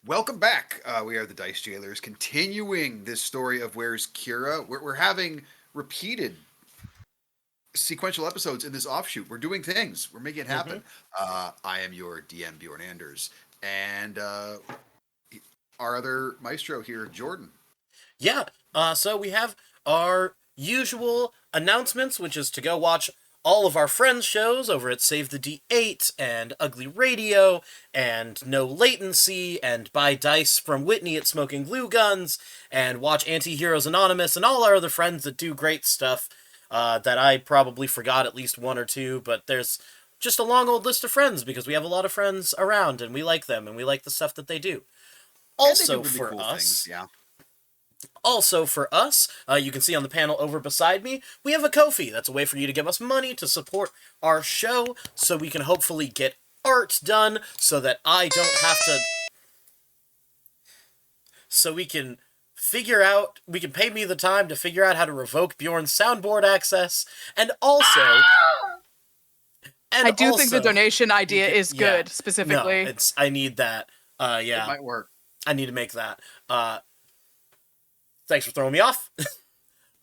Welcome back. We are the Dice Jailers, continuing this story of Where's Kira. We're having repeated sequential episodes in this offshoot. We're doing things. We're making it Hmm. happen. I am your DM, Bjorn Anders, and our other maestro here, Jordan. Yeah. So we have our usual announcements, which is to go watch all of our friends' shows over at Save the D8 and Ugly Radio and No Latency and buy dice from Whitney at Smoking Glue Guns and watch Anti-Heroes Anonymous and all our other friends that do great stuff that I probably forgot at least one or two, but there's just a long old list of friends because we have a lot of friends around and we like them and we like the stuff that they do. And they do Also really for cool things. us, Yeah. Also, for us, you can see on the panel over beside me, we have a Ko-fi. That's a way for you to give us money to support our show so we can hopefully get art done so that I don't have to. So we can pay me the time to figure out how to revoke Bjorn's soundboard access, and also, and I do think the also, donation you idea can, is yeah, good, no, specifically. I need that. It Yeah, might work. I need to make that. Thanks for throwing me off.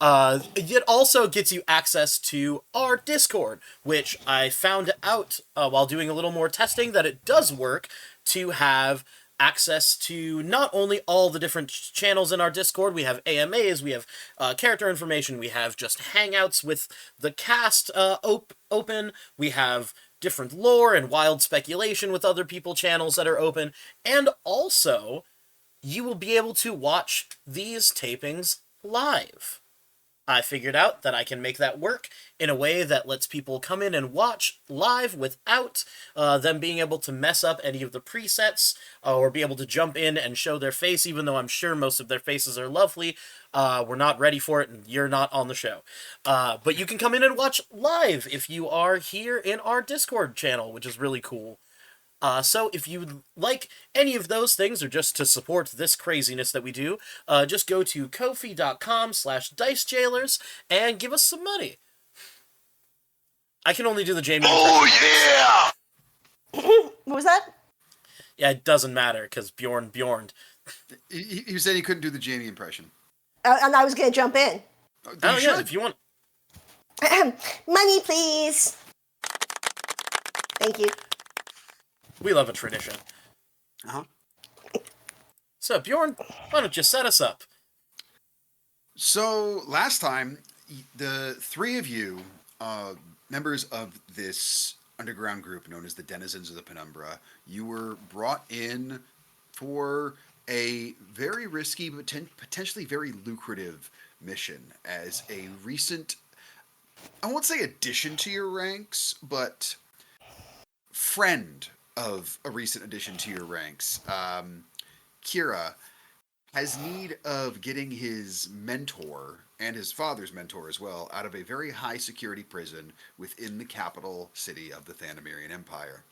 It also gets you access to our Discord, which I found out while doing a little more testing that it does work to have access to not only all the different channels in our Discord, we have AMAs, we have character information, we have just hangouts with the cast open, we have different lore and wild speculation with other people channels that are open, and also you will be able to watch these tapings live. I figured out that I can make that work in a way that lets people come in and watch live without them being able to mess up any of the presets or be able to jump in and show their face, even though I'm sure most of their faces are lovely. We're not ready for it, and you're not on the show. But you can come in and watch live if you are here in our Discord channel, which is really cool. So if you like any of those things or just to support this craziness that we do, just go to kofi.com/dicejailers and give us some money. I can only do the Jamie impression. Oh What was that? Yeah, it doesn't matter because Bjorn. yeah! You said he couldn't do the Jamie impression. And I was going to jump in. Oh You yeah, should. if you want. Money, please. Thank you. We love a tradition. Uh-huh. So Bjorn, why don't you set us up? So last time, the three of you, members of this underground group known as the Denizens of the Penumbra, you were brought in for a very risky but potentially very lucrative mission as a recent, I won't say addition to your ranks, but friend of a recent addition to your ranks. Kira has need of getting his mentor and his father's mentor as well out of a very high security prison within the capital city of the Thanomirian Empire.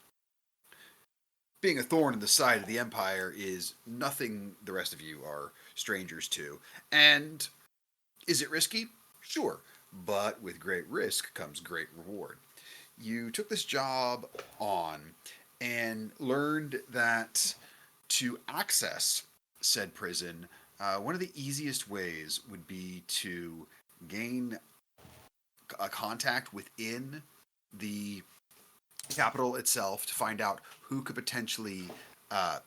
Being a thorn in the side of the Empire is nothing the rest of you are strangers to. And is it risky? Sure. But with great risk comes great reward. You took this job on and learned that to access said prison, one of the easiest ways would be to gain a contact within the capital itself to find out who could potentially uh,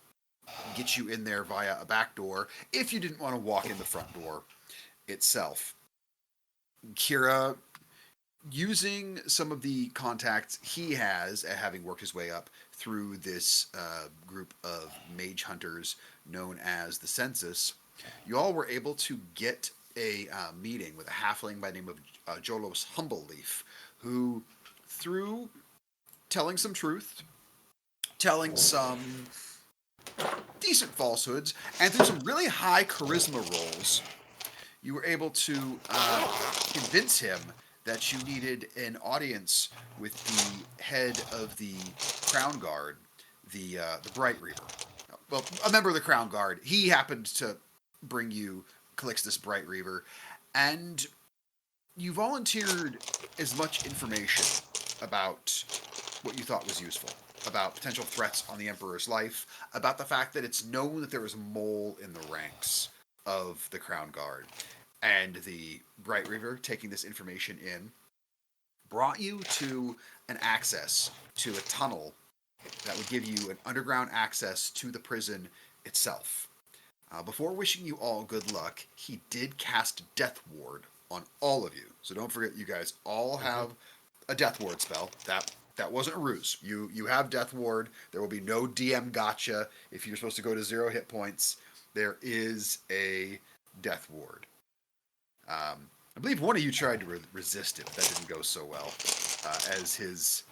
get you in there via a back door if you didn't want to walk in the front door itself. Kira, using some of the contacts he has, having worked his way up through this group of mage hunters known as the Census, you all were able to get a meeting with a halfling by the name of Jolos Humbleleaf, who, through telling some truth, telling some decent falsehoods, and through some really high charisma rolls, you were able to convince him that you needed an audience with the head of the Crown Guard, the Bright Reaver. Well, a member of the Crown Guard. He happened to bring you Calixtus Bright Reaver, and you volunteered as much information about what you thought was useful. about potential threats on the Emperor's life, about the fact that it's known that there is a mole in the ranks of the Crown Guard. And the Bright Reaver, taking this information in, brought you to an access to a tunnel that would give you an underground access to the prison itself. Before wishing you all good luck, he did cast Death Ward on all of you. So don't forget, you guys all have a Death Ward spell. That wasn't a ruse. You have Death Ward. There will be no DM gotcha if you're supposed to go to 0 hit points. There is a Death Ward. I believe one of you tried to resist it, but that didn't go so well, as his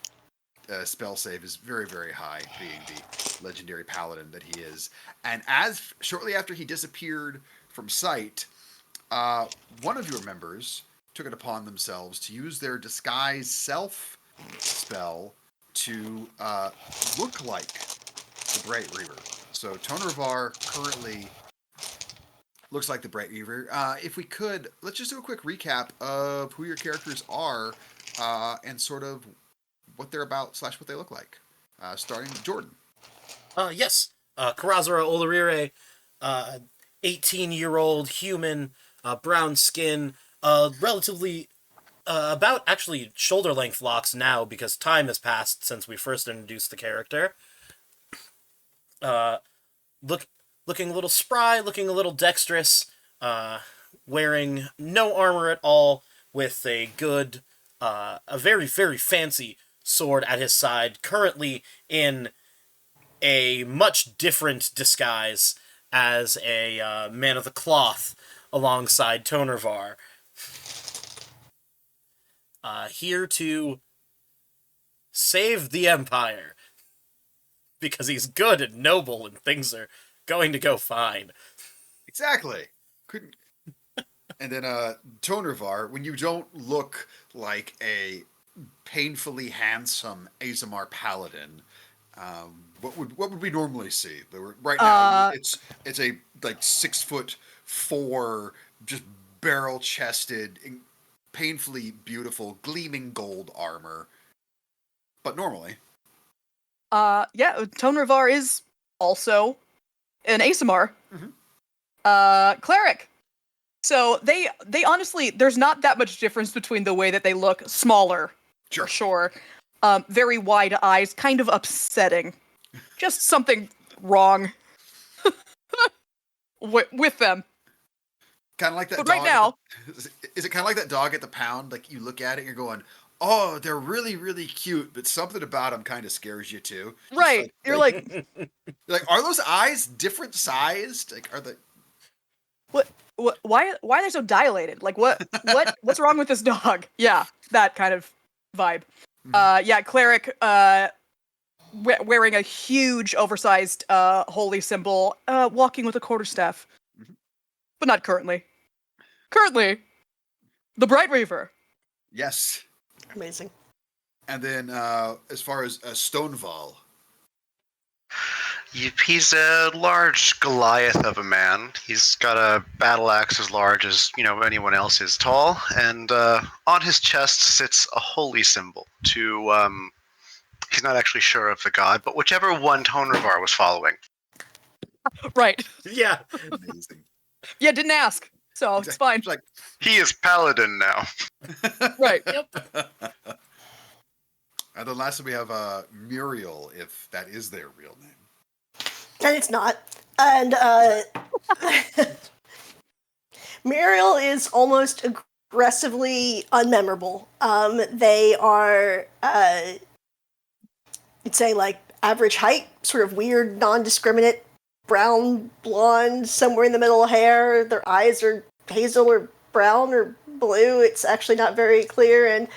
spell save is very, very high, being the legendary paladin that he is. And as shortly after he disappeared from sight, one of your members took it upon themselves to use their disguise self spell to look like the Bright Reaver. So Tonarvar currently looks like the Bright Reaver. If we could, let's just do a quick recap of who your characters are and sort of what they're about / what they look like. Starting with Jordan. Yes. Karazura Olorire, 18-year-old human, brown skin, relatively about actually shoulder length locks now because time has passed since we first introduced the character. Looking a little spry, looking a little dexterous, wearing no armor at all, with a good, a very, very fancy sword at his side, currently in a much different disguise as a man of the cloth alongside Tonarvar. Here to save the Empire, because he's good and noble and things are going to go fine. Exactly. Couldn't. And then Tonarvar, when you don't look like a painfully handsome Azamar paladin, what would we normally see? Right now, it's a like 6'4", just barrel chested, painfully beautiful, gleaming gold armor. But normally, yeah, Tonarvar is also an ASMR. Cleric. So they honestly, there's not that much difference between the way that they look. Smaller, sure. for sure. Very wide eyes, kind of upsetting. Just something wrong with them. Kind of like that But dog. right now, is it kind of like that dog at the pound? Like you look at it and you're going, oh, they're really, really cute, but something about them kind of scares you too. right? You're like, are those eyes different sized? Like, are they? what? Why are they so dilated? Like, what's wrong with this dog? Yeah, that kind of vibe. Yeah, cleric. Wearing a huge, oversized, holy symbol. Walking with a quarterstaff, but not currently. Currently, the Bright Reaver. Yes. Amazing. And then, as far as Stoneval. He's a large Goliath of a man. He's got a battle axe as large as, anyone else is tall, and on his chest sits a holy symbol to, he's not actually sure of the god, but whichever one Tonarvar was following. Right. Yeah. Amazing. Yeah, didn't ask, so it's fine. It's like, He is paladin now. Right. Yep. And then lastly, we have Muriel, if that is their real name. And it's not. And Muriel is almost aggressively unmemorable. They are, I'd say, like, average height, sort of weird, non-discriminate, brown, blonde, somewhere in the middle hair. Their eyes are hazel or brown or blue. It's actually not very clear. And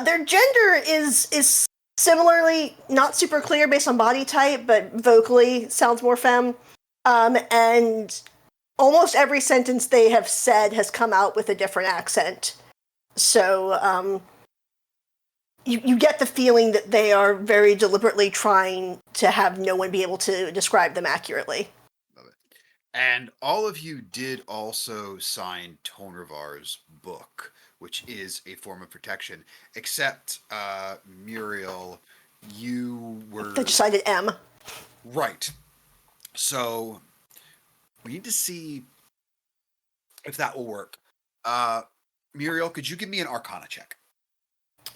their gender is similarly not super clear based on body type, but vocally sounds more femme. And almost every sentence they have said has come out with a different accent. So you get the feeling that they are very deliberately trying to have no one be able to describe them accurately. Love it. And all of you did also sign Tonarvar's book, which is a form of protection, except Muriel, you were They decided M. right. So we need to see if that will work. Muriel, could you give me an Arcana check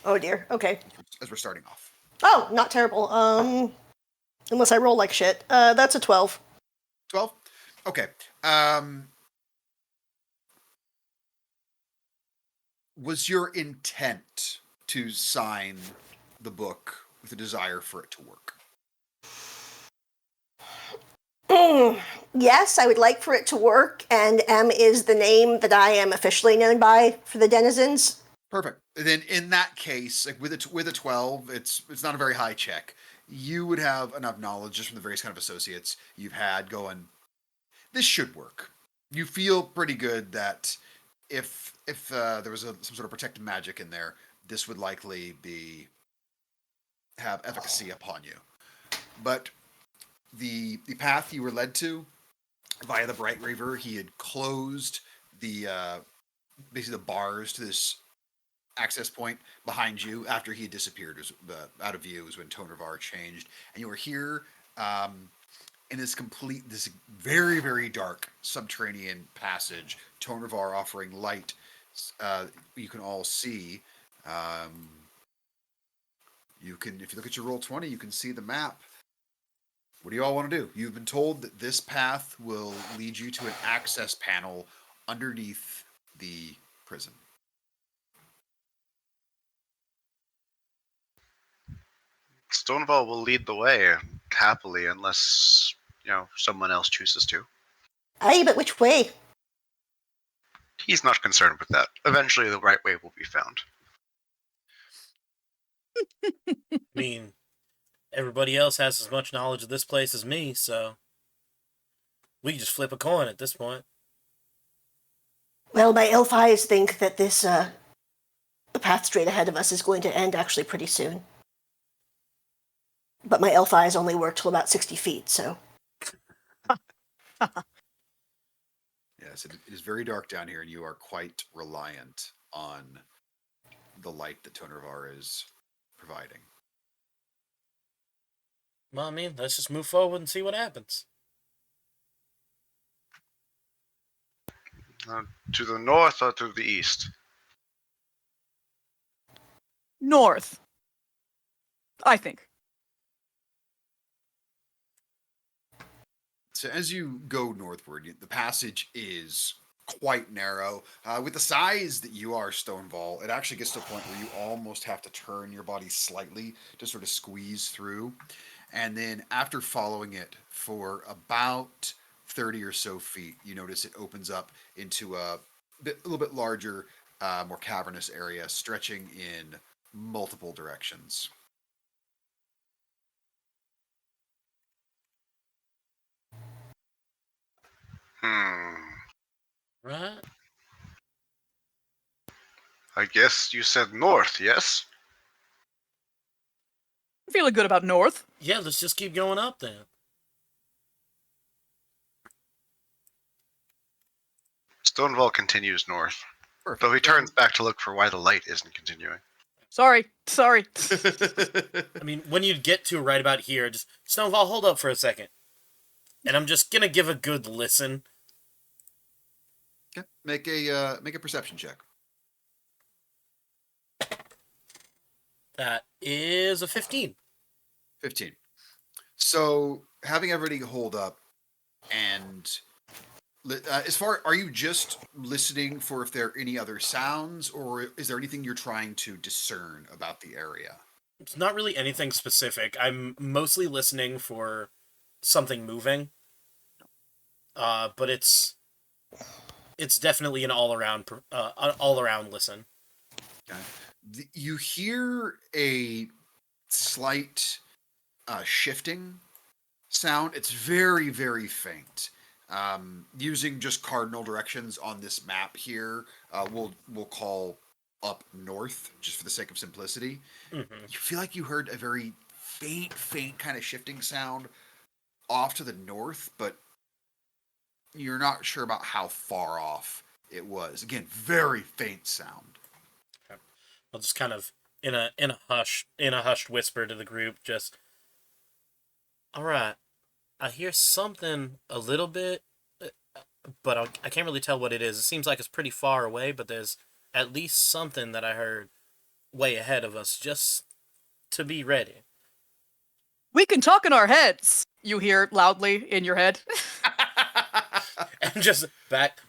Oh dear. Okay. as we're starting off? Oh, not terrible. Unless I roll like shit. That's a 12. 12? Okay. Um, was your intent to sign the book with a desire for it to work? Yes, I would like for it to work, and M is the name that I am officially known by for the denizens. Perfect. Then in that case, like with a 12, it's not a very high check. You would have enough knowledge just from the various kind of associates you've had going, this should work. You feel pretty good that if there was some sort of protective magic in there, this would likely have efficacy upon you. But the path you were led to via the Bright River, he had closed the basically the bars to this access point behind you after he had disappeared. It was, out of view was when Tonervar changed, and you were here in this very very dark subterranean passage. Tonervar offering light. You can all see. You can, if you look at your roll 20, you can see the map. What do you all want to do? You've been told that this path will lead you to an access panel underneath the prison. Stonewall will lead the way happily, unless someone else chooses to. Aye, but which way? He's not concerned with that. Eventually, the right way will be found. I mean, everybody else has as much knowledge of this place as me, so we can just flip a coin at this point. Well, my elf eyes think that the path straight ahead of us is going to end actually pretty soon. But my elf eyes only work till about 60 feet, so. Yes, it is very dark down here, and you are quite reliant on the light that Tonervar is providing. Well, I mean, let's just move forward and see what happens. To the north or to the east? North, I think. So as you go northward, the passage is quite narrow. With the size that you are, Stonewall, it actually gets to a point where you almost have to turn your body slightly to sort of squeeze through. And then after following it for about 30 or so feet, you notice it opens up into a little bit larger, more cavernous area stretching in multiple directions. Right? I guess you said north, yes? I'm feeling good about North. Yeah, let's just keep going up then. Stonewall continues north, Perfect. though he turns back to look for why the light isn't continuing. Sorry. I mean, when you get to right about here, just Snowfall, hold up for a second. And I'm just gonna give a good listen. Okay. Make a perception check. That is a 15. 15. So having everybody hold up, and are you just listening for if there are any other sounds, or is there anything you're trying to discern about the area? It's not really anything specific. I'm mostly listening for something moving. But it's definitely an all around listen. Okay. You hear a slight shifting sound. It's very, very faint. Using just cardinal directions on this map here, we'll call up north just for the sake of simplicity. Mm-hmm. You feel like you heard a very faint kind of shifting sound off to the north, but you're not sure about how far off it was. Again, very faint sound. I'll just kind of in a hushed whisper to the group, just, all right, I hear something a little bit, but I can't really tell what it is. It seems like it's pretty far away, but there's at least something that I heard way ahead of us, just to be ready. We can talk in our heads, you hear loudly in your head. And just back,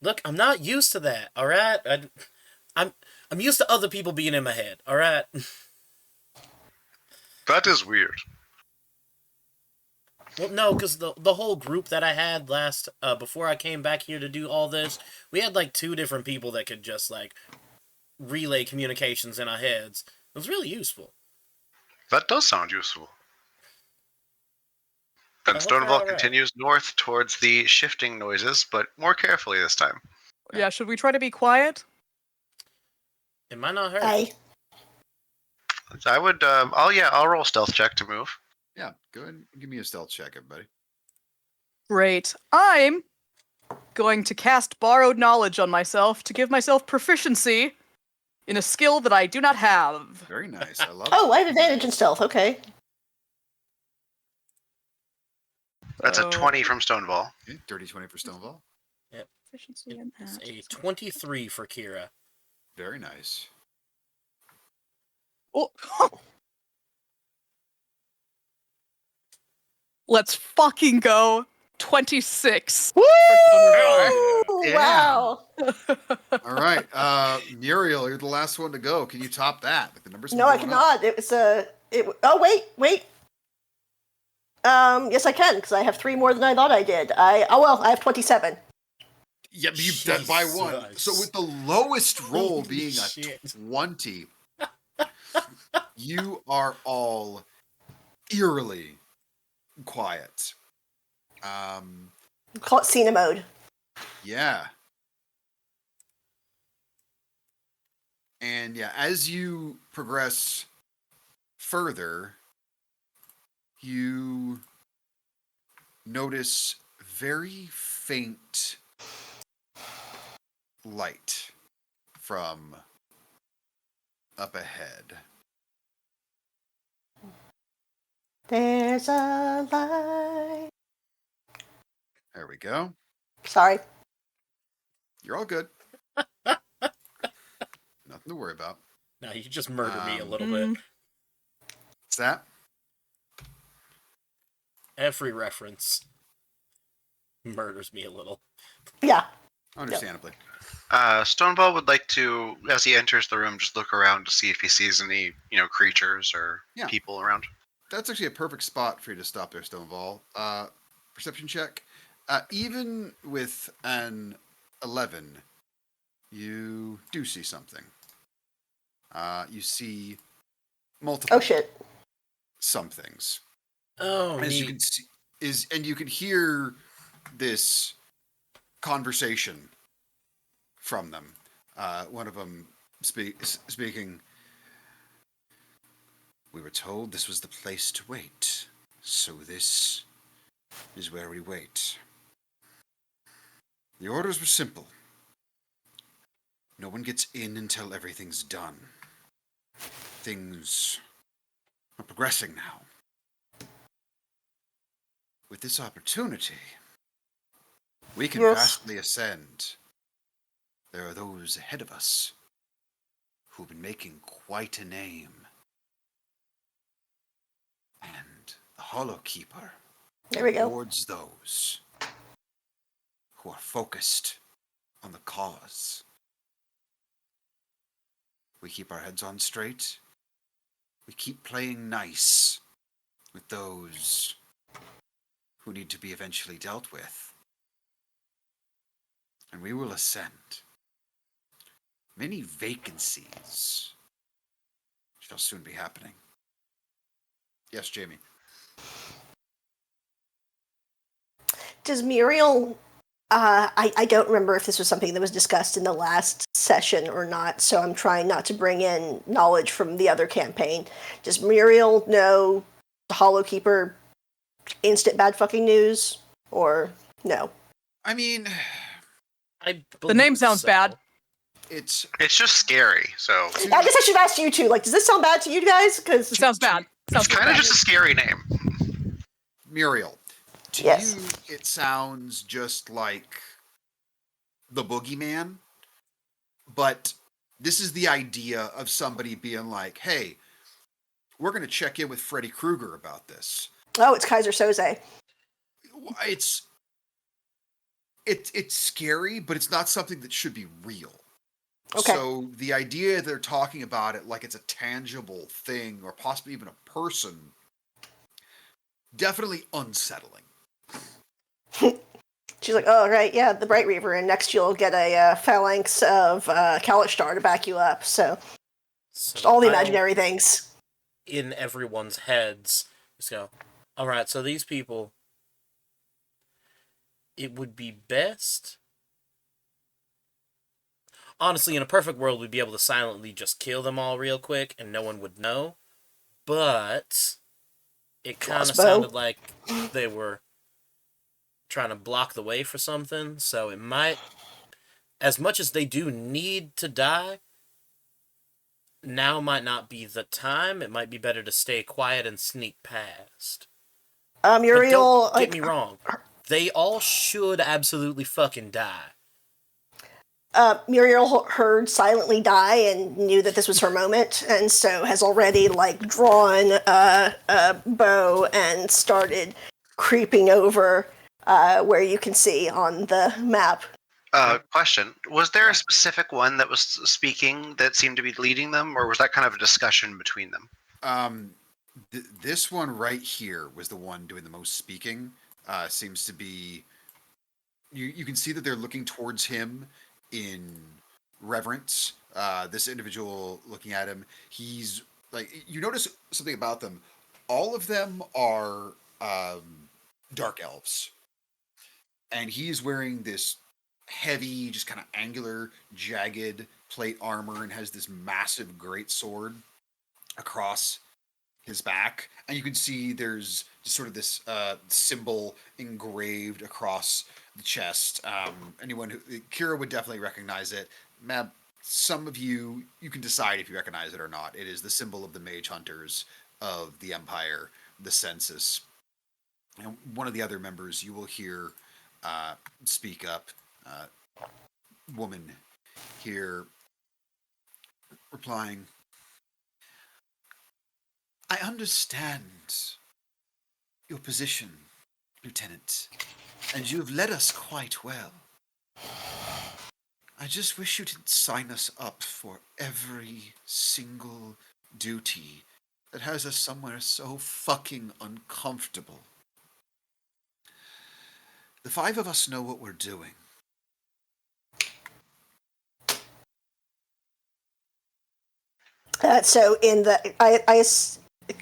look, I'm not used to that, all right? I'm used to other people being in my head, all right? That is weird. Well, no, because the whole group that I had last, before I came back here to do all this, we had like 2 different people that could just like relay communications in our heads. It was really useful. That does sound useful. Then I hope Stonewall you're all right. continues north towards the shifting noises, but more carefully this time. Yeah, should we try to be quiet? It might not hurt. Hey, I would. I'll roll stealth check to move. Yeah, go ahead and give me a stealth check, everybody. Great. I'm going to cast Borrowed Knowledge on myself to give myself proficiency in a skill that I do not have. Very nice. I love oh, I have advantage in stealth. Okay. That's a So, 20 from Stonewall. it. Okay, dirty 20 for Stonewall. Proficiency in It's that. a 23 for Kira. Very nice. Oh. Let's fucking go. 26. Woo! Yeah. Wow. All right, Muriel, you're the last one to go. Can you top that? Like the numbers. No, I cannot. It was oh wait. Yes, I can because I have 3 more than I thought I did. I have 27. Yeah, but you that by 1. Jesus. So with the lowest roll Holy being a shit. 20, you are all eerily quiet. Call it Cena mode. Yeah. And yeah, as you progress further, you notice very faint light from up ahead. There's a light. There we go. Sorry. You're all good. Nothing to worry about. Now you just murdered me a little Mm. bit. What's that? Every reference murders me a little. Yeah. Understandably. Stonewall would like to, as he enters the room, just look around to see if he sees any, creatures or Yeah. people around. That's actually a perfect spot for you to stop there, Stonewall. Perception check. Even with an 11, you do see something. You see multiple Oh shit. somethings. Oh, As you neat. can see, and you can hear this conversation from them. One of them speaking. We were told this was the place to wait, so this is where we wait. The orders were simple. No one gets in until everything's done. Things are progressing now. With this opportunity, we can Yes. vastly ascend. There are those ahead of us who've been making quite a name. And the Hollow Keeper There we go. rewards those who are focused on the cause. We keep our heads on straight. We keep playing nice with those who need to be eventually dealt with. And we will ascend. Many vacancies shall soon be happening. Yes, Jamie. Does Muriel? I don't remember if this was something that was discussed in the last session or not, so I'm trying not to bring in knowledge from the other campaign. Does Muriel know the Hollow Keeper instant bad fucking news, or no? I mean, I The name believe sounds so. bad. It's It's just scary. So I guess I should ask you two. Like, does this sound bad to you guys? Because It sounds bad. Sounds it's kind of bad. just a scary name. Muriel. To Yes. you, it sounds just like the boogeyman, but this is the idea of somebody being like, hey, we're going to check in with Freddy Krueger about this. Oh, it's Kaiser Soze. It's it's scary, but it's not something that should be real. Okay. So the idea they're talking about it like it's a tangible thing or possibly even a person, definitely unsettling. She's like, oh, right, yeah, the Bright Reaver, and next you'll get a phalanx of Kalishtar to back you up, so just all the I'll, imaginary things. in everyone's heads, just go, alright, so these people, it would be best... Honestly, in a perfect world, we'd be able to silently just kill them all real quick, and no one would know, but it kind of Crossbow. sounded like they were trying to block the way for something, so it might, as much as they do need to die, now might not be the time. It might be better to stay quiet and sneak past. But Muriel, don't get me wrong, they all should absolutely fucking die. Muriel heard silently die and knew that this was her moment, and so has already drawn a bow and started creeping over where you can see on the map. Question: was there a specific one that was speaking that seemed to be leading them, or was that kind of a discussion between them? This one right here was the one doing the most speaking. Seems to be. You can see that they're looking towards him in reverence. This individual looking at him, he's like, you notice something about them. All of them are dark elves, and he's wearing this heavy, just kind of angular, jagged plate armor, and has this massive great sword across his back, and you can see there's just sort of this symbol engraved across the chest. Anyone who Kira would definitely recognize it. Mab, some of you can decide if you recognize it or not. It is the symbol of the mage hunters of the Empire, the census. And one of the other members you will hear speak up. Woman here replying, I understand your position, Lieutenant, and you have led us quite well. I just wish you didn't sign us up for every single duty that has us somewhere so fucking uncomfortable. The five of us know what we're doing. So in the,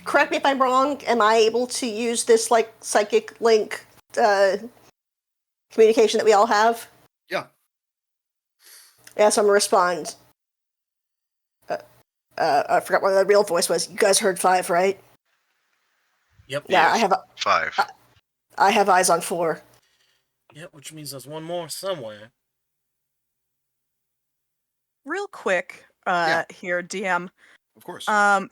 correct me if I'm wrong, am I able to use this psychic link communication that we all have? Yeah. Yeah, so I'm gonna respond. I forgot what the real voice was. You guys heard 5, right? Yep. Yeah, Yes. I have 5. I have eyes on 4. Yep, which means there's one more somewhere. Real quick, Yeah. here, DM. Of course.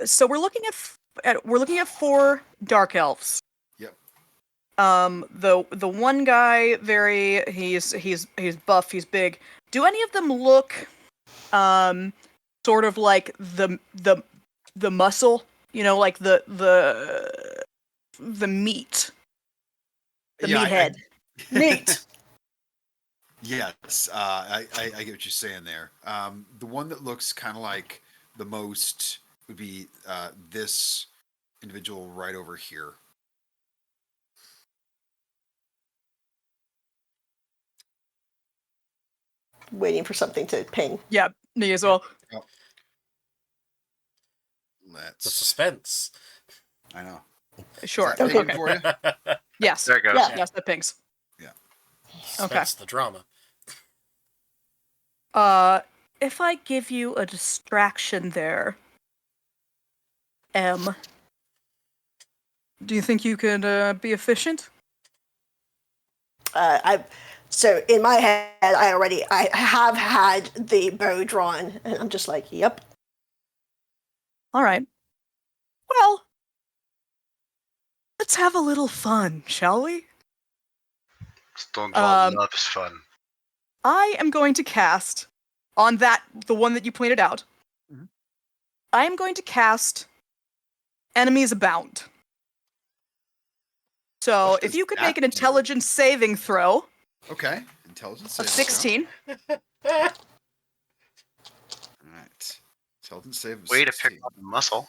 So we're looking at 4 dark elves. Yep. The one guy, he's buff, he's big. Do any of them look, sort of like the muscle? You know, like the meat, the meathead. Meat. Yes, I get what you're saying there. The one that looks kind of like the most would be this individual right over here. Waiting for something to ping. Yeah, me as well. Oh. The Let's. suspense. I know. Sure. Is that Okay. pinging for you? Yes. There it goes. Yeah. Yes, that pings. Suspense, the drama. If I give you a distraction there, M, do you think you could be efficient? So in my head, I have had the bow drawn, and I'm just like, yep. All right. Well, let's have a little fun, shall we? Stonewall loves fun. I am going to cast on the one that you pointed out. Mm-hmm. I am going to cast Enemies Abound. So What if does you could that make an do? intelligence saving throw Okay. Intelligence of saving 16. throw. Alright. Intelligence save of Way to 16. pick up the muscle.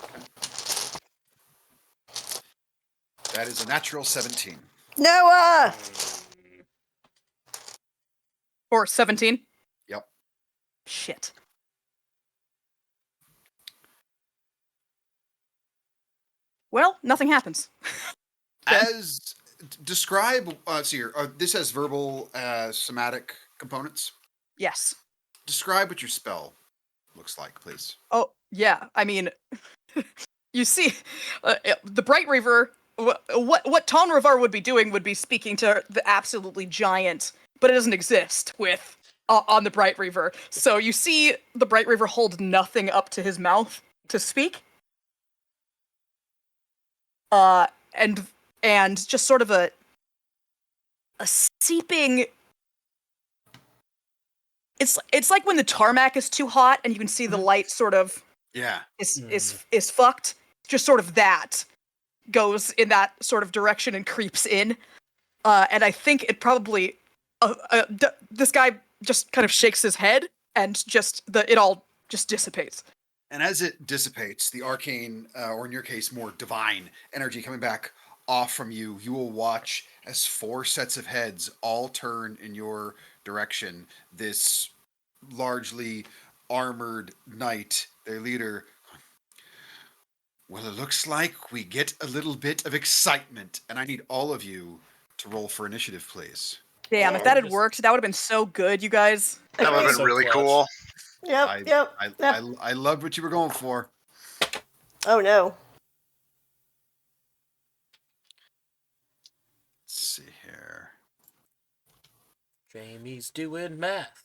Okay. That is a natural 17. Noah! Or 17. Yep. Shit. Well, nothing happens. As describe, see here. This has verbal, somatic components. Yes. Describe what your spell looks like, please. Oh, yeah. I mean, you see, the Bright Reaver, what Ton Revar would be doing would be speaking to the absolutely giant, but it doesn't exist with on the Bright Reaver. So you see the Bright Reaver hold nothing up to his mouth to speak. And just sort of a seeping. It's like when the tarmac is too hot and you can see the light sort of Yeah. is fucked. Just sort of that goes in that sort of direction and creeps in. And I think it probably this guy just kind of shakes his head and it all just dissipates. And as it dissipates, the arcane, or in your case, more divine energy coming back off from you, you will watch as 4 sets of heads all turn in your direction. This largely armored knight, their leader. Well, it looks like we get a little bit of excitement, and I need all of you to roll for initiative, please. Damn, if that had worked, that would have been so good, you guys. That would have been So really clutch. cool. Yep. I loved what you were going for. Oh no. Let's see here. Jamie's doing math.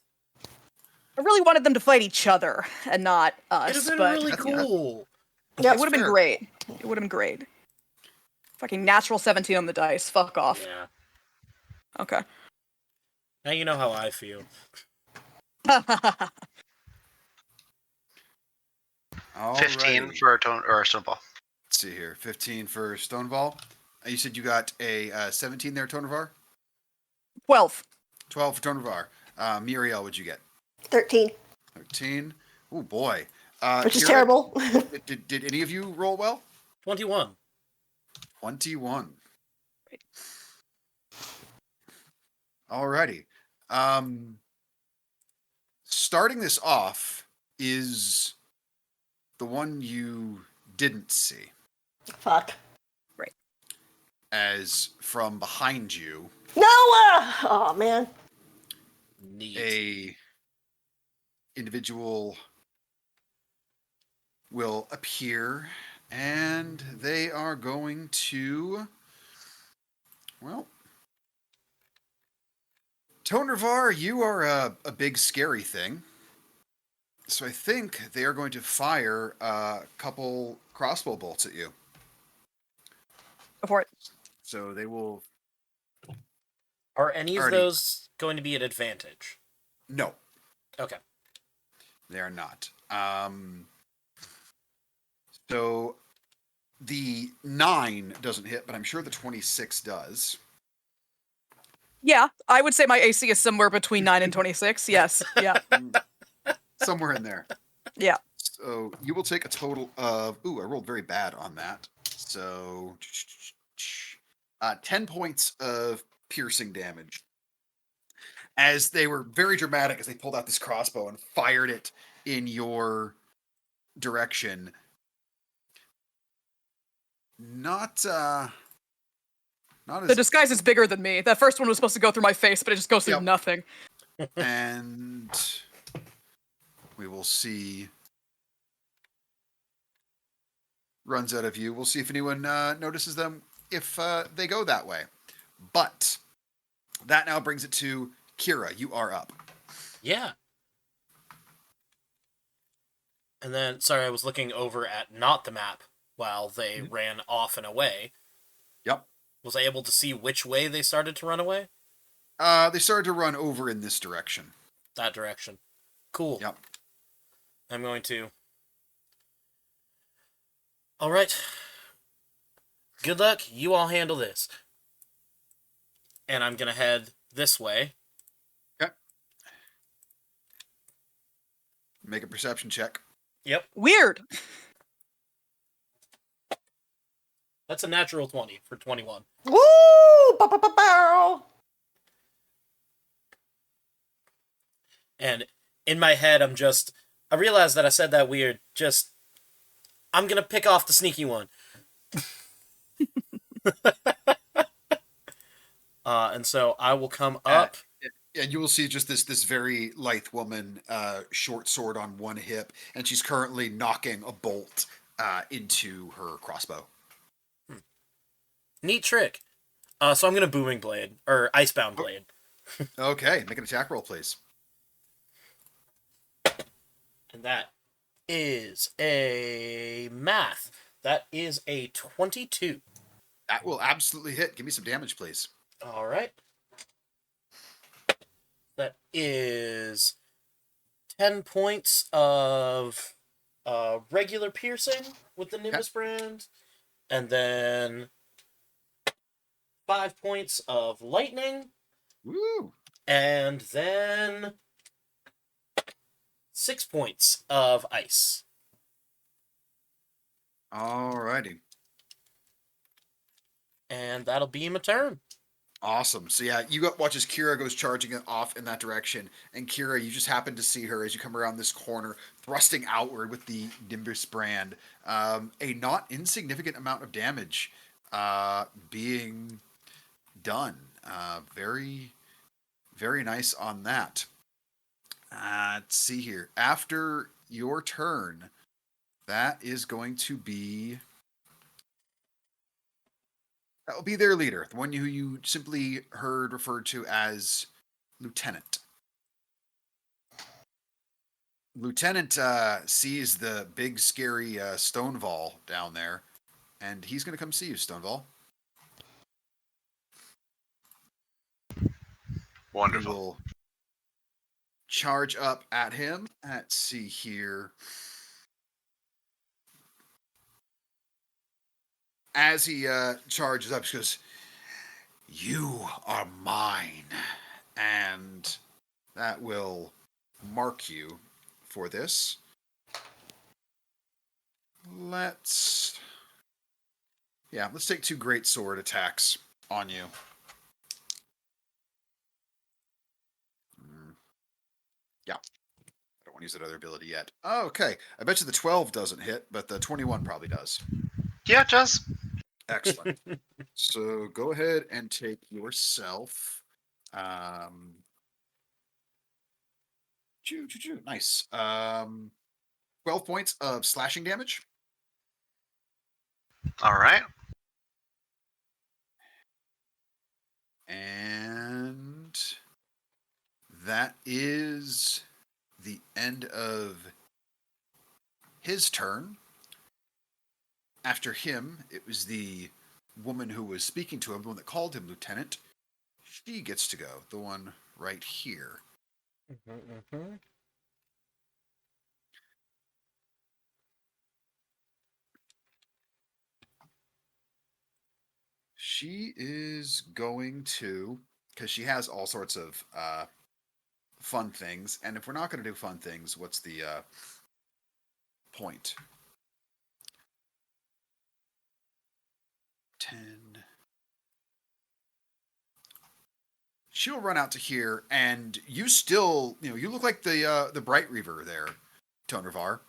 I really wanted them to fight each other and not us. It'd have been but really That's- cool. Yep. it would have been fair. great. It would have been great. Fucking natural 17 on the dice. Fuck off. Yeah. Okay. Now you know how I feel. All 15 for a Stonewall. Let's see here. 15 for Stonewall. You said you got a 17 there, Tonavar? 12. 12 for Tonavar. Muriel, what'd you get? 13, 13. Oh boy. which is Kira, terrible. Did any of you roll well? 21. 21. Alrighty. Starting this off is the one you didn't see, Fuck. as from behind you, Noah! Oh man. Neat. a individual will appear, and they are going to, well, Tonervar, you are a big scary thing. So I think they are going to fire a couple crossbow bolts at you. Go for it. So they will. Are any of Already- those going to be an advantage? No, Okay. they are not. So the 9 doesn't hit, but I'm sure the 26 does. Yeah, I would say my AC is somewhere between 9 and 26. Yes. Yeah. Somewhere in there. Yeah. So you will take a total of. Ooh, I rolled very bad on that. So 10 points of piercing damage. As they were very dramatic as they pulled out this crossbow and fired it in your direction. Not as The disguise is bigger than me. That first one was supposed to go through my face, but it just goes through Yep. nothing. and we will see runs out of you. We'll see if anyone notices them if they go that way. But that now brings it to Kira. You are up. Yeah. And then, sorry, I was looking over at not the map while they ran off and away. Yep. Was I able to see which way they started to run away? They started to run over in this direction. That direction. Cool. Yep. I'm going to... Alright. Good luck. You all handle this. And I'm going to head this way. Okay. Make a perception check. Yep. Weird. That's a natural 20 for 21. Woo! Bow. And in my head, I realized that I said that weird. I'm going to pick off the sneaky one. And so I will come up. And you will see just this very lithe woman, short sword on one hip, and she's currently knocking a bolt into her crossbow. Neat trick. So I'm going to booming blade, or icebound blade. Okay, make an attack roll, please. And that is a math. That is a 22. That will absolutely hit. Give me some damage, please. All right. That is 10 points of regular piercing with the Nimbus brand. And then 5 points of lightning. Woo! And then 6 points of ice. Alrighty. And that'll be my turn. Awesome. So yeah, you watch as Kira goes charging off in that direction, and Kira, you just happen to see her as you come around this corner, thrusting outward with the Nimbus brand. A not insignificant amount of damage being done. Very, very nice on that. Let's see here. After your turn, that is going to be... That will be their leader, the one who you simply heard referred to as Lieutenant. Lieutenant sees the big, scary Stonewall down there, and he's going to come see you, Stonewall. Wonderful. You will charge up at him. Let's see here. As he charges up, he goes, "You are mine." And that will mark you for this. Let's take 2 great sword attacks on you. Yeah. I don't want to use that other ability yet. Oh, okay. I bet you the 12 doesn't hit, but the 21 probably does. Yeah, it does. Excellent. So go ahead and take yourself. Nice. 12 points of slashing damage. All right. And that is the end of his turn. After him, it was the woman who was speaking to him, the one that called him Lieutenant. She gets to go, the one right here. She is going to, because she has all sorts of fun things, and if we're not going to do fun things, what's the point? 10. She'll run out to here, and you still, you look like the Bright Reaver there, Tonravar.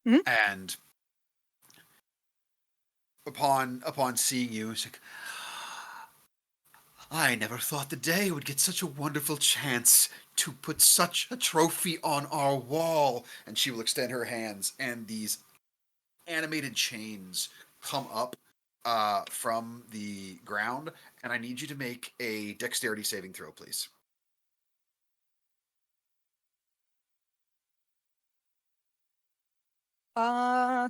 Mhm. And upon seeing you, it's like, I never thought the day would get such a wonderful chance to put such a trophy on our wall. And she will extend her hands, and these animated chains come up from the ground, and I need you to make a dexterity saving throw, please. Uh,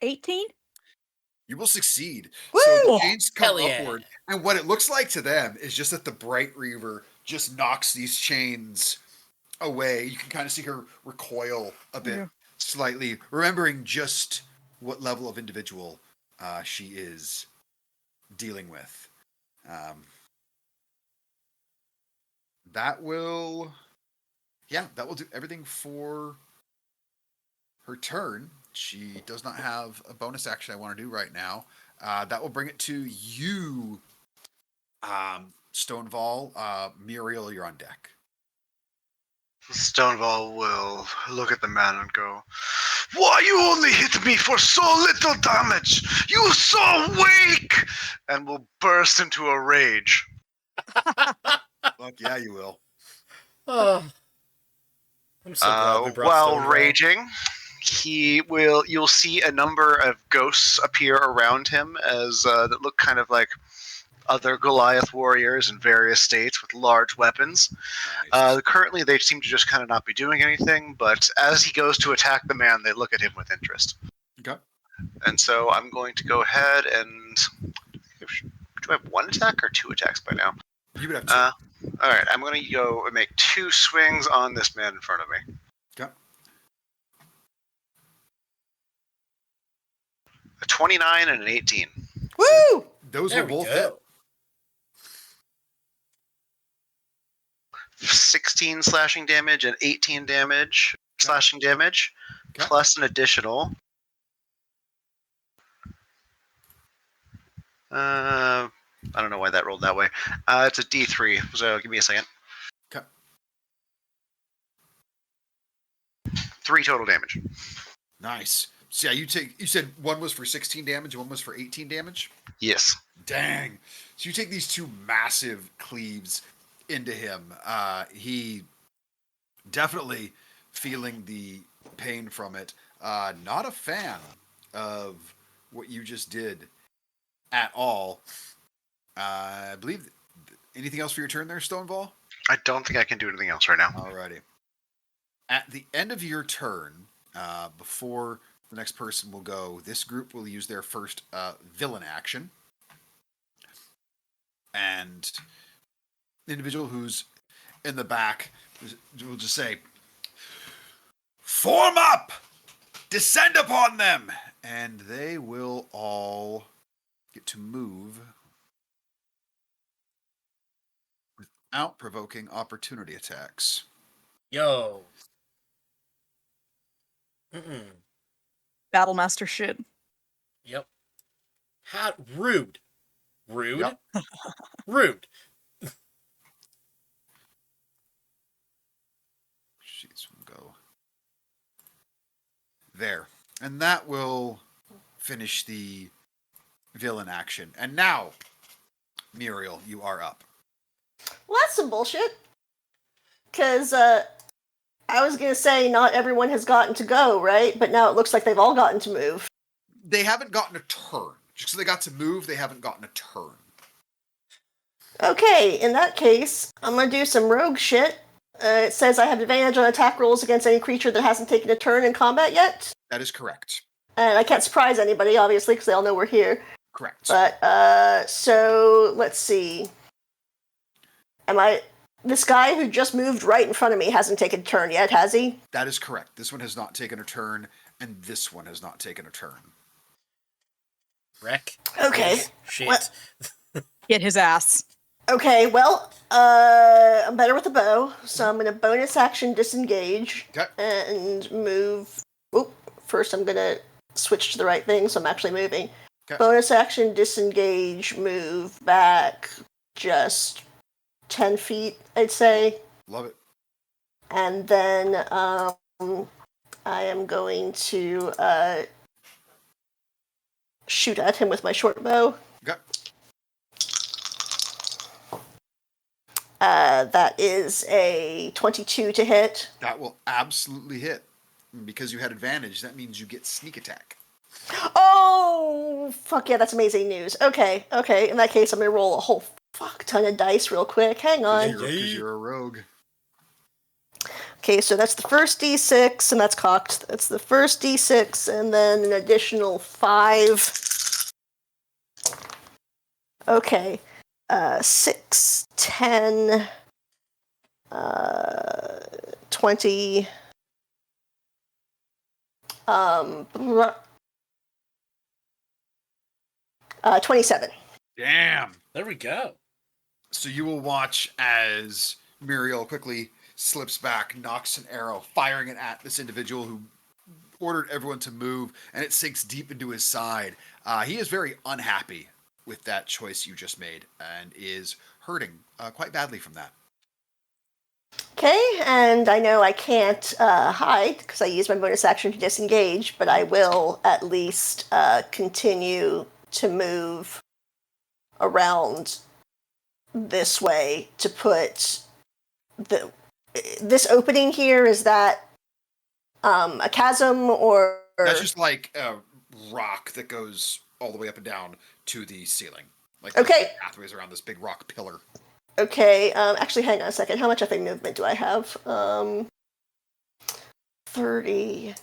18? You will succeed. So the Woo! chains come Hell yeah. upward, and what it looks like to them is just that the Bright Reaver just knocks these chains away. You can kind of see her recoil a bit Yeah. slightly, remembering just what level of individual she is dealing with. That will, yeah, that will do everything for her turn. She does not have a bonus action I want to do right now. That will bring it to you, Stonewall. Muriel, you're on deck. Stonewall will look at the man and go, "Why you only hit me for so little damage? You so weak!" And will burst into a rage. Fuck yeah, you will. Oh, I'm so glad we brought While Stonewall. raging, you'll see a number of ghosts appear around him as that look kind of like other Goliath warriors in various states with large weapons. Nice. Currently, they seem to just kind of not be doing anything, but as he goes to attack the man, they look at him with interest. Okay. And so I'm going to go ahead and... Do I have one attack or two attacks by now? You would have two. Alright, I'm going to go and make two swings on this man in front of me. Okay. A 29 and an 18. Woo! Those There will we both hit. go. 16 slashing damage and 18 damage slashing damage, Okay. plus an additional. I don't know why that rolled that way. It's a D3, so give me a second. Okay. 3 total damage. Nice. So yeah, you said one was for 16 damage and one was for 18 damage? Yes. Dang. So you take these two massive cleaves into him. He definitely feeling the pain from it. Not a fan of what you just did at all. I believe anything else for your turn there, Stonewall? I don't think I can do anything else right now. Alrighty. At the end of your turn, before the next person will go, this group will use their first villain action. And the individual who's in the back will just say, "Form up! Descend upon them!" And they will all get to move without provoking opportunity attacks. Yo. Battlemaster shit. Yep. Rude. Rude. Yep. Rude. Sheets will go there. And that will finish the villain action. And now, Muriel, you are up. Well, that's some bullshit. Because I was going to say not everyone has gotten to go, right? But now it looks like they've all gotten to move. They haven't gotten a turn. Just because they got to move, they haven't gotten a turn. Okay, in that case, I'm going to do some rogue shit. It says I have advantage on attack rolls against any creature that hasn't taken a turn in combat yet. That is correct. And I can't surprise anybody, obviously, because they all know we're here. Correct. But, so, let's see. This guy who just moved right in front of me hasn't taken a turn yet, has he? That is correct. This one has not taken a turn, and this one has not taken a turn. Wreck. Okay. Shit. What? Get his ass. Okay, well, I'm better with the bow, so I'm going to bonus action disengage Okay. and move. Oop, first I'm going to switch to the right thing, so I'm actually moving. Okay. Bonus action disengage, move back just 10 feet, I'd say. Love it. And then I am going to shoot at him with my short bow. Okay. That is a 22 to hit. That will absolutely hit. And because you had advantage, that means you get sneak attack. Oh, fuck yeah, that's amazing news. Okay. In that case, I'm gonna roll a whole fuck ton of dice real quick. Hang on. Because you're a rogue. Okay, so that's the first d6, and that's cocked. That's the first d6, and then an additional 5. Okay. 6, 10, 20. 27. Damn. There we go. So you will watch as Muriel quickly slips back, knocks an arrow, firing it at this individual who ordered everyone to move, and it sinks deep into his side. He is very unhappy with that choice you just made and is hurting quite badly from that. Okay, and I know I can't hide because I use my bonus action to disengage, but I will at least continue to move around this way to put this opening here. Is that a chasm or? That's just like a rock that goes all the way up and down to the ceiling. Like Okay. pathways around this big rock pillar. Okay, actually, hang on a second. How much FA movement do I have? 30.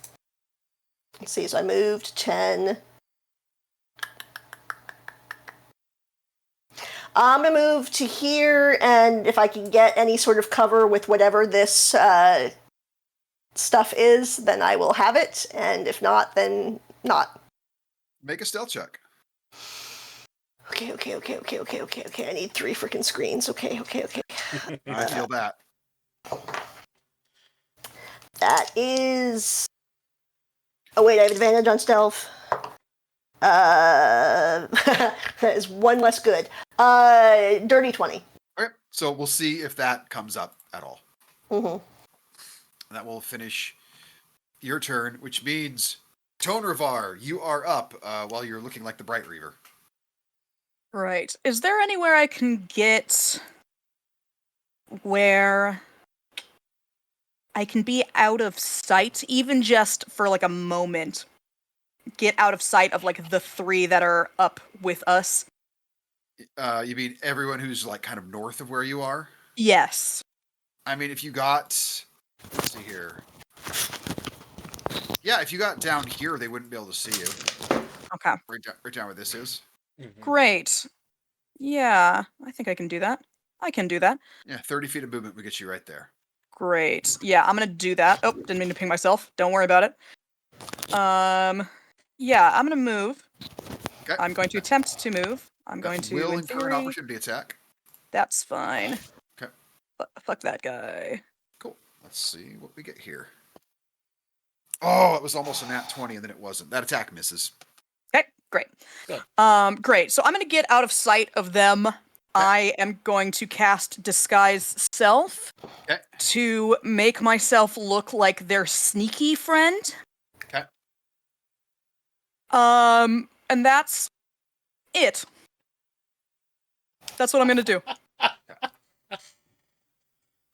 Let's see, so I moved 10. I'm going to move to here, and if I can get any sort of cover with whatever this stuff is, then I will have it, and if not, then not. Make a stealth check. Okay. I need 3 freaking screens. Okay. I feel that. That is... Oh, wait, I have advantage on stealth. That is 1 less good. Dirty 20. Okay, so we'll see if that comes up at all. Mm-hmm. That will finish your turn, which means Tonravar, you are up while you're looking like the Bright Reaver. Right. Is there anywhere I can get where I can be out of sight, even just for like a moment? Get out of sight of like the 3 that are up with us? You mean everyone who's like kind of north of where you are? Yes. I mean, if you got, let's see here. Yeah, if you got down here, they wouldn't be able to see you. Okay. Right down where this is. Great. Yeah, I think I can do that. I can do that. Yeah, 30 feet of movement would get you right there. Great. Yeah, I'm gonna do that. Oh, didn't mean to ping myself. Don't worry about it. Yeah, I'm gonna move. Okay. I'm going to attempt to move. I'm going to, will in incur an theory, opportunity attack. that's fine. Okay. Fuck that guy. Cool. Let's see what we get here. Oh, it was almost a nat 20, and then it wasn't. That attack misses. Okay, great. Good. Great. So I'm gonna get out of sight of them. I am going to cast Disguise Self Okay. to make myself look like their sneaky friend. Okay. And that's it. That's what I'm gonna do.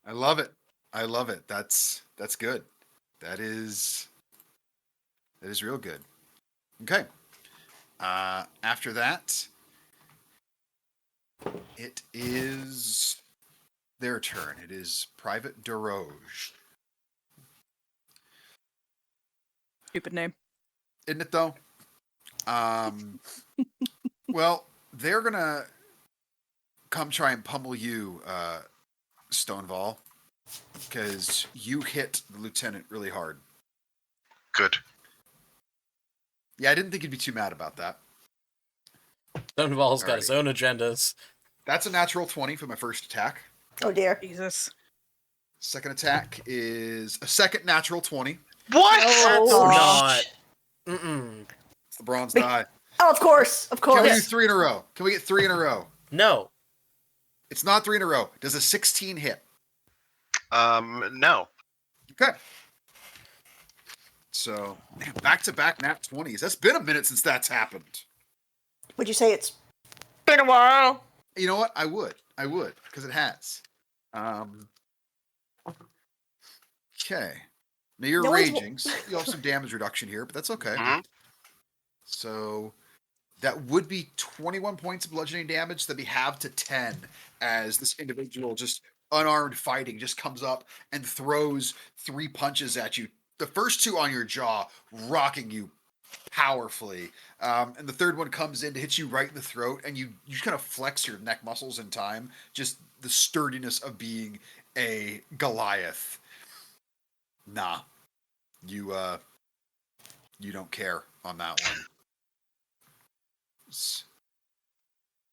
I love it. I love it. That's good. That is real good. Okay. After that, it is their turn. It is Private Deroge. Stupid name. Isn't it though? Well, they're gonna come try and pummel you, Stonewall, because you hit the lieutenant really hard. Good. Yeah, I didn't think you'd be too mad about that. Stonewall's got his Alrighty. own agendas. That's a natural 20 for my first attack. Oh, dear. Jesus. Second attack is a second natural 20. What? Oh, Not. Mm-mm. It's the bronze die. Oh, of course. Can we do 3 in a row? Can we get 3 in a row? No. It's not 3 in a row. Does a 16 hit? No. Okay. So, man, back-to-back nat 20s. That's been a minute since that's happened. Would you say it's been a while? You know what? I would, because it has. Okay. Now you're No one's raging, so you'll have some damage reduction here, but that's okay. Mhm. So that would be 21 points of bludgeoning damage that we have to 10 as this individual just unarmed fighting just comes up and throws 3 punches at you. The first 2 on your jaw, rocking you powerfully. And the third one comes in to hit you right in the throat, and you kind of flex your neck muscles in time. Just the sturdiness of being a Goliath. Nah, you don't care on that one.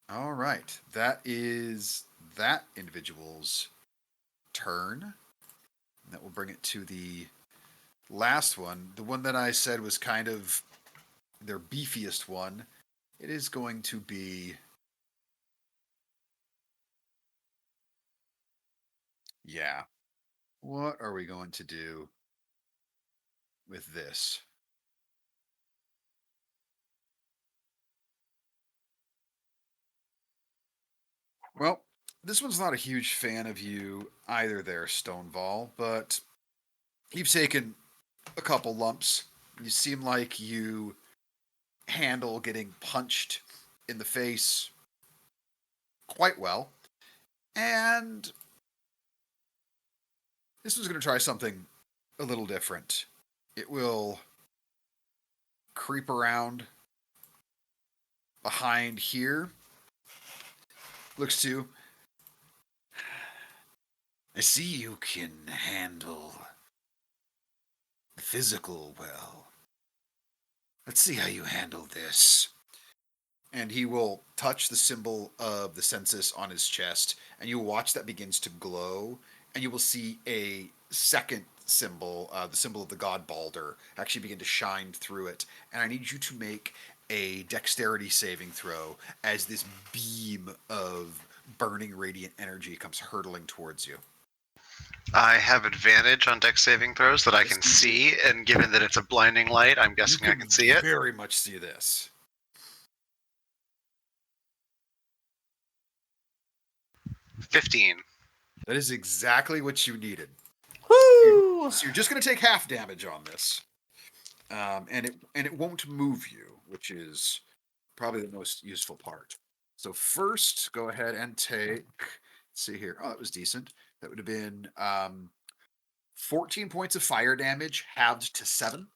All right, that is that individual's turn. That will bring it to the last one, the one that I said was kind of their beefiest one. It is going to be, yeah. What are we going to do with this? Well, this one's not a huge fan of you either there, Stonewall, but you've taken a couple lumps. You seem like you handle getting punched in the face quite well. And this one's going to try something a little different. It will creep around behind here. Looks to. I see you can handle the physical well. Let's see how you handle this. And he will touch the symbol of the census on his chest, and you will watch that begins to glow, and you will see a second symbol, the symbol of the god Balder, actually begin to shine through it. And I need you to make a dexterity saving throw as this beam of burning radiant energy comes hurtling towards you. I have advantage on dex saving throws that I Yes, can you see, and given that it's a blinding light, I'm guessing I can see it. Very much see this. 15. That is exactly what you needed. Woo! So you're just going to take half damage on this, and it won't move you, which is probably the most useful part. So first, go ahead and take. Let's see here. Oh, that was decent. That would have been 14 points of fire damage, halved to 7.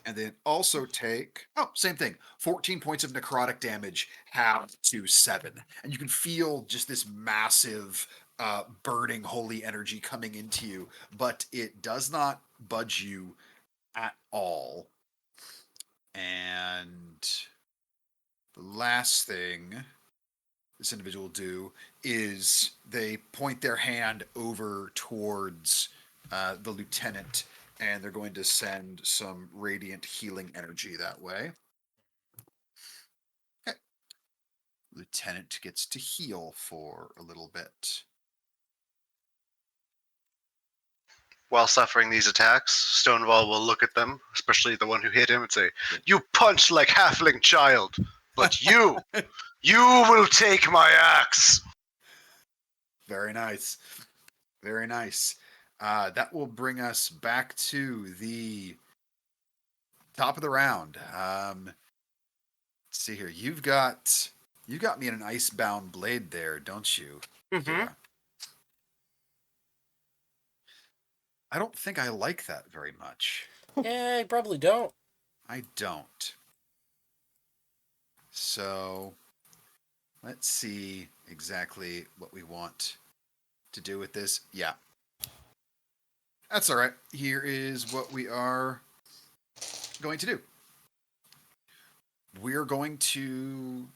And then also take, same thing, 14 points of necrotic damage, halved to 7. And you can feel just this massive burning holy energy coming into you, but it does not budge you at all. And the last thing this individual will do is they point their hand over towards the lieutenant, and they're going to send some radiant healing energy that way. Okay. Lieutenant gets to heal for a little bit. While suffering these attacks, Stonewall will look at them, especially the one who hit him, and say, "You punch like halfling child, but you will take my axe." Very nice. Very nice. That will bring us back to the top of the round. Let's see here. You got me in an icebound blade there, don't you? Mm-hmm. Yeah. I don't think I like that very much. Yeah, you probably don't. I don't. So let's see exactly what we want to do with this. Yeah. That's all right. Here is what we are going to do. We're going to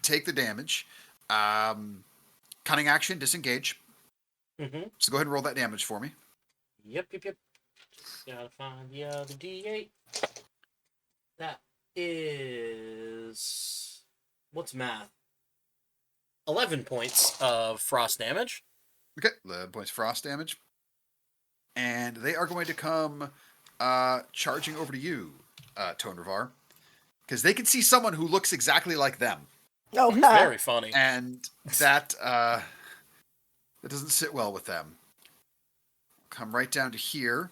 take the damage. Cunning action, disengage. Mm-hmm. So go ahead and roll that damage for me. Yep. Just gotta find the other D8. That is... What's math? 11 points of frost damage. Okay, 11 points frost damage. And they are going to come charging over to you, Tonravar, because they can see someone who looks exactly like them. Oh, Very funny. And that doesn't sit well with them. Come right down to here.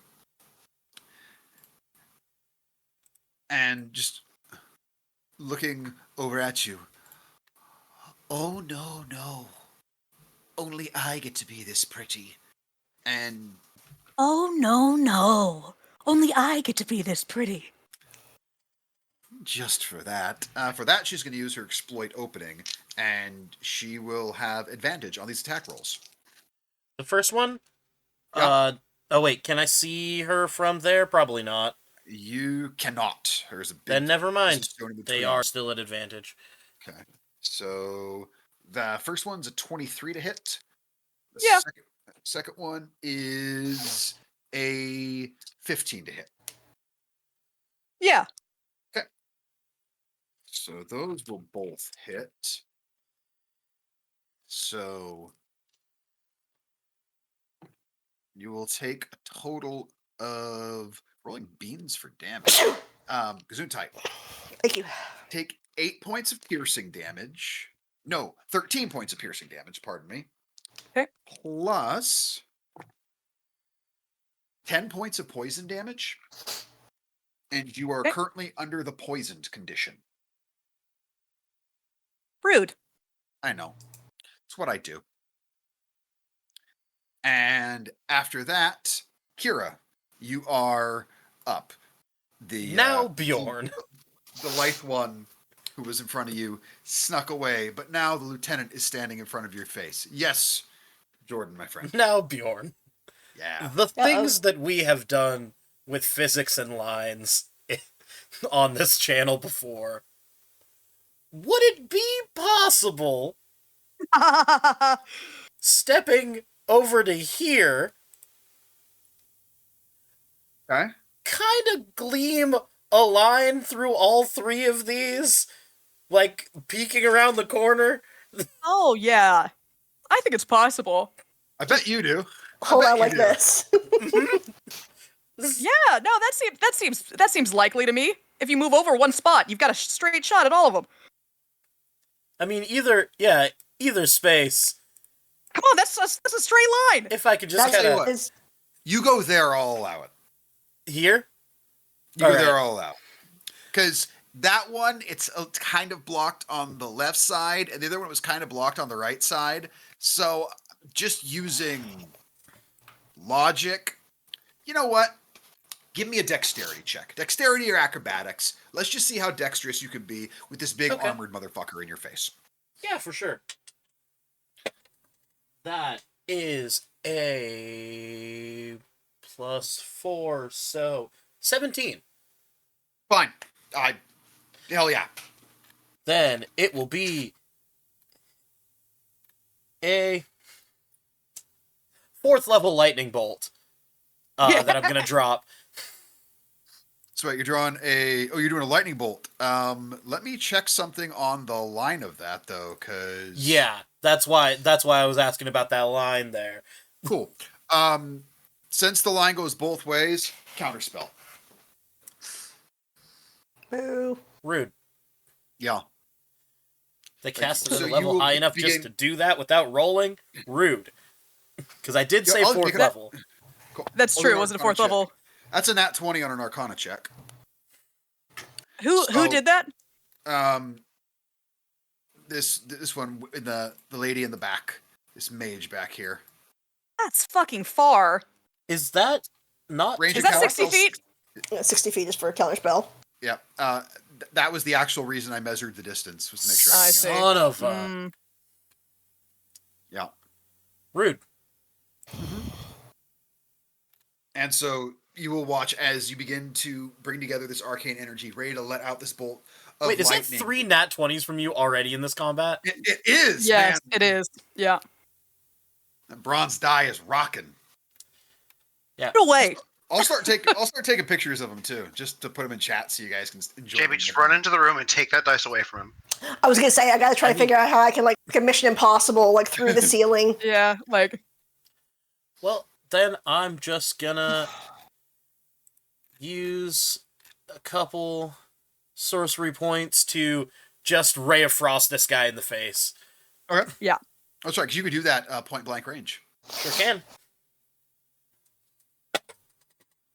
and just looking over at you. Oh, no, no. Only I get to be this pretty. And Oh, no, no. Only I get to be this pretty. just for that, she's going to use her exploit opening, and she will have advantage on these attack rolls. The first one? Yeah. Oh wait, can I see her from there? Probably not. You cannot. There's a big. Then never there's a mind. stone in They between. are still at advantage. Okay. So the first one's a 23 to hit. The Yeah. second one is a 15 to hit. Yeah. So those will both hit. So you will take a total of rolling beans for damage. Gesundheit. Thank you. Take 8 points of piercing damage. No, 13 points of piercing damage, pardon me. Okay. Plus 10 points of poison damage. And you are Okay. currently under the poisoned condition. Rude. I know. It's what I do. And after that, Kira, you are up. Now Bjorn. The lithe one who was in front of you snuck away, but now the lieutenant is standing in front of your face. Yes, Jordan, my friend. Now Bjorn. Yeah. The things that we have done with physics and lines on this channel before. Would it be possible stepping over to here, Okay. kind of gleam a line through all three of these, like peeking around the corner? Oh, yeah. I think it's possible. I bet you do. Hold bet on you like do. this. Yeah, no, that seems likely to me. If you move over one spot, you've got a straight shot at all of them. I mean, either space. Come on, that's a straight line. If I could just That's kind of what. is You go there, I'll allow it. here. You All go there, right. I'll allow it. Because that one, it's kind of blocked on the left side, and the other one was kind of blocked on the right side. So just using logic, you know what? Give me a dexterity check. Dexterity or acrobatics. Let's just see how dexterous you can be with this big Okay. armored motherfucker in your face. Yeah, for sure. That is a +4, so 17. Fine. Hell yeah. Then it will be a 4th level lightning bolt that I'm gonna drop. So wait, you're drawing you're doing a lightning bolt. Let me check something on the line of that though, because Yeah, that's why I was asking about that line there. cool. Since the line goes both ways, counterspell. boo. Rude. Yeah. They cast it so at a you level will high enough be just getting- to do that without rolling? Rude. Because I did Yeah, say I'll 4th pick it- level. Cool. That's I'll true. do It an wasn't a Arcana fourth check. level. That's a nat 20 on an Arcana check. Who So- did that? This one, the lady in the back, this mage back here. That's fucking far. Is that not... Range Is of that 60 counterspells- feet? 60 feet is for a counterspell. Yeah. That was the actual reason I measured the distance, was to make sure. I could see. count. Son of a... Mm, Yeah. Rude. And so you will watch as you begin to bring together this arcane energy, ready to let out this bolt of Wait, is that lightning. 3 nat 20s from you already in this combat? It is. yes, man. it is. Yeah. That bronze die is rocking. Get away. I'll start taking pictures of them too, just to put them in chat so you guys can enjoy. JB, them. just run into the room and take that dice away from him. I was gonna say I gotta try to figure out how I can like make a Mission Impossible like through the ceiling. Yeah, like Well, then I'm just gonna use a couple sorcery points to just Ray of Frost this guy in the face. Okay. Yeah. That's right, because you could do that point blank range. Sure can.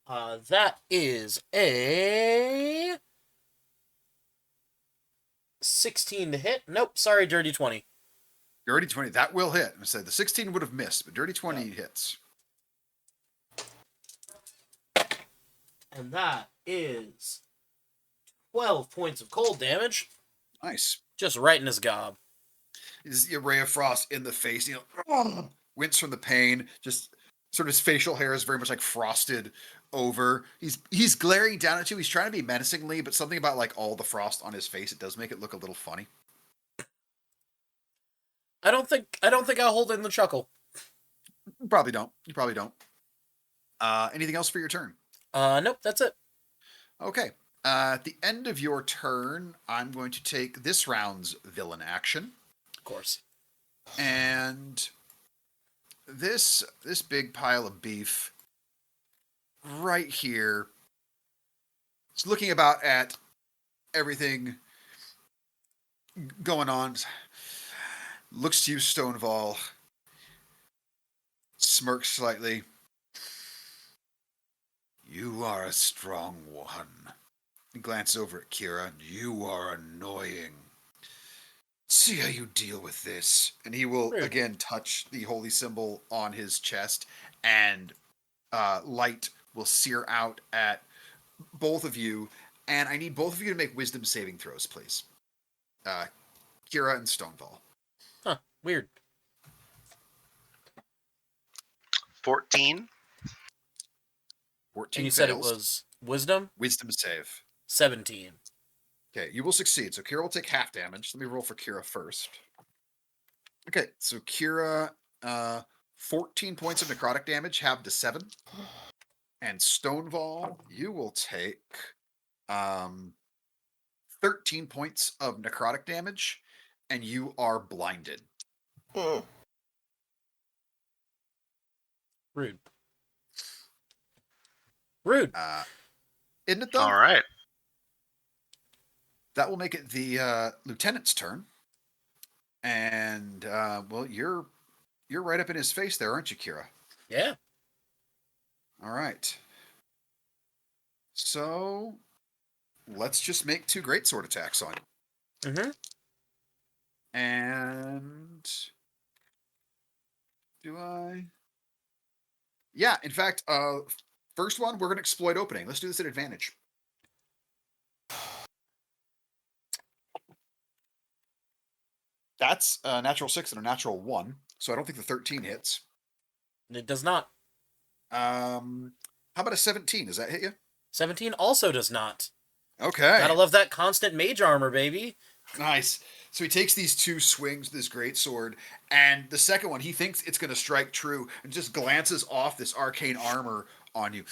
That is a 16 to hit. Nope, sorry, dirty 20. Dirty 20, that will hit. I said the 16 would have missed, but dirty 20 hits. And that is 12 points of cold damage. Nice. Just right in his gob. Is a ray of frost in the face, wince from the pain, just sort of his facial hair is very much like frosted over. He's glaring down at you. He's trying to be menacingly, but something about like all the frost on his face, it does make it look a little funny. I don't think I'll hold in the chuckle. You probably don't. Anything else for your turn? Nope, that's it. Okay. At the end of your turn, I'm going to take this round's villain action. Of course. And this big pile of beef right here is looking about at everything going on. Looks to you, Stonewall. Smirks slightly. You are a strong one. He glances over at Kira. You are annoying. See how you deal with this. And he will again touch the holy symbol on his chest, and light will sear out at both of you. And I need both of you to make wisdom saving throws, please. Kira and Stonewall. Huh, weird. 14. 14 And you fails. said it was wisdom? Wisdom save. 17. Okay, you will succeed. So Kira will take half damage. Let me roll for Kira first. Okay, so Kira, 14 points of necrotic damage, halved to 7. And Stonewall, you will take 13 points of necrotic damage, and you are blinded. Rude. Isn't it though? All right. That will make it the lieutenant's turn. And well, you're right up in his face there, aren't you, Kira? Yeah. All right. So let's just make 2 greatsword attacks on you. Mm-hmm. And do I? Yeah, in fact, first one, we're going to exploit opening. Let's do this at advantage. That's a natural 6 and a natural 1, so I don't think the 13 hits. It does not. How about a 17? Does that hit you? 17 also does not. Okay. Gotta love that constant mage armor, baby. Nice. So he takes these 2 swings with his greatsword, and the second one, he thinks it's going to strike true, and just glances off this arcane armor on you.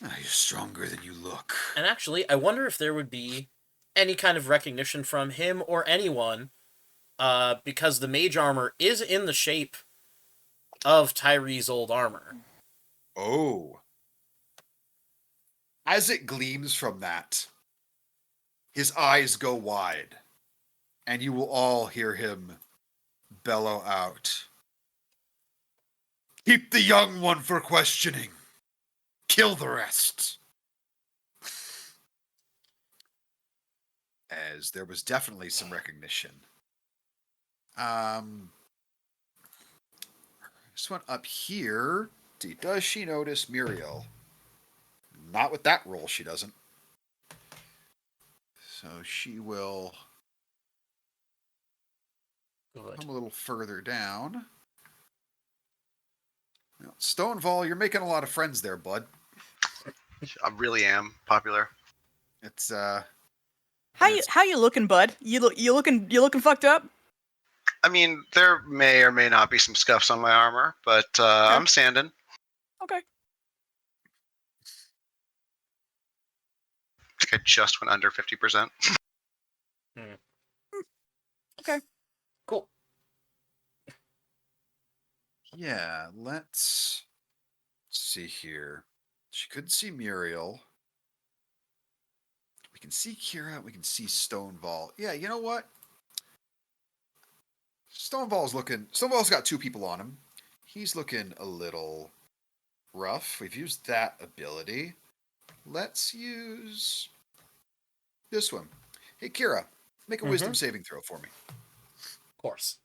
You're stronger than you look. And actually, I wonder if there would be any kind of recognition from him or anyone, because the mage armor is in the shape of Tyree's old armor. Oh. As it gleams from that, his eyes go wide, and you will all hear him bellow out. Keep the young one for questioning. Kill the rest. As there was definitely some recognition. This one up here. Does she notice Muriel? Not with that roll, she doesn't. So she will Good. come a little further down. Now, Stonewall, you're making a lot of friends there, bud. I really am popular. It's How you looking, bud? You looking fucked up? I mean, there may or may not be some scuffs on my armor, but I'm standing. Okay. I think I just went under 50%. Okay. Cool. yeah. Let's see here. She couldn't see Muriel. We can see Kira. We can see Stonewall. Yeah, you know what? Stonewall's got 2 people on him. He's looking a little rough. We've used that ability. Let's use this one. Hey, Kira, make a Mhm. wisdom saving throw for me. Of course.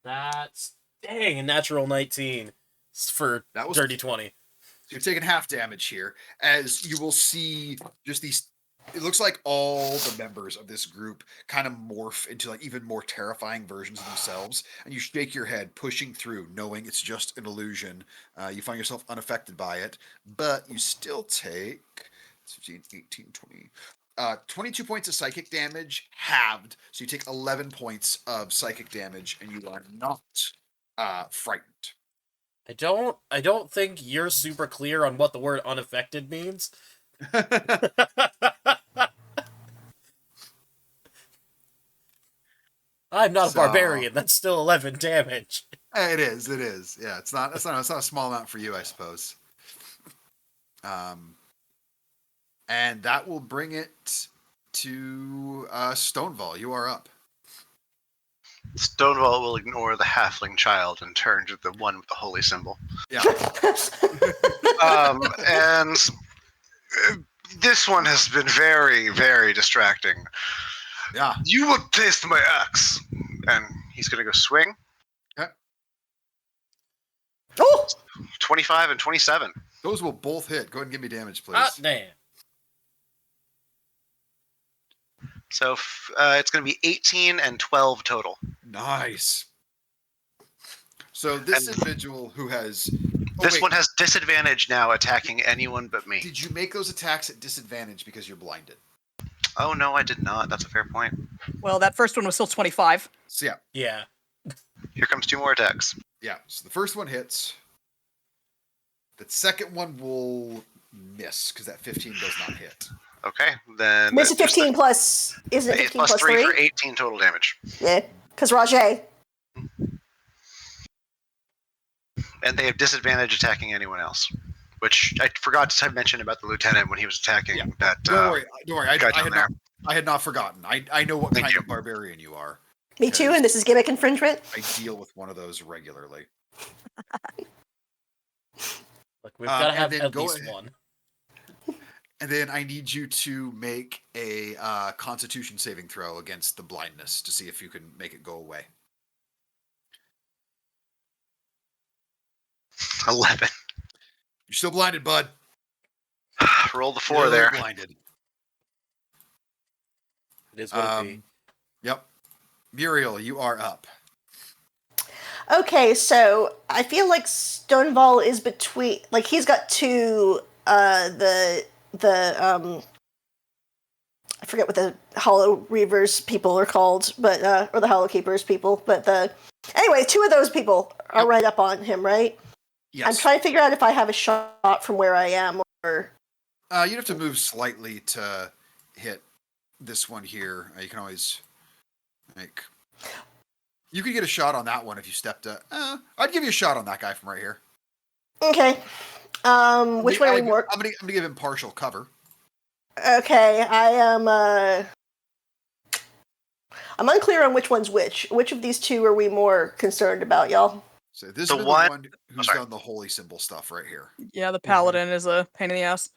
That's dang a natural 19 for That was dirty 20. So you're taking half damage here, as you will see just these. It looks like all the members of this group kind of morph into like even more terrifying versions of themselves, and you shake your head, pushing through, knowing it's just an illusion. You find yourself unaffected by it, but you still take 15, 18, 20. 22 points of psychic damage halved, so you take 11 points of psychic damage, and you are not frightened. I don't think you're super clear on what the word unaffected means. I'm not a So barbarian. That's still 11 damage. it is. It is. Yeah, it's not a small amount for you, I suppose. And that will bring it to Stonewall. You are up. Stonewall will ignore the halfling child and turn to the one with the holy symbol. Yeah. And this one has been very, very distracting. Yeah. You will taste my axe. And he's going to go swing. Okay. Oh, 25 and 27. Those will both hit. Go ahead and give me damage, please. Ah, damn. So it's going to be 18 and 12 total. Nice. So this And individual who has this one has disadvantage now attacking anyone but me. Did you make those attacks at disadvantage because you're blinded? Oh, no, I did not. That's a fair point. Well, that first one was still 25. So yeah. Yeah. Here comes 2 more attacks. Yeah. So the first one hits. The second one will miss because that 15 does not hit. Okay, then... Miss a 15 plus... Isn't it 15 plus 3? For 18 total damage. Yeah, because Rajay. And they have disadvantage attacking anyone else. Which I forgot to mention about the lieutenant when he was attacking that... Don't worry. I had not forgotten. I know what Thank kind you. of barbarian you are. Me too, and this is gimmick infringement. I deal with one of those regularly. Look, we've got to have then at go least ahead. one. And then I need you to make a Constitution saving throw against the blindness to see if you can make it go away. 11. You're still blinded, bud. Roll the 4 Still there. Blinded. It is what it be. Yep. Muriel, you are up. Okay, so I feel like Stonewall is between... Like, he's got two... I forget what the Hollow Reavers people are called, but or the Hollow Keepers people, but anyway, two of those people are right up on him, right? Yes. I'm trying to figure out if I have a shot from where I am, or You'd have to move slightly to hit this one here. You can always make. You could get a shot on that one if you stepped. I'd give you a shot on that guy from right here. okay. Which one are we more? I'm gonna give him partial cover. Okay, I am. I'm unclear on which one's which. Which of these two are we more concerned about, y'all? So this The is one- the one who's done the holy symbol stuff right here. Yeah, the paladin is a pain in the ass.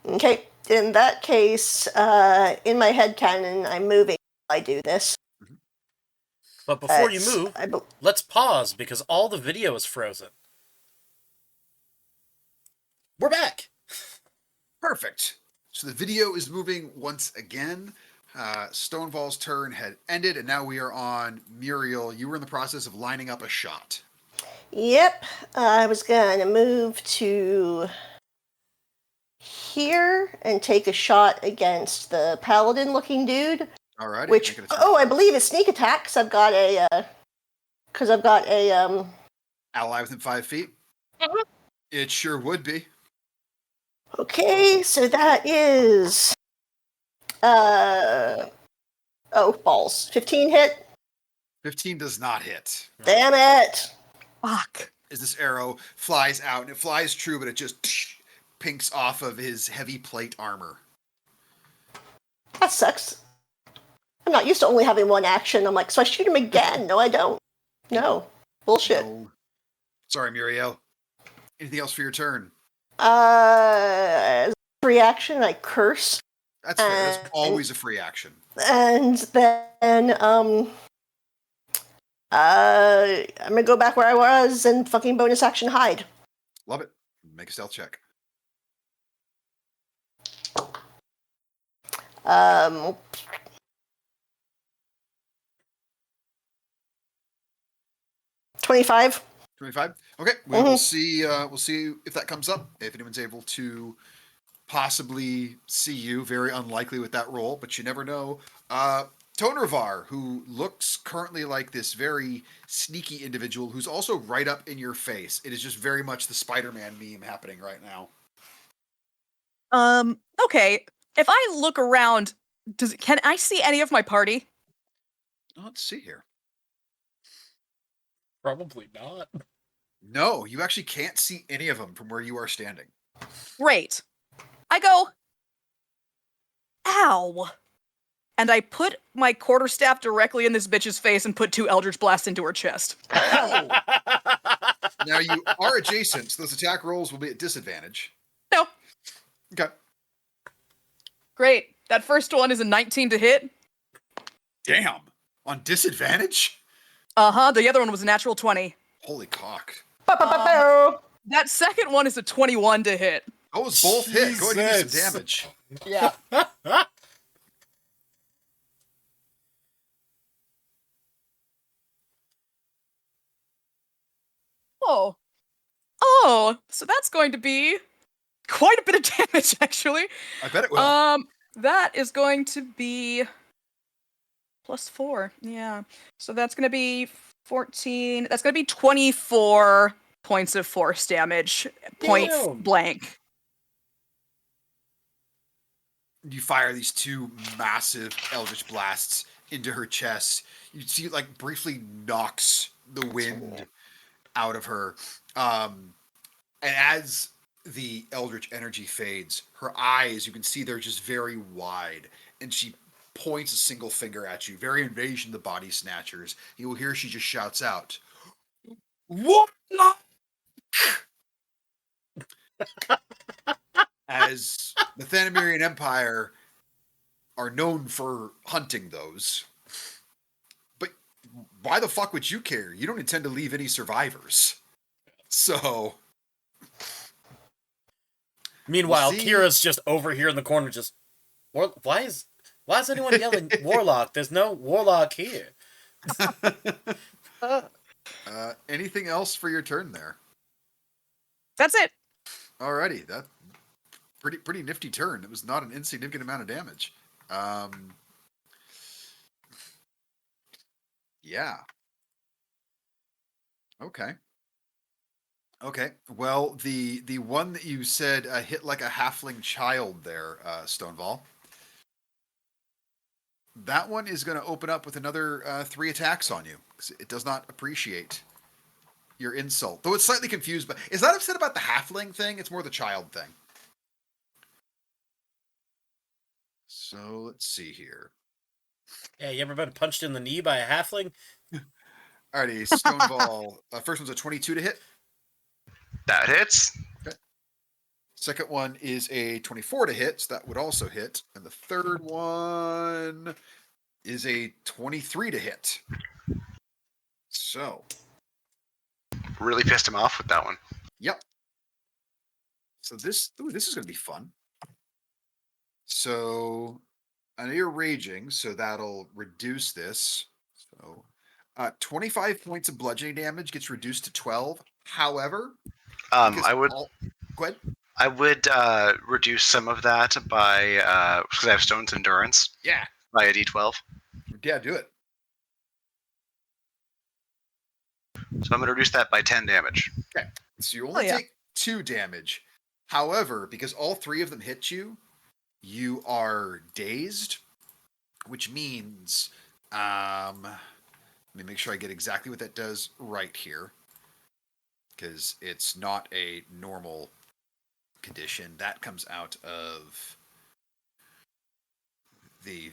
Okay, in that case, in my head canon, I'm moving. I do this. But before you That's- move, let's pause because all the video is frozen. We're back. Perfect. So the video is moving once again. Stonewall's turn had ended, and now we are on Muriel. You were in the process of lining up a shot. Yep, I was gonna move to here and take a shot against the paladin-looking dude. Alrighty. Which, make it a I believe is sneak attack, because I've got a, ally within 5 feet. It sure would be. okay, so that is, balls. 15 hit? 15 does not hit. Damn it! Fuck. As this arrow flies out, and it flies true, but it just pinks off of his heavy plate armor. That sucks. I'm not used to only having one action. I'm like, so I shoot him again? No, I don't. No. Bullshit. Oh. Sorry, Muriel. Anything else for your turn? As a reaction, I curse. That's fair. That's always a free action. And then I'm gonna go back where I was and fucking bonus action hide. Love it. Make a stealth check. 25. 25. Okay, we will see. We'll see if that comes up. If anyone's able to possibly see you, very unlikely with that roll, but you never know. Tonravar, who looks currently like this very sneaky individual, who's also right up in your face. It is just very much the Spider-Man meme happening right now. Okay. If I look around, can I see any of my party? Let's see here. Probably not. No, you actually can't see any of them from where you are standing. Great. I go, ow. And I put my quarterstaff directly in this bitch's face and put 2 Eldritch Blasts into her chest. Oh! Now you are adjacent, so those attack rolls will be at disadvantage. No. Okay. Great. That first one is a 19 to hit. Damn. On disadvantage? Uh-huh. The other one was a natural 20. Holy cock. That second one is a 21 to hit. Those both hit. Go ahead and give me Jesus. some damage. Yeah. Oh. Oh, so that's going to be quite a bit of damage, actually. I bet it will. That is going to be +4. Yeah. So that's going to be 14. That's going to be 24 points of force damage. Point Damn. blank. You fire these 2 massive Eldritch Blasts into her chest. You see it like briefly knocks the wind out of her. And as the Eldritch energy fades, her eyes, you can see they're just very wide. And she points a single finger at you. Very Invasion of the Body Snatchers. You will hear she just shouts out, "What?" As the Thanamirian Empire are known for hunting those. But why the fuck would you care? You don't intend to leave any survivors. So. Meanwhile, We'll see. Kira's just over here in the corner, just why is anyone yelling Warlock? There's no Warlock here. Anything else for your turn there? That's it. Alrighty, that pretty nifty turn. It was not an insignificant amount of damage. Yeah. Okay. Okay. Well, the one that you said hit like a halfling child there, Stonewall. That one is going to open up with another 3 attacks on you. It does not appreciate your insult. Though it's slightly confused, but is that upset about the halfling thing? It's more the child thing. So let's see here. Yeah, you ever been punched in the knee by a halfling? Alrighty, Stonewall. First one's a 22 to hit. That hits. Okay. Second one is a 24 to hit, so that would also hit. And the third one is a 23 to hit. So. Really pissed him off with that one. Yep. So this is going to be fun. So I know you're raging, so that'll reduce this. So 25 points of bludgeoning damage gets reduced to 12. However, I would go ahead. I would reduce some of that by because I have Stone's Endurance. Yeah. By a D12. Yeah, do it. So I'm going to reduce that by 10 damage. Okay. So you only take 2 damage. However, because all 3 of them hit you, you are dazed, which means let me make sure I get exactly what that does right here, because it's not a normal condition. That comes out of the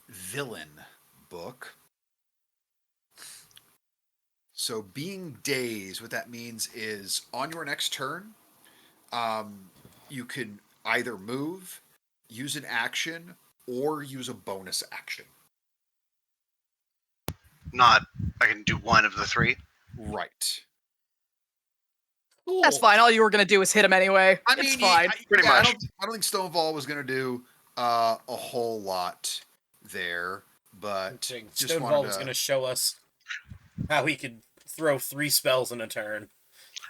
villain book. So being dazed, what that means is on your next turn, you can either move, use an action or use a bonus action. Not. I can do one of the three. Right. Cool. That's fine. All you were gonna do is hit him anyway. I It's mean, fine. Pretty I much. don't think Stonefall was going to do a whole lot there, but just Stonewall wanted was to. going to show us how he could throw 3 spells in a turn.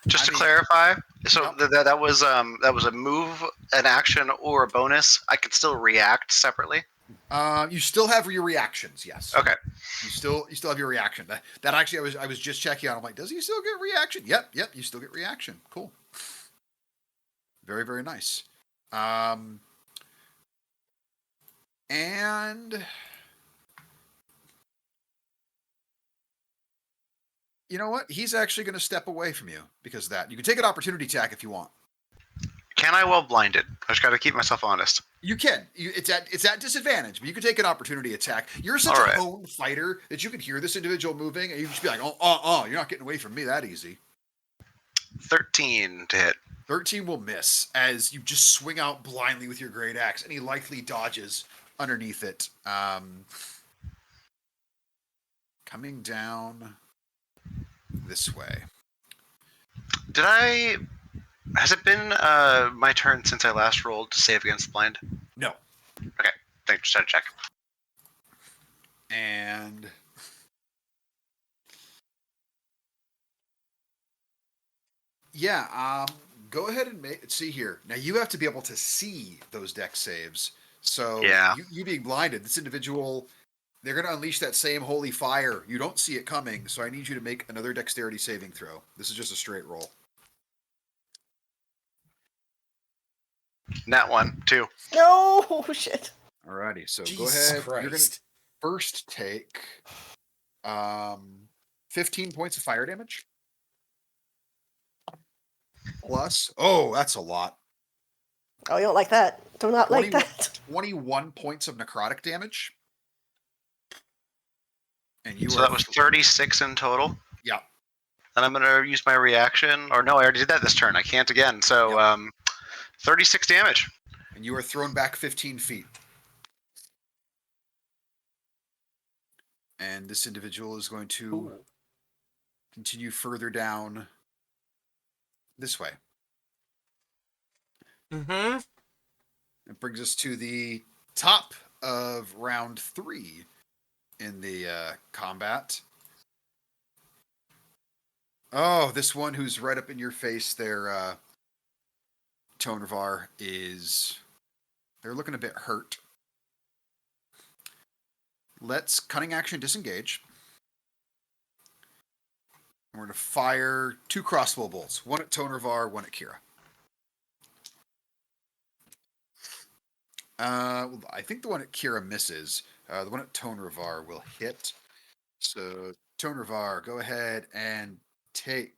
Just I to mean- clarify, so Yep. that was a move, an action, or a bonus. I could still react separately. You still have your reactions, yes. Okay. You still have your reaction. That actually I was just checking out. I'm like, does he still get reaction? Yep. You still get reaction. Cool. Very, very nice. And you know what? He's actually going to step away from you because of that. You can take an opportunity attack if you want. Can I while blinded? I just got to keep myself honest. You can. It's at disadvantage, but you can take an opportunity attack. You're such All a right. honed fighter that you can hear this individual moving, and you can just be like, you're not getting away from me that easy. 13 to hit. 13 will miss as you just swing out blindly with your great axe, and he likely dodges underneath it. Coming down this way. Has it been my turn since I last rolled to save against blind? No. Okay, thanks. Just had to check. And yeah, go ahead and see here. Now you have to be able to see those dex saves. So Yeah. you being blinded, this individual, they're going to unleash that same holy fire. You don't see it coming, so I need you to make another dexterity saving throw. This is just a straight roll. Nat 1, 2. No shit. Alrighty, so go Jesus ahead. You're going to Christ. first take 15 points of fire damage. Plus, that's a lot. Oh, you don't like that. Do not like 21 that. 21 points of necrotic damage. And you So are that was 36 in total. Yeah. And I'm going to use my reaction. Or no, I already did that this turn. I can't again. So 36 damage. And you are thrown back 15 feet. And this individual is going to continue further down this way. Mm-hmm. It brings us to the top of round 3 in the combat. Oh, this one who's right up in your face there, Tonravar, they're looking a bit hurt. Let's cunning action disengage. And we're going to fire 2 crossbow bolts. One at Tonravar, one at Kira. I think the one at Kira misses. The one at Tonravar will hit. So, Tonravar, go ahead and take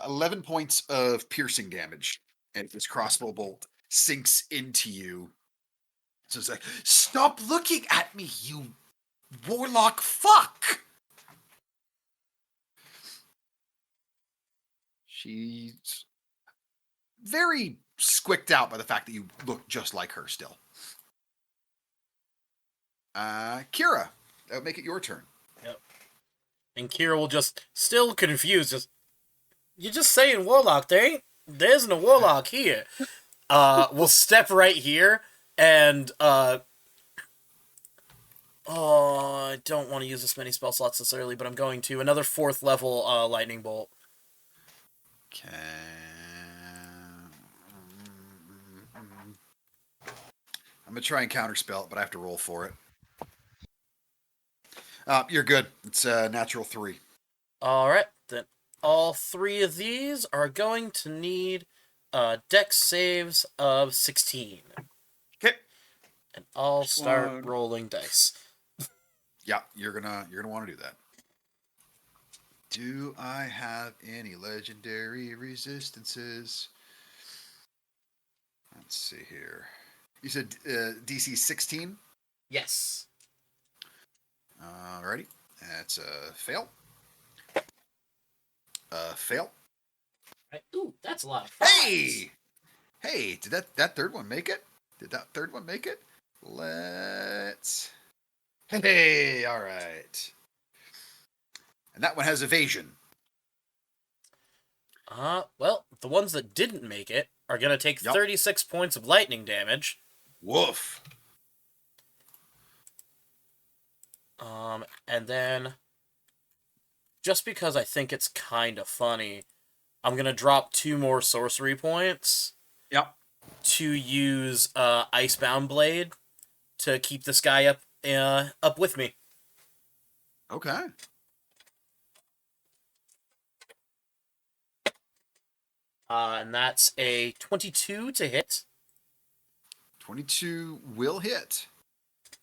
11 points of piercing damage. And this crossbow bolt sinks into you. So it's like, stop looking at me, you warlock fuck! She's very squicked out by the fact that you look just like her still. Kira, that would make it your turn. Yep. And Kira will just, still confused, you're just saying warlock, there isn't a warlock here. We'll step right here, and, I don't want to use this many spell slots this early, but I'm going to. Another 4th level, lightning bolt. Okay. I'm going to try and counterspell it, but I have to roll for it. You're good. It's natural 3. Alright, then all 3 of these are going to need dex saves of 16. Okay. And I'll start One. rolling dice. Yeah, you're gonna want to do that. Do I have any legendary resistances? Let's see here. You said DC 16? Yes. Alrighty. That's a fail. Fail. Right. Ooh, that's a lot of fives. Hey, did that third one make it? Did that third one make it? Let's. Hey, all right. And that one has evasion. Well, the ones that didn't make it are gonna take Yep. 36 points of lightning damage. Woof. And then, just because I think it's kind of funny, I'm gonna drop 2 more sorcery points Yep. to use Icebound Blade to keep this guy up with me. Okay. And that's a 22 to hit. 22 will hit.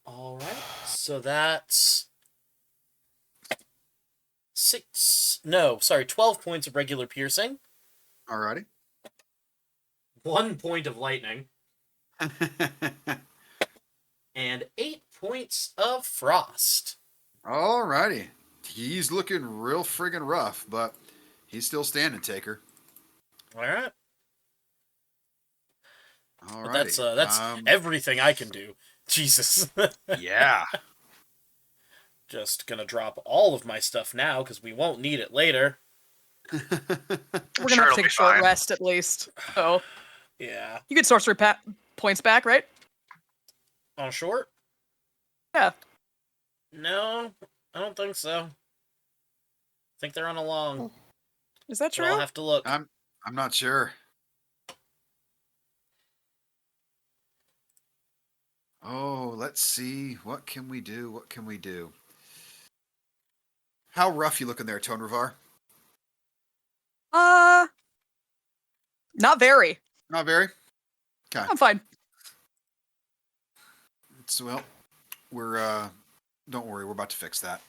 All right, so that's 12 points of regular piercing, Alrighty. 1 point of lightning, and 8 points of frost. Alrighty. He's looking real friggin' rough, but he's still standing, Taker. All right, Alrighty. but that's everything I can do. Jesus. Yeah. Just gonna drop all of my stuff now because we won't need it later. We're gonna Sure, have to it'll take be a short fine. rest at least. So Yeah. you get sorcery points back, right? On short? Yeah. No, I don't think so. I think they're on a long. Is that But true? I'll have to look. I'm not sure. Oh, let's see. What can we do? What can we do? How rough you looking there, Tonravar? Not very. Not very. Okay. I'm fine. So, well, we're don't worry, we're about to fix that.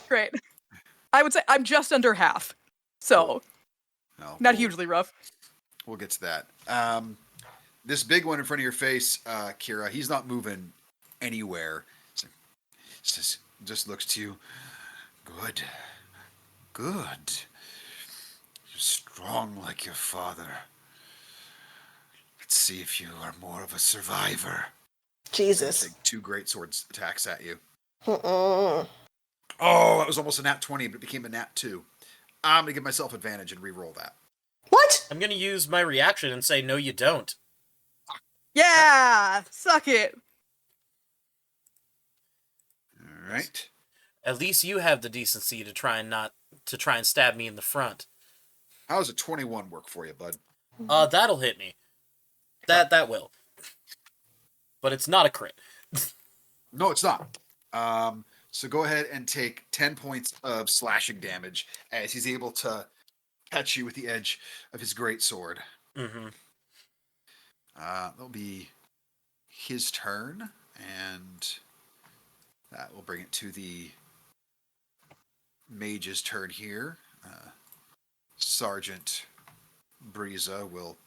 Great. I would say I'm just under half. So No, not we'll- hugely rough. We'll get to that. This big one in front of your face, Kira, he's not moving anywhere. Just looks to you. Good. Good. You're strong like your father. Let's see if you are more of a survivor. Jesus. Take 2 great swords attacks at you. Mm-mm. Oh, that was almost a nat 20, but it became a nat 2. I'm going to give myself advantage and re-roll that. What? I'm gonna use my reaction and say, no, you don't. Yeah, suck it. All right. At least you have the decency to try and stab me in the front. How does a 21 work for you, bud? That'll hit me. That will. But it's not a crit. No, it's not. So go ahead and take 10 points of slashing damage as he's able to catch you with the edge of his great sword. Mm-hmm. That'll be his turn, and that will bring it to the mage's turn here. Sergeant Breeza will.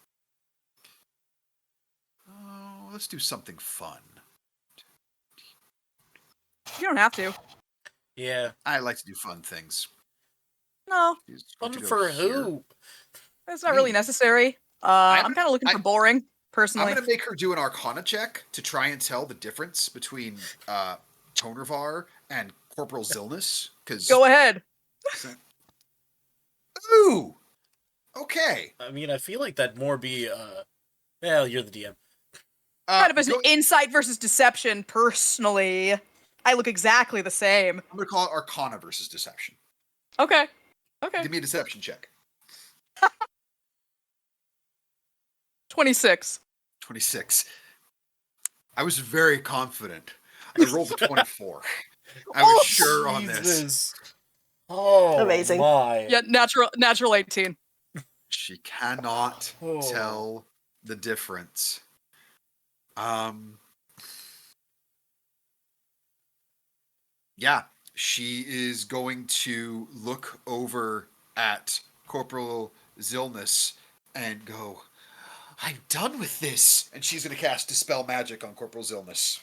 Oh, let's do something fun. You don't have to. Yeah. I like to do fun things. No, He's going Fun to go for here. who? it's not really necessary. I'm kind of looking for boring, I'm personally. going to make her do an Arcana check to try and tell the difference between Tonravar and Corporal Zillness. Go ahead. Ooh! Okay. I mean, I feel like that'd more be, well, you're the DM. Kind of as an go- insight versus deception, personally. I look exactly the same. I'm going to call it Arcana versus Deception. Okay. Okay. Give me a Deception check. 26. 26. I was very confident. I rolled a 24. I was sure on this. Jesus. Oh, Amazing. my. Yeah, natural 18. She cannot Oh. tell the difference. Yeah, she is going to look over at Corporal Zillness and go, I'm done with this. And she's going to cast Dispel Magic on Corporal Zillness.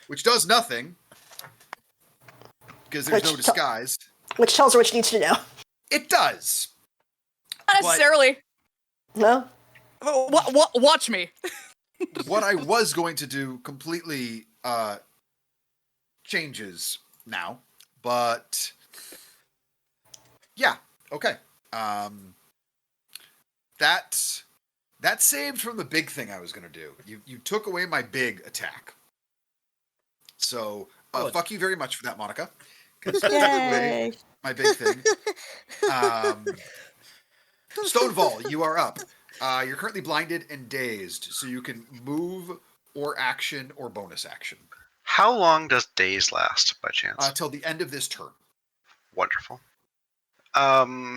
Which does nothing. because there's no disguise. Which tells her what she needs to know. It does. Not necessarily. No? Watch me. What I was going to do completely changes now, but yeah, okay. That saved from the big thing I was going to do. You took away my big attack. So fuck you very much for that, Monica. Because you took away my big thing. Stonewall, you are up. You're currently blinded and dazed, so you can move or action or bonus action. How long does days last, by chance? Till the end of this turn. Wonderful. I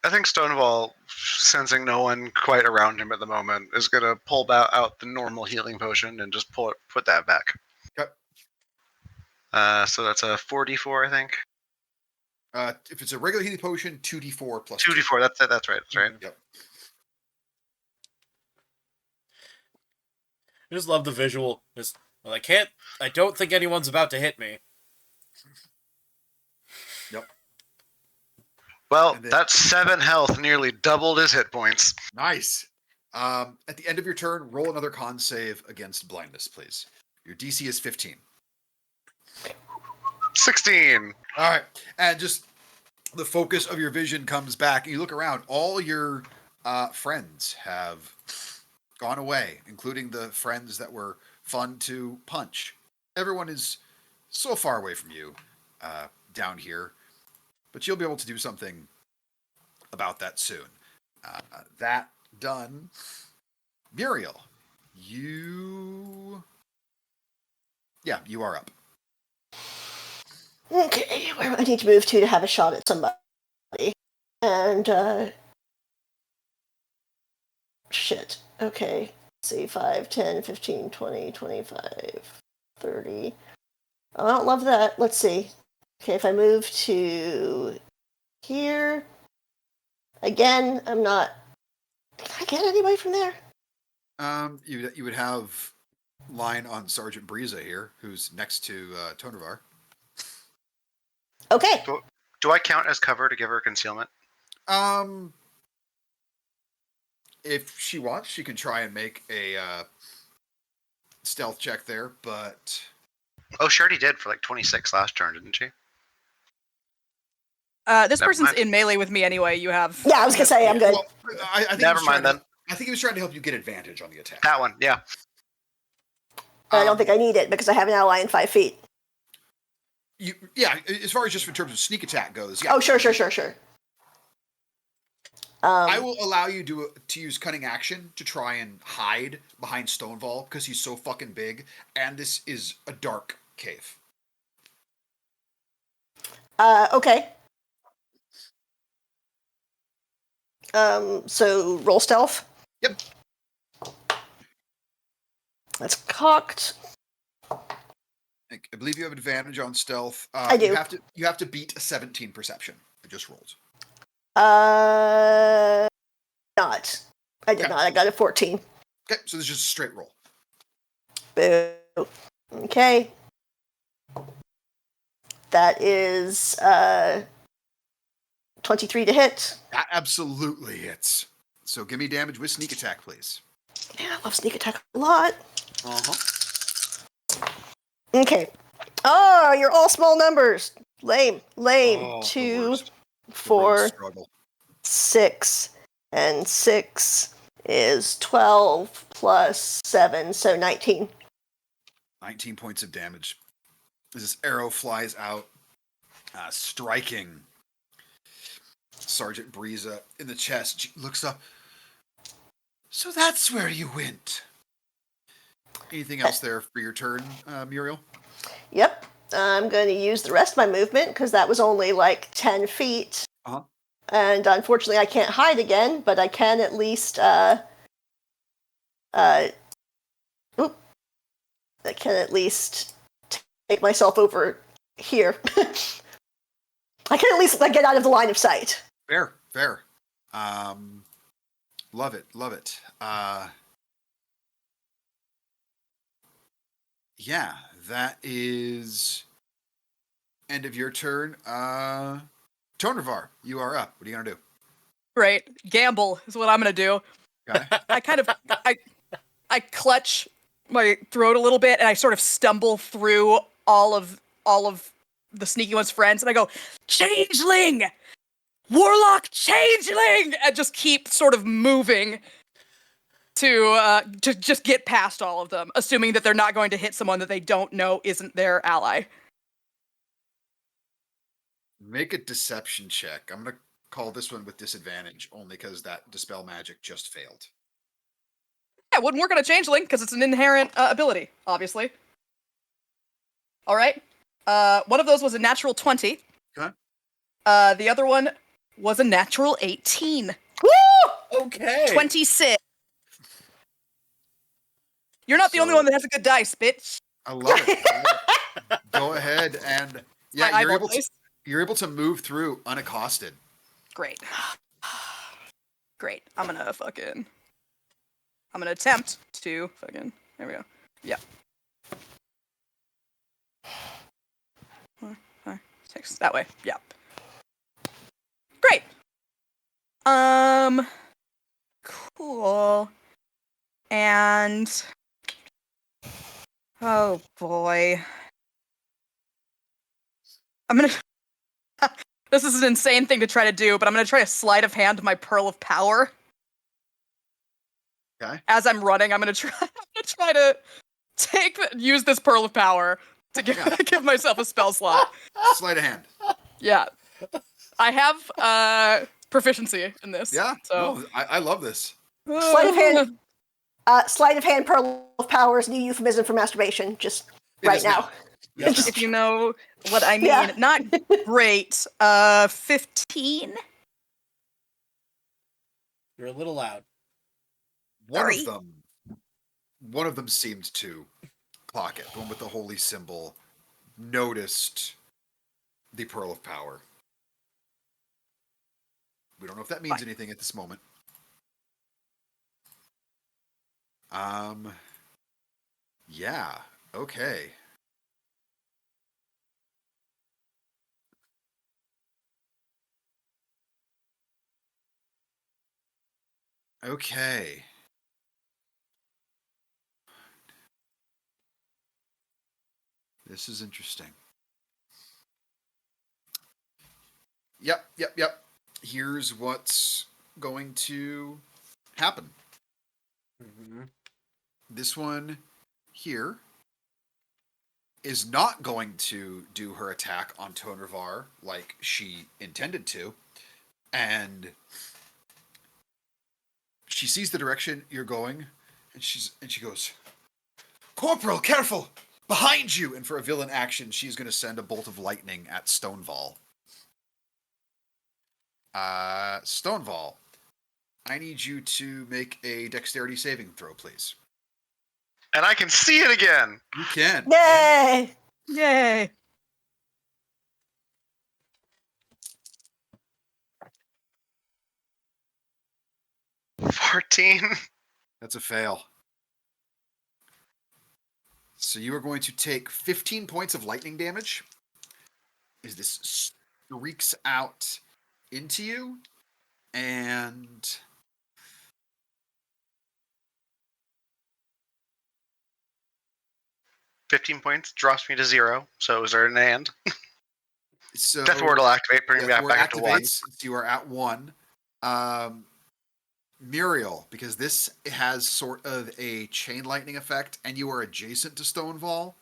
think Stonewall, sensing no one quite around him at the moment, is going to pull out the normal healing potion and just put that back. Okay. So that's a 4d4, I think. If it's a regular healing potion, 2d4 plus 2d4, that's right. That's right. Yep. I just love the visual. I don't think anyone's about to hit me. Yep. Well, that's 7 health, nearly doubled his hit points. Nice. At the end of your turn, roll another con save against blindness, please. Your DC is 15. 16. All right. And just the focus of your vision comes back, and you look around. All your friends have gone away, including the friends that were fun to punch. Everyone is so far away from you down here, but you'll be able to do something about that soon. That done. Muriel, you are up. Okay, where do I need to move to have a shot at somebody? And, shit. Okay. See, 5, 10, 15, 20, 25, 30. Oh, I don't love that. Let's see. Okay, if I move to here, again, I'm not... Can I get anybody from there? You would have line on Sergeant Briza here, who's next to Tonavar. Okay. Do I count as cover to give her concealment? If she wants, she can try and make a stealth check there, but... Oh, she already did for like 26 last turn, didn't she? This Never person's mind. in melee with me anyway. You have... Yeah, I was going to say, I'm good. Well, I think Never mind then. I think he was trying to help you get advantage on the attack. That one, yeah. I don't think I need it because I have an ally in 5 feet. As far as just in terms of sneak attack goes, yeah. Oh, sure. I will allow you to use cunning action to try and hide behind Stonewall because he's so fucking big, and this is a dark cave. Okay. So roll stealth. Yep. That's cocked. I believe you have advantage on stealth. I do. You have to beat a 17 perception. I just rolled. Not. I did Okay. not. I got a 14. Okay, so this is just a straight roll. Boo. Okay. That is 23 to hit. That absolutely hits. So give me damage with sneak attack, please. Man, I love sneak attack a lot. Uh-huh. Okay. Oh, you're all small numbers. Lame. Oh, the 2, worst. 4, Struggle. 6, and 6 is 12 plus 7, so 19. 19 points of damage. As this arrow flies out, striking Sergeant Briza in the chest. She looks up. So that's where you went. Anything else there for your turn, Muriel? Yep. I'm going to use the rest of my movement because that was only like 10 feet. Uh-huh. And unfortunately, I can't hide again, but I can at least, I can at least take myself over here. I can at least get out of the line of sight. Fair. Love it. Yeah, that is End of your turn. Tonravar, you are up. What are you gonna do? Great. Gamble is what I'm gonna do. Okay. I kind of I clutch my throat a little bit and I sort of stumble through all of the sneaky one's friends and I go, Changeling! Warlock Changeling! And just keep sort of moving to just get past all of them, assuming that they're not going to hit someone that they don't know isn't their ally. Make a deception check. I'm gonna call this one with disadvantage only because that dispel magic just failed. Yeah, it wouldn't work on a changeling because it's an inherent ability, obviously. All right. One of those was a natural 20. Okay. The other one was a natural 18. Woo! Okay. 26. You're not the only So- one that has a good dice, bitch. I love it. Go ahead and My you're eyeball able to dice. you're able to move through unaccosted. Great. Great. I'm gonna attempt to fucking. There we go. Yeah. 4, 5, 6. That way. Yeah. Great. Cool. And oh boy. I'm gonna. This is an insane thing to try to do, but I'm gonna try to sleight of hand my pearl of power. Okay. As I'm running, I'm gonna try to use this pearl of power to give myself a spell slot. Sleight of hand. Yeah, I have proficiency in this. Yeah. So No, I love this. Sleight of hand. Sleight of hand, pearl of power is new euphemism for masturbation. Just It right is now. Yes. If you know what I mean, Yeah. not great. 15. You're a little loud. Sorry. One of them seemed to clock it. The one with the holy symbol noticed the pearl of power. We don't know if that means Fine. anything at this moment. Yeah. Okay. Okay. This is interesting. Yep. Here's what's going to happen. Mm-hmm. This one here is not going to do her attack on Tonravar like she intended to. And she sees the direction you're going, and she goes, Corporal, careful! Behind you! And for a villain action, she's going to send a bolt of lightning at Stonewall. Stonewall, I need you to make a dexterity saving throw, please. And I can see it again. You can. Yay! Yay! Yeah. 14. That's a fail. So you are going to take 15 points of lightning damage as this streaks out into you, and 15 points drops me to 0. So is there an and? so Death Ward will activate, bring me Death back Ward up to 1. activates, so you are at 1. Muriel, because this has sort of a chain lightning effect, and you are adjacent to Stonewall,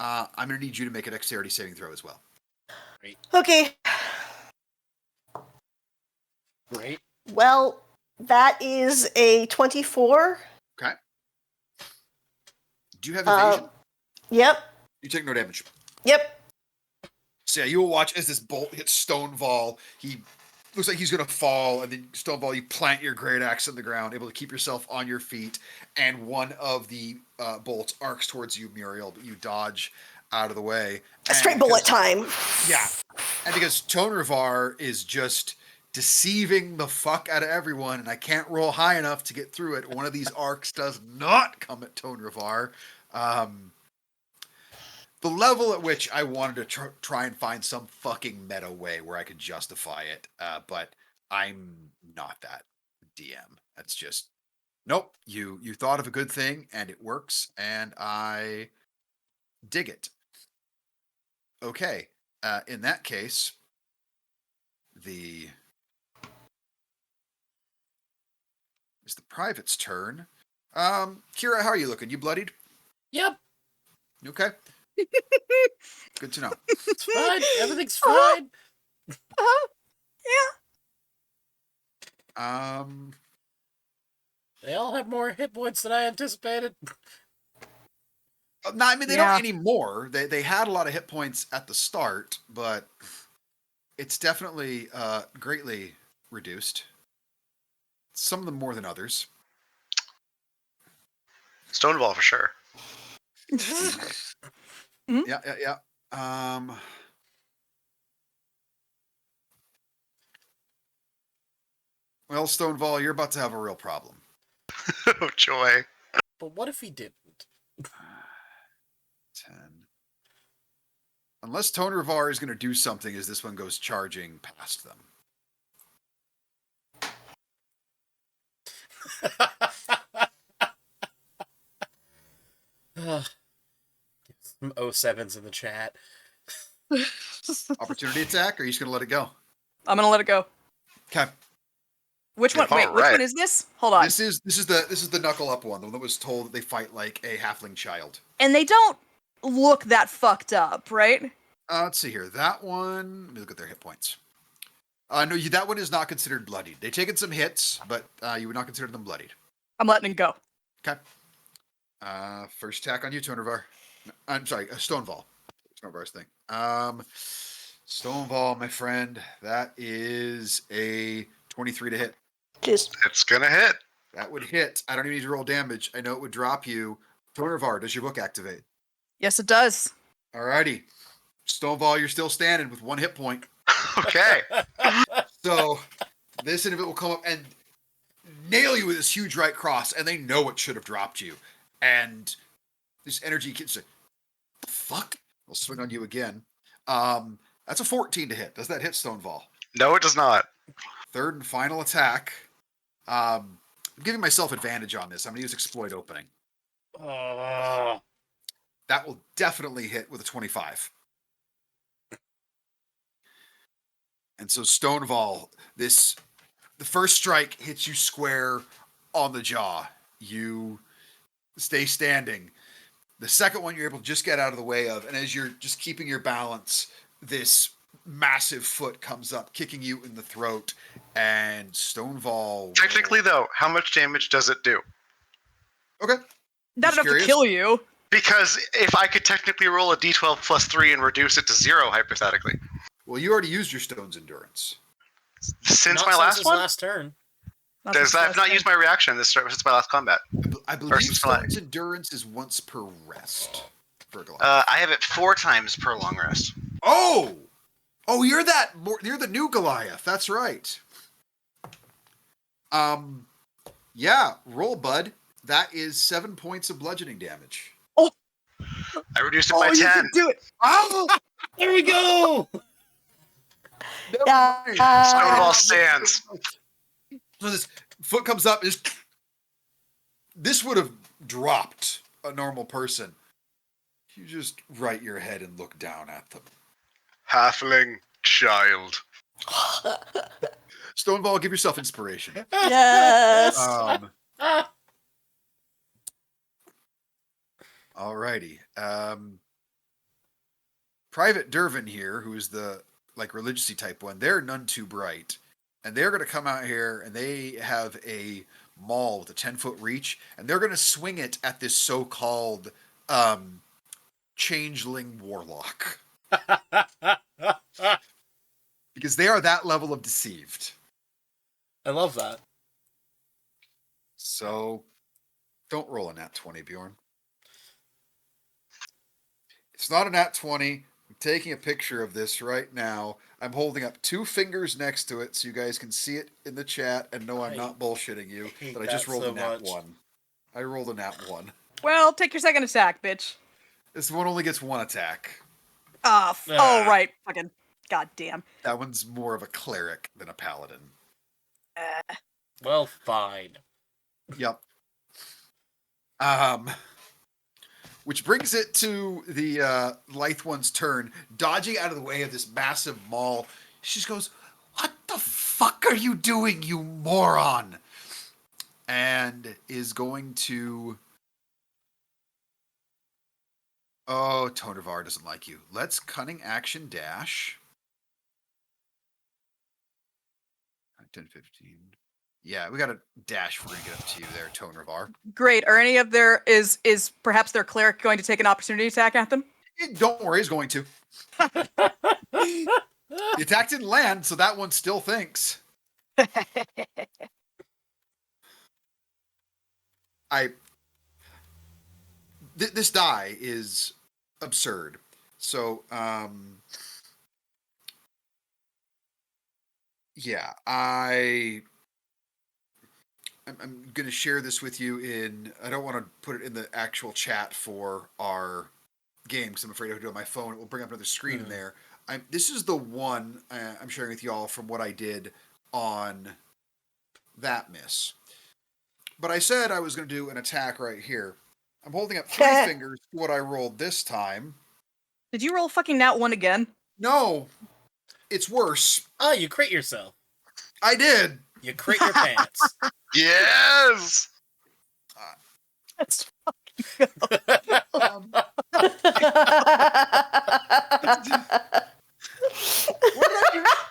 I'm going to need you to make a dexterity saving throw as well. Okay. Great. Well, that is a 24. Okay. Do you have evasion? Yep. You take no damage. Yep. So yeah, you will watch as this bolt hits Stonewall. He looks like he's going to fall, and then Stonewall, you plant your great axe in the ground, able to keep yourself on your feet, and one of the bolts arcs towards you, Muriel, but you dodge out of the way. A straight bullet time. Yeah. And because Tonravar is just deceiving the fuck out of everyone, and I can't roll high enough to get through it, one of these arcs does not come at Tonravar. the level at which I wanted to try and find some fucking meta way where I could justify it, but I'm not that DM. That's just nope. You thought of a good thing and it works, and I dig it. Okay, in that case, the it's the private's turn. Kira, how are you looking? You bloodied? Yep, You okay? Good to know. it's fine. Everything's fine. Um, They all have more hit points than I anticipated. no, I mean they Yeah. don't anymore. They had a lot of hit points at the start, but it's definitely greatly reduced. Some of them more than others. Stonewall for sure. Yeah. Well, Stonewall, you're about to have a real problem. Oh, joy. But what if he didn't? 10. Unless Tonervar is going to do something as this one goes charging past them. Some 07s in the chat. Opportunity attack, or are you just going to let it go? I'm gonna let it go. Okay. Which one? All Wait, which right. one is this? Hold on. This is the knuckle up one, the one that was told that they fight like a halfling child. And they don't look that fucked up, right? Let's see here. That one. Let me look at their hit points. No, that one is not considered bloodied. They've taken some hits, but you would not consider them bloodied. I'm letting it go. Okay. First attack on you, Tonervar. I'm sorry, Stoneval. Stonevar's thing. Stoneval, my friend. That is a 23 to hit. Just It's gonna hit. That would hit. I don't even need to roll damage. I know it would drop you. Tonervar, does your book activate? Yes, it does. Alrighty. Stonewall, you're still standing with 1 hit point. Okay. So this individual will come up and nail you with this huge right cross, and they know it should have dropped you. And this energy kid say, "The fuck?" They'll swing on you again. That's a 14 to hit. Does that hit Stonewall? No, it does not. Third and final attack. I'm giving myself advantage on this. I'm gonna use exploit opening. That will definitely hit with a 25. And so Stonewall, the first strike hits you square on the jaw. You stay standing. The second one you're able to just get out of the way of, and as you're just keeping your balance, this massive foot comes up, kicking you in the throat, and Stonewall. Technically, though, how much damage does it do? Okay. Not Just enough curious. to kill you. Because if I could technically roll a d12 plus 3 and reduce it to 0, hypothetically. Well, you already used your Stone's Endurance. Since Not my since last his one? last turn. Not I've since not last used time. my reaction since my last combat. I believe since my- Stone's Endurance is once per rest for Goliath. I have it 4 times per long rest. Oh, you're the new Goliath. That's right. Yeah, roll, bud. That is 7 points of bludgeoning damage. I reduced it by You 10. can do it. Oh, There we go! yeah. Stonewall stands. So this foot comes up. This would have dropped a normal person. You just right your head and look down at them. Halfling child. Stonewall, give yourself inspiration. Yes. Alrighty. Private Dervin here, who's the religious-y type one, they're none too bright. And they're going to come out here and they have a maul with a 10-foot reach, and they're going to swing it at this so-called changeling warlock. Because they are that level of deceived. I love that. So, don't roll a nat 20, Bjorn. It's not a nat 20. I'm taking a picture of this right now. I'm holding up 2 fingers next to it so you guys can see it in the chat and know I'm not bullshitting you. hate But I just that rolled so a nat much. 1. I rolled a nat 1. Well, take your second attack, bitch. This one only gets one attack. Oh, right. Fucking goddamn. That one's more of a cleric than a paladin. Well, fine. Yep. Which brings it to the lithe one's turn, dodging out of the way of this massive maul. She just goes, "What the fuck are you doing, you moron?" And is going to. Oh, Tonavar doesn't like you. Let's cunning action dash. 10, 15. Yeah, we got a dash for to get up to you there, Tonavar. Great. Are any of their is perhaps their cleric going to take an opportunity attack at them? Don't worry, he's going to. The attack didn't land, so that one still thinks. This die is absurd. So, yeah, I'm going to share this with you I don't want to put it in the actual chat for our game because I'm afraid if I do it on my phone, it will bring up another screen in there. This is the one I'm sharing with y'all from what I did on that miss. But I said I was going to do an attack right here. I'm holding up 3 fingers to what I rolled this time. Did you roll fucking nat 1 again? No, it's worse. Oh, you crit yourself. I did. You crit your pants. Yes! That's What did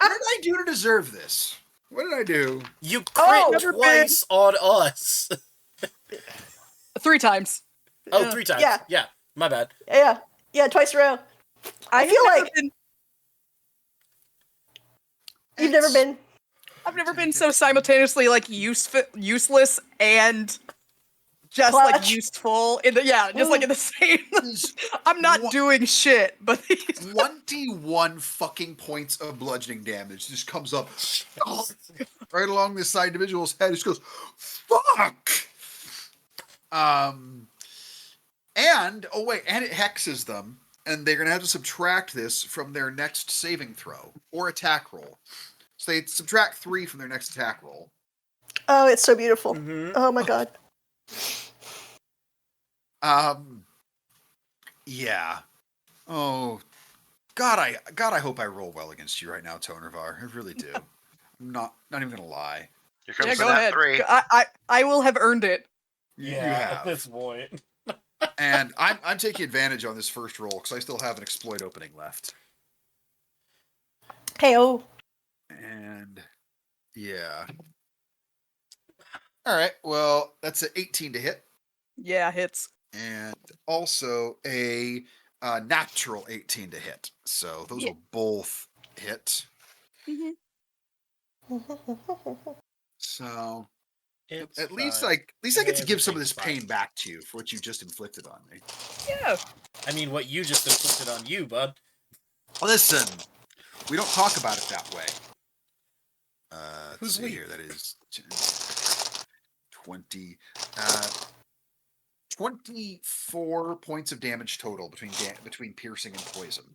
I do to deserve this? What did I do? You crit never twice on us. 3 times. Oh, Yeah. 3 times. Yeah. Yeah, my bad. Yeah, twice around. I feel like you've never been. I've never been so simultaneously like useless and just Clutch. like useful in the just like in the same. I'm not doing shit, but 21 fucking points of bludgeoning damage just comes up right along this side individual's head. It just goes, fuck! And it hexes them, and they're gonna have to subtract this from their next saving throw or attack roll. So they subtract 3 from their next attack roll. Oh, it's so beautiful. Mm-hmm. Oh my god. Yeah. Oh, God, I hope I roll well against you right now, Tonervar. I really do. I'm not even gonna lie. Here comes go the nat ahead. 3. I will have earned it. You At have. this point. And I'm taking advantage on this first roll because I still have an exploit opening left. Hey-oh. And yeah. All right. Well, that's an 18 to hit, Yeah, hits. and also a natural 18 to hit. So those will both hit. Mhm. So It's at least fine. I get to give some of Everything's this pain back to you for what you just inflicted on me. Yeah. I mean, what you just inflicted on you, bud. Listen, we don't talk about it that way. Let's Who's see we? here. That is 20. 24 points of damage total between piercing and poison.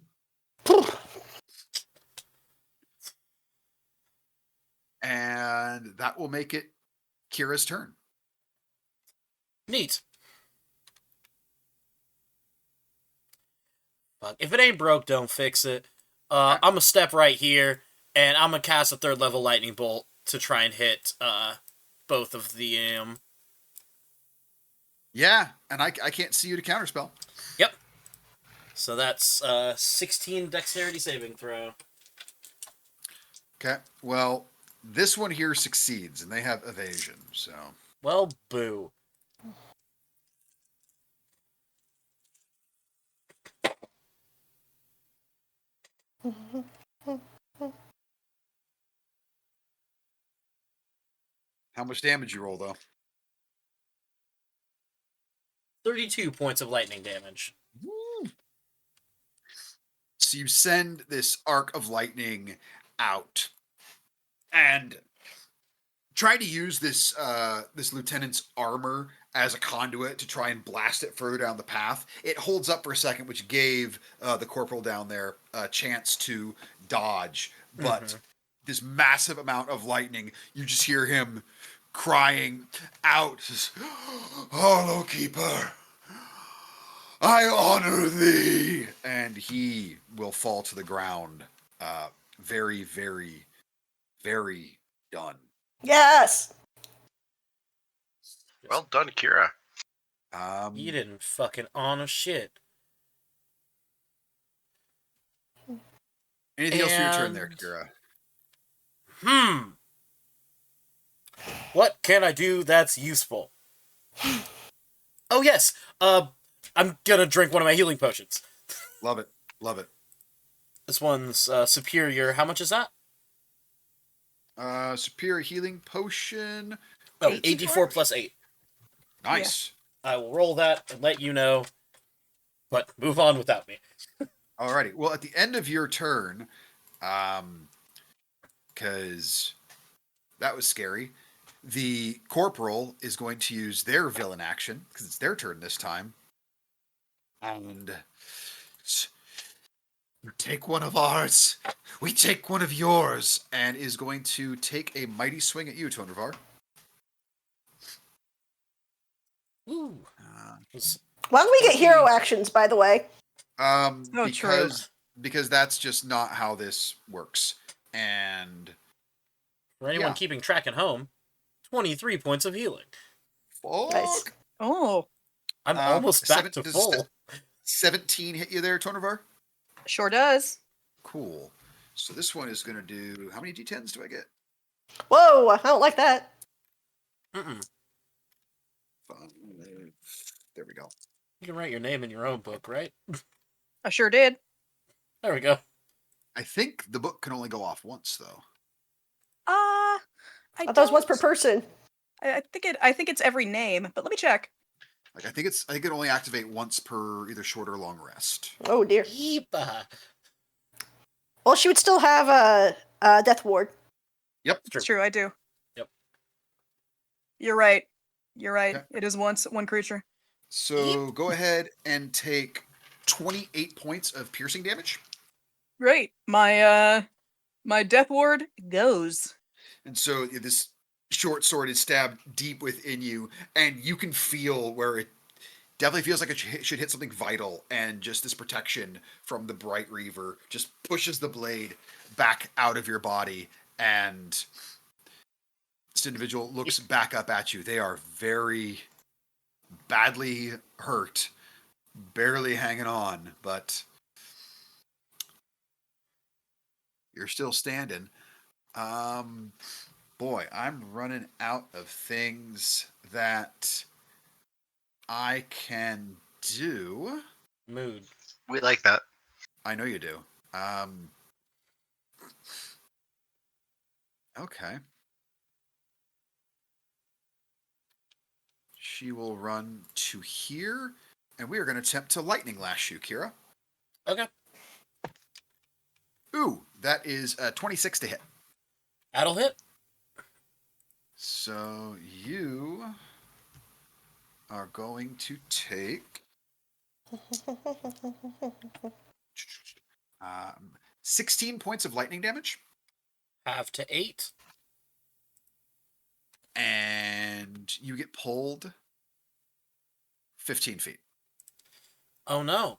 And that will make it Kira's turn. Neat. Fuck. If it ain't broke, don't fix it. I'm gonna step right here, and I'm gonna cast a 3rd level lightning bolt to try and hit both of the Yeah, and I can't see you to counterspell. Yep. So that's 16 dexterity saving throw. Okay, well, this one here succeeds, and they have evasion, so... Well, boo. How much damage you roll, though? 32 points of lightning damage. So you send this arc of lightning out, and trying to use this lieutenant's armor as a conduit to try and blast it further down the path. It holds up for a second, which gave the corporal down there a chance to dodge. But this massive amount of lightning, you just hear him crying out, "Hollow Keeper, I honor thee!" And he will fall to the ground. Very, very, very done. Yes. Well done, Kira. You didn't fucking honor shit. Anything else for your turn there, And- Kira? What can I do that's useful? Oh yes. I'm gonna drink one of my healing potions. Love it. Love it. This one's superior. How much is that? Superior healing potion. Oh, 18 84 plus 8. Nice. I will roll that and let you know, but move on without me. Alrighty. Well, at the end of your turn, because that was scary, the corporal is going to use their villain action, because it's their turn this time. And you take one of ours, we take one of yours, and is going to take a mighty swing at you, Tonravar. Ooh. Why don't we get hero actions, by the way? true. Because that's just not how this works. And For anyone Yeah. keeping track at home, 23 points of healing. fuck. Nice. Oh, I'm almost back to does full. 17 hit you there, Tonravar? sure does. Cool. So this one is going to do... How many d10s do I get? Whoa, I don't like that. Mm-mm. 5. There we go. You can write your name in your own book, right? I sure did. There we go. I think the book can only go off once, though. I I thought it was once per don't- person. I think it's every name, but let me check. Like I think it only activate once per either short or long rest. Oh dear. Yeepa. Well, she would still have a death ward. Yep. It's true, I do. Yep. You're right. You're right. Okay. It is one creature. So go ahead and take 28 points of piercing damage. Great. My death ward goes. And so this short sword is stabbed deep within you, and you can feel where it definitely feels like it should hit something vital, and just this protection from the Bright Reaver just pushes the blade back out of your body, and this individual looks back up at you. They are very badly hurt, barely hanging on, but you're still standing. Boy, I'm running out of things that I can do. Mood. We like that. I know you do. Okay. She will run to here, and we are going to attempt to lightning lash you, Kira. Okay. Ooh, that is 26 to hit. That'll hit. So you are going to take 16 points of lightning damage, Half to 8. and you get pulled 15 feet. Oh no.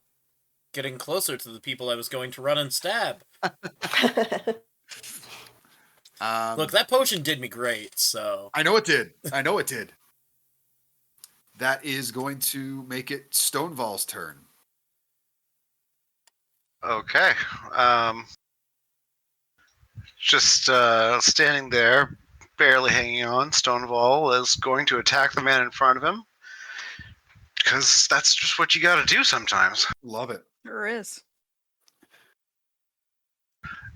Getting closer to the people I was going to run and stab. Look, that potion did me great, so... I know it did. I know it did. That is going to make it Stonewall's turn. Okay. Just standing there, barely hanging on, Stonewall is going to attack the man in front of him. Because that's just what you gotta do sometimes. Love it. Sure is.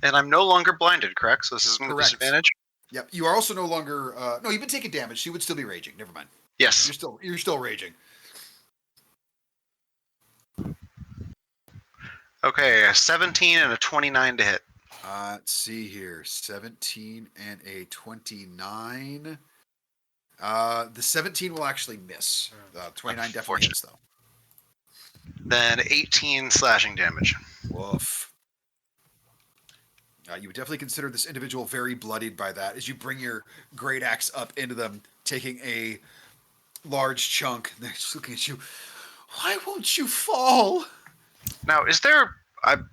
And I'm no longer blinded, correct? So this is with Correct. disadvantage? Yep. You are also no longer. No, you've been taking damage. So you would still be raging. Never mind. Yes. You're still raging. Okay, a 17 and a 29 to hit. Let's see here. 17 and a 29. The 17 will actually miss. 29 definitely hits, though. Then 18 slashing damage. Woof. You would definitely consider this individual very bloodied by that as you bring your great axe up into them, taking a large chunk. They're just looking at you. Why won't you fall? Now, is there? I've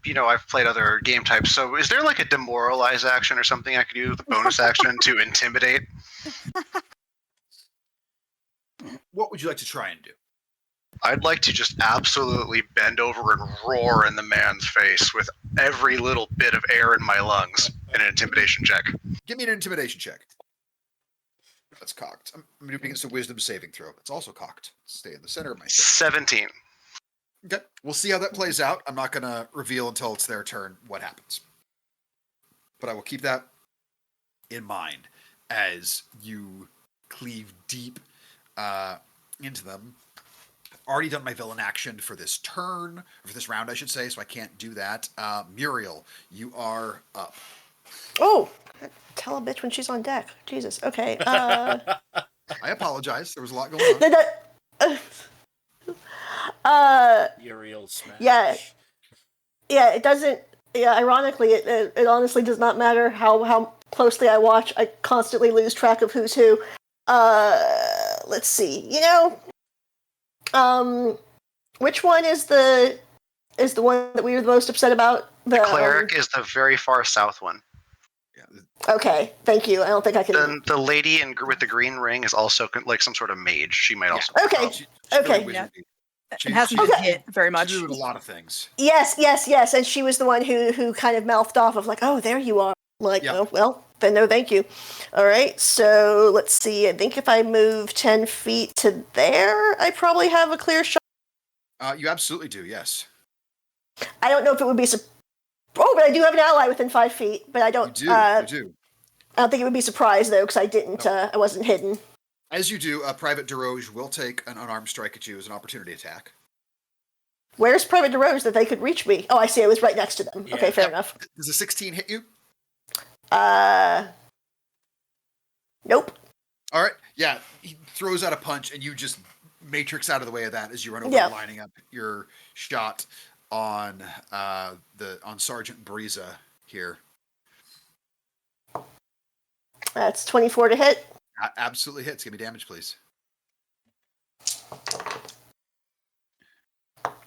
played other game types, so is there like a demoralize action or something I could use with a bonus action to intimidate? What would you like to try and do? I'd like to just absolutely bend over and roar in the man's face with every little bit of air in my lungs in an intimidation check. Give me an intimidation check. That's cocked. I'm doing it against a wisdom saving throw. It's also cocked. Stay in the center of my thing. 17. Okay, we'll see how that plays out. I'm not going to reveal until it's their turn what happens. But I will keep that in mind as you cleave deep into them. I've already done my villain action for this turn, or for this round, I should say, so I can't do that. Muriel, you are up. Oh, tell a bitch when she's on deck. Jesus. Okay. I apologize. There was a lot going on. Uriel smash. Yeah. It doesn't. Yeah, ironically, it honestly does not matter how closely I watch. I constantly lose track of who's who. Let's see. Which one is the one that we were the most upset about? The cleric is the very far south one. Okay, thank you. I don't think I can. Then the lady with the green ring is also like some sort of mage. She might also. Okay. She's Okay. really Yeah. wizardy. It hasn't been hit very much. She's doing a lot of things. Yes, and she was the one who kind of mouthed off of like, "Oh, there you are." Like, Yeah. oh, well, then no, thank you. All right, so let's see. I think if I move 10 feet to there, I probably have a clear shot. You absolutely do, yes. I don't know if it would be. Oh, but I do have an ally within 5 feet. But I don't. You do. I don't think it would be surprised though, because I didn't. No. I wasn't hidden. As you do, Private DeRoge will take an unarmed strike at you as an opportunity attack. Where's Private DeRose that they could reach me? Oh, I see. I was right next to them. Yeah. Okay, fair enough. Does a 16 hit you? Nope. All right. Yeah, he throws out a punch, and you just matrix out of the way of that as you run over, lining up your shot on Sergeant Breeza here. That's 24 to hit. Absolutely hits. Give me damage, please.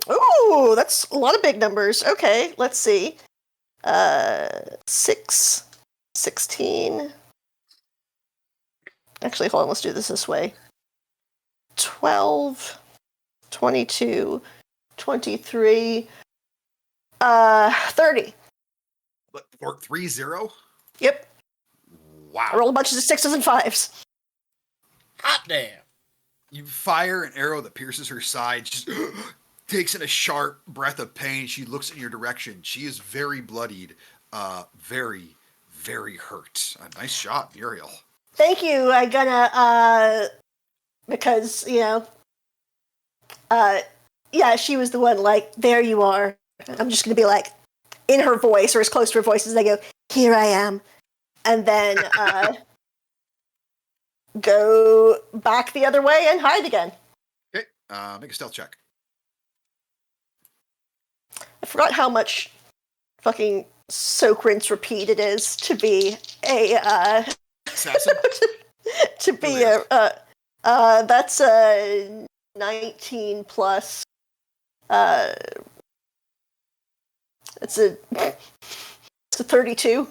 Ooh, that's a lot of big numbers. Okay, let's see. 6, 16. Actually, hold on, let's do this way. 12, 22, 23, 30. But 3-0? Yep. Wow. I rolled a bunch of 6s and 5s. Hot damn. You fire an arrow that pierces her side. She just takes in a sharp breath of pain. She looks in your direction. She is very bloodied. Very, very hurt. Nice shot, Muriel. Thank you. I'm gonna, because, she was the one, like, there you are. I'm just gonna be like, in her voice, or as close to her voice as I go, here I am. And then, go back the other way and hide again. Okay, make a stealth check. I forgot how much fucking soak, rinse, repeat it is to be a, Assassin? to be that's a 19 plus, it's a 32.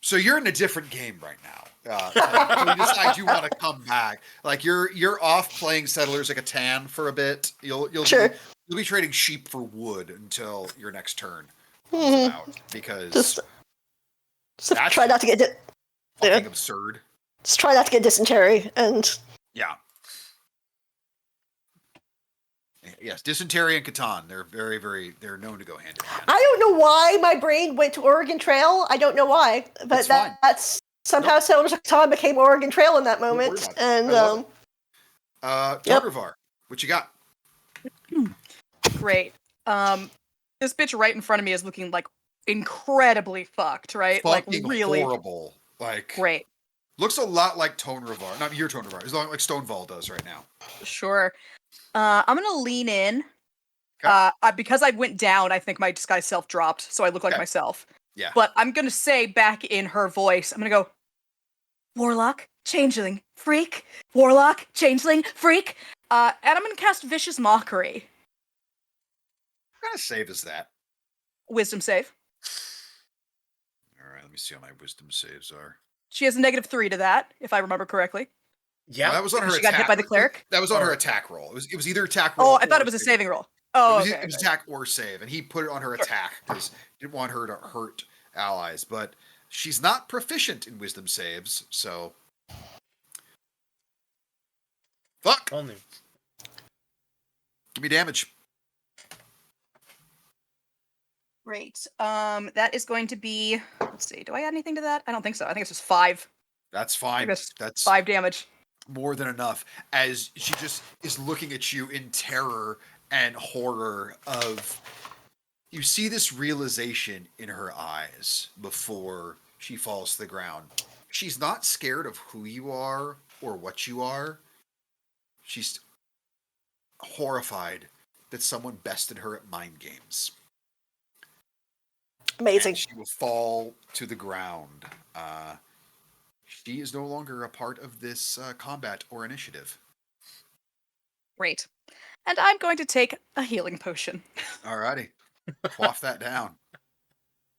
So you're in a different game right now. So you decide you want to come back. Like you're off playing Settlers of Catan for a bit. You'll Sure. You'll be trading sheep for wood until your next turn comes about, because Just that's try not to get fucking absurd. just try not to get dysentery and Yeah. Yes, dysentery and Catan. They're very, very. They're known to go hand in hand. I don't know why my brain went to Oregon Trail. I don't know why, but fine. that's somehow Settlers of Catan became Oregon Trail in that Don't worry moment. about it. And I love it. Yep. Targavar, what you got? Great. This bitch right in front of me is looking like incredibly fucked, right? Like Fucking really horrible. Like, great. looks a lot like Tone Revar. Not your Tone Revar. It's like Stonewall does right now. Sure. I'm gonna lean in. Okay. Because I went down, I think my disguise self dropped, so I look like Okay. myself. Yeah. But I'm gonna say back in her voice, I'm gonna go, Warlock, Changeling, Freak, Warlock, Changeling, Freak. And I'm gonna cast Vicious Mockery. What kind of save is that? Wisdom save. All right, let me see how my wisdom saves are. She has a -3 to that, if I remember correctly. Yeah. That was on her She attack. got hit by the cleric? That was on her Oh. attack roll. It was either attack roll. Oh, I thought or it was a save. saving roll. Oh, It was, okay. it was attack or save, and he put it on her attack because he didn't want her to hurt allies. But she's not proficient in wisdom saves, so fuck. Only. Give me damage. Great. That is going to be. Let's see. Do I add anything to that? I don't think so. I think it's just 5. That's I fine. think that's That's 5 damage. more than enough. As she just is looking at you in terror and horror of. You see this realization in her eyes before she falls to the ground. She's not scared of who you are or what you are. She's horrified that someone bested her at mind games. Amazing. And she will fall to the ground. She is no longer a part of this combat or initiative. Great. And I'm going to take a healing potion. Alrighty. Quaff that down.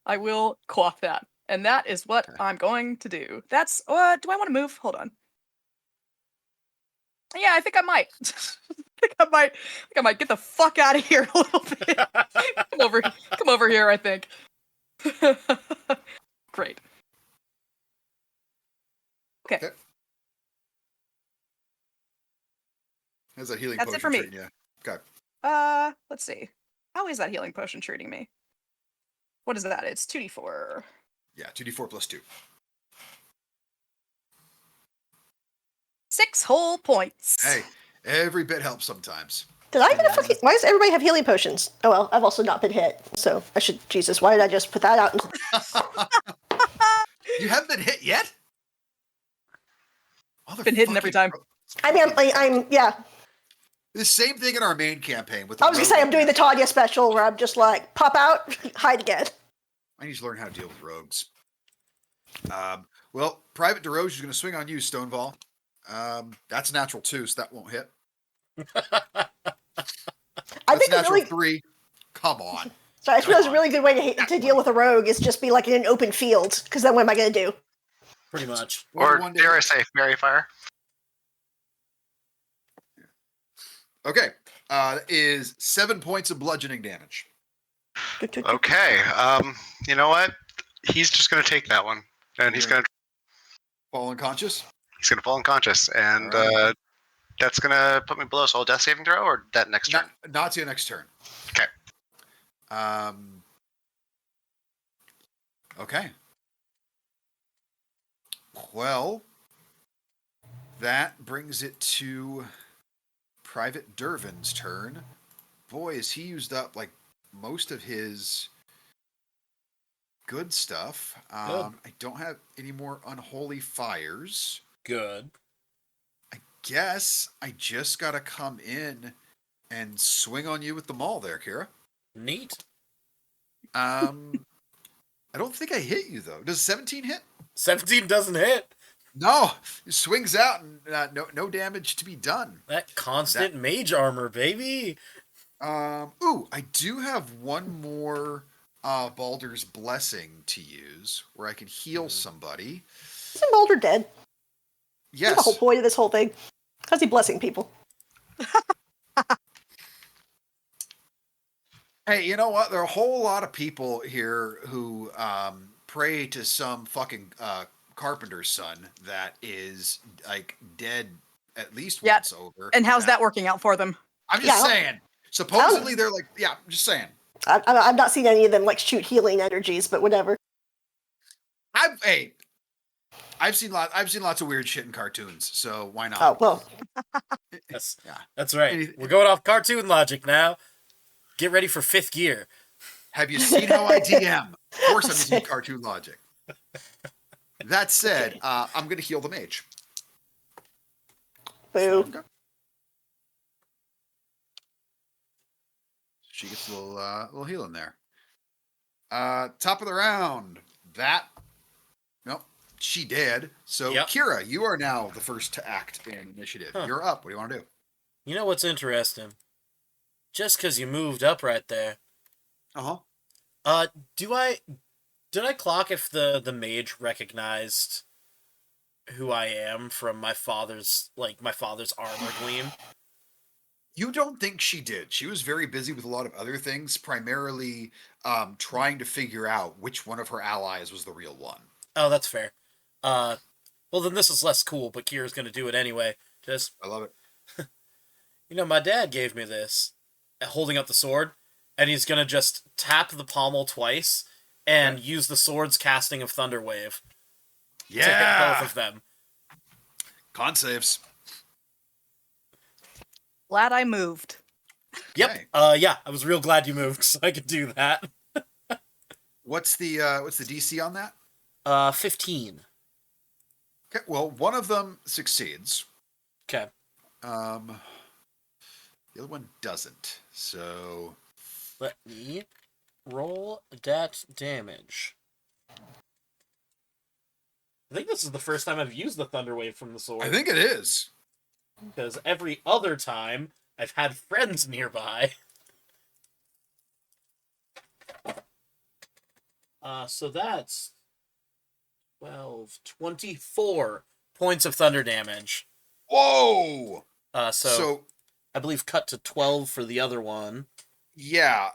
I will quaff that. And that is what Okay. I'm going to do. That's do I want to move? Hold on. Yeah, I think I might. I think I might get the fuck out of here a little bit. Come over here, I think. Great. Okay. How's that healing That's it potion for me. treating you? Okay. Let's see. How is that healing potion treating me? What is that? It's 2d4. Yeah, 2d4 plus 2. 6 whole points. Hey, every bit helps sometimes. Did I get a fucking... Why does everybody have healing potions? Oh well, I've also not been hit, so I should... Jesus, why did I just put that out into... You haven't been hit yet? Been hidden every time. I mean, I'm yeah. The same thing in our main campaign. With I was gonna say, I'm doing the Tanya special where I'm just like, pop out, hide again. I need to learn how to deal with rogues. Well, Private DeRoche is going to swing on you, Stonewall. That's natural 2, so that won't hit. I think a natural really... 3. Come on. So I suppose a really good way to deal with a rogue is just be like in an open field, because then what am I gonna do? Pretty much. Or dare I say, fairy fire? Okay. That is 7 points of bludgeoning damage. Okay. You know what? He's just going to take that one, and he's going to Fall unconscious? fall unconscious, and Alright. that's going to put me below. So, death saving throw, or that next turn? Not to your next turn. Okay. Okay. Well, that brings it to Private Dervin's turn. Boy, has he used up like most of his good stuff. I don't have any more unholy fires. Good. I guess I just gotta come in and swing on you with the maul there, Kira. Neat. I don't think I hit you though. Does 17 hit? 17 doesn't hit. No, it swings out and no damage to be done. That constant mage armor, baby. Ooh, I do have one more Baldur's Blessing to use where I can heal somebody. Isn't Mulder dead? Yes. That's the whole point of this whole thing. How's he blessing people? Hey, you know what? There are a whole lot of people here who pray to some fucking carpenter's son that is like dead at least once over. And how's that working out for them? I'm just Yeah. saying. Supposedly they're like, yeah, I'm just saying. I've not seen any of them like shoot healing energies, but whatever. I've seen lots of weird shit in cartoons, so why not? Oh well, That's right. We're going off cartoon logic now. Get ready for 5th gear. Have you seen how I DM? Of course, I'm using cartoon logic. That said, Okay. I'm going to heal the mage. Boo. Okay. She gets a little healing there. Top of the round. That. Nope. She did. So, Yep. Kira, you are now the first to act in initiative. Huh. You're up. What do you want to do? You know what's interesting? Just because you moved up right there. Uh huh. Uh, do I did I clock if the mage recognized who I am from my father's armor gleam? You don't think she did. She was very busy with a lot of other things, primarily trying to figure out which one of her allies was the real one. Oh, that's fair. Uh, well then this is less cool, but Kira's gonna do it anyway. Just I love it. my dad gave me this, holding up the sword, and he's gonna just tap the pommel twice and Okay. use the sword's casting of Thunderwave to hit both Yeah. of them. Con saves. Glad I moved. Yep. Okay. Yeah, I was real glad you moved so I could do that. What's the DC on that? 15. Okay. Well, one of them succeeds. Okay. The other one doesn't. So Let me roll that damage. I think this is the first time I've used the Thunderwave from the sword. I think it is. Because every other time, I've had friends nearby. So that's 24 points of thunder damage. Whoa. So I believe cut to 12 for the other one. Yeah.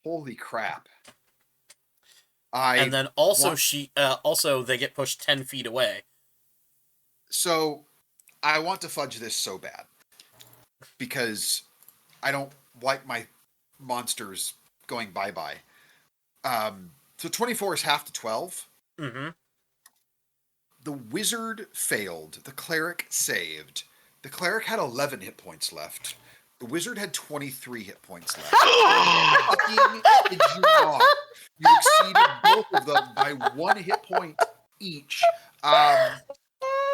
Holy crap. And then also want- they get pushed 10 feet away. So I want to fudge this so bad because I don't like my monsters going bye-bye. So 24 is half to 12. Mm-hmm. The wizard failed. The cleric saved. The cleric had 11 hit points left. The wizard had 23 hit points left. Fucking did you not? You exceeded both of them by 1 hit point each.